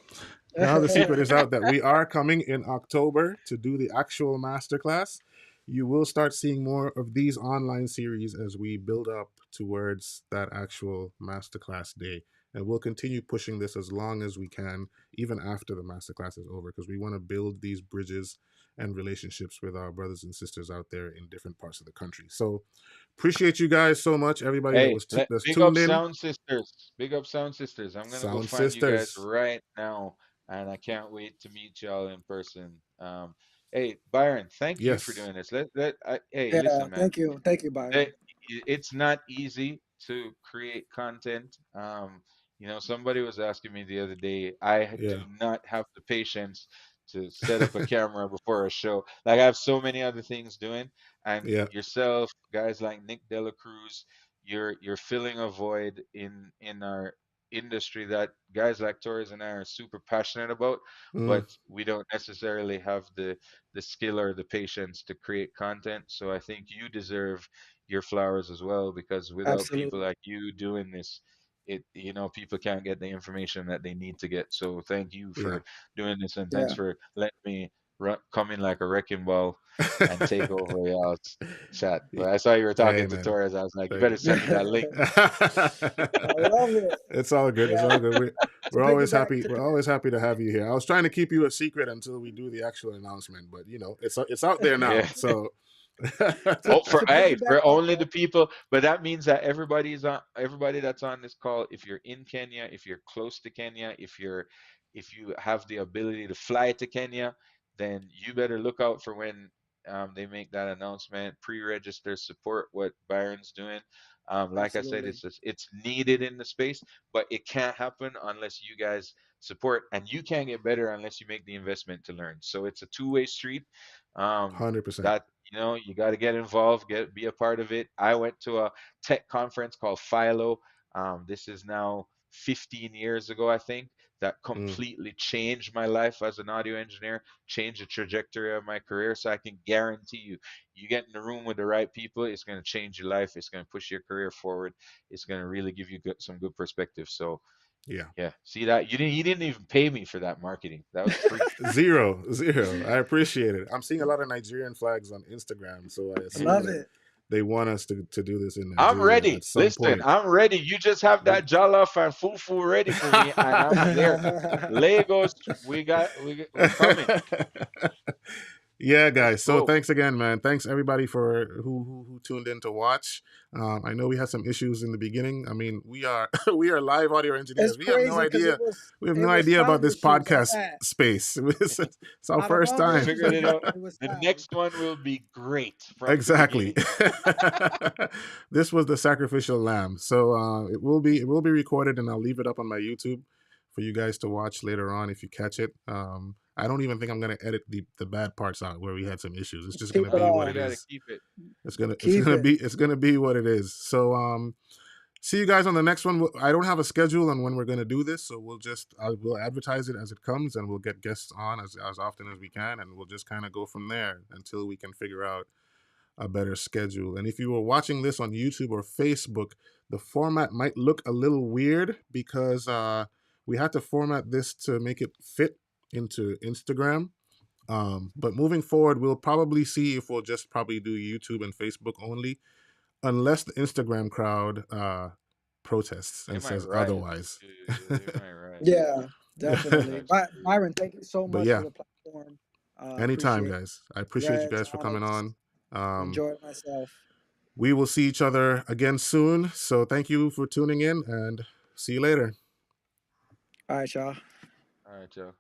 now the secret is it. out that we are coming in October to do the actual masterclass. You will start seeing more of these online series as we build up towards that actual masterclass day. And we'll continue pushing this as long as we can, even after the masterclass is over, because we want to build these bridges and relationships with our brothers and sisters out there in different parts of the country. So appreciate you guys so much, everybody Hey, that's big up tuned in. Sound Sisters. Big up Sound Sisters. I'm gonna go Sound find you guys sisters. right now, and I can't wait to meet y'all in person. Hey, Byron, thank you for Yes. doing this. Hey, Yeah, listen, man. thank you, They, Byron. it's not easy to create content. Somebody was asking me the other day, I do Yeah. not have the patience to set up a camera before a show. Like I have so many other things doing, and Yeah. yourself, guys like Nick Dela Cruz, you're filling a void in our industry that guys like Torres and I are super passionate about, Mm, but we don't necessarily have the skill or the patience to create content. So I think you deserve your flowers as well, because without people Absolutely. like you doing this, people can't get the information that they need to get. So thank you yeah. for doing this, and thanks Yeah. for letting me come in like a wrecking ball and take over y'all's chat. But I saw you were Hey talking to man. Torres. I was like, you Thank better you. send me that link. I love it. It's all good. It's Yeah. all good. To We're always piggyback. happy. We're always happy to have you here. I was trying to keep you a secret until we do the actual announcement, but it's out there Yeah. now. So Oh, for To hey, piggyback for off only the people, but that means that everybody that's on this call, if you're in Kenya, if you're close to Kenya, if you have the ability to fly to Kenya, then you better look out for when they make that announcement. Pre-register, support what Byron's doing. Like I said, absolutely. it's needed in the space, but it can't happen unless you guys support, and you can't get better unless you make the investment to learn. So it's a two-way street. Um, 100%. that you got to get involved, be a part of it. I went to a tech conference called Philo. This is now 15 years ago, I think, that Mm, completely changed my life as an audio engineer, changed the trajectory of my career. So I can guarantee you, you get in the room with the right people, it's going to change your life. It's going to push your career forward. It's going to really give you some good perspective. So yeah. yeah, see that you didn't even pay me for that marketing. That was free. Zero. I appreciate it. I'm seeing a lot of Nigerian flags on Instagram, so I I assume love that it. they want us to do this in I'm Nigeria ready. at some Listen, point. I'm ready. You just have that jollof and fufu ready for me, and I'm there. Lagos, we're coming. Yeah, Let's guys. So go. thanks again, man. Thanks everybody for who tuned in to watch. I know we had some issues in the beginning. I mean, we are we are live audio engineers. It's We have no crazy because idea. We have it no was idea about sound this issues at podcast that. space. It's our Out of first all the We time. issues figured we it had, out. it was The sound. next one will be great from the Exactly. beginning. This was the sacrificial lamb. So it will be recorded, and I'll leave it up on my YouTube for you guys to watch later on if you catch it. I don't even think I'm gonna edit the bad parts out where we had some issues. It's just Keep gonna it be what all. it We gotta is. keep it. Keep it. It's gonna be what it is. So see you guys on the next one. I don't have a schedule on when we're gonna do this, so we'll advertise it as it comes, and we'll get guests on as often as we can, and we'll just kind of go from there until we can figure out a better schedule. And if you were watching this on YouTube or Facebook, the format might look a little weird because we had to format this to make it fit into Instagram. But moving forward, we'll probably see if we'll just probably do YouTube and Facebook only, unless the Instagram crowd protests and They might says riot. otherwise. They might riot. Yeah, definitely. Byron, thank you so But much yeah, for the platform. anytime, Appreciate guys. I appreciate you Redz, guys for coming Onyx. on. Enjoyed myself. We will see each other again soon. So thank you for tuning in, and see you later. All right, y'all. All right, Joe.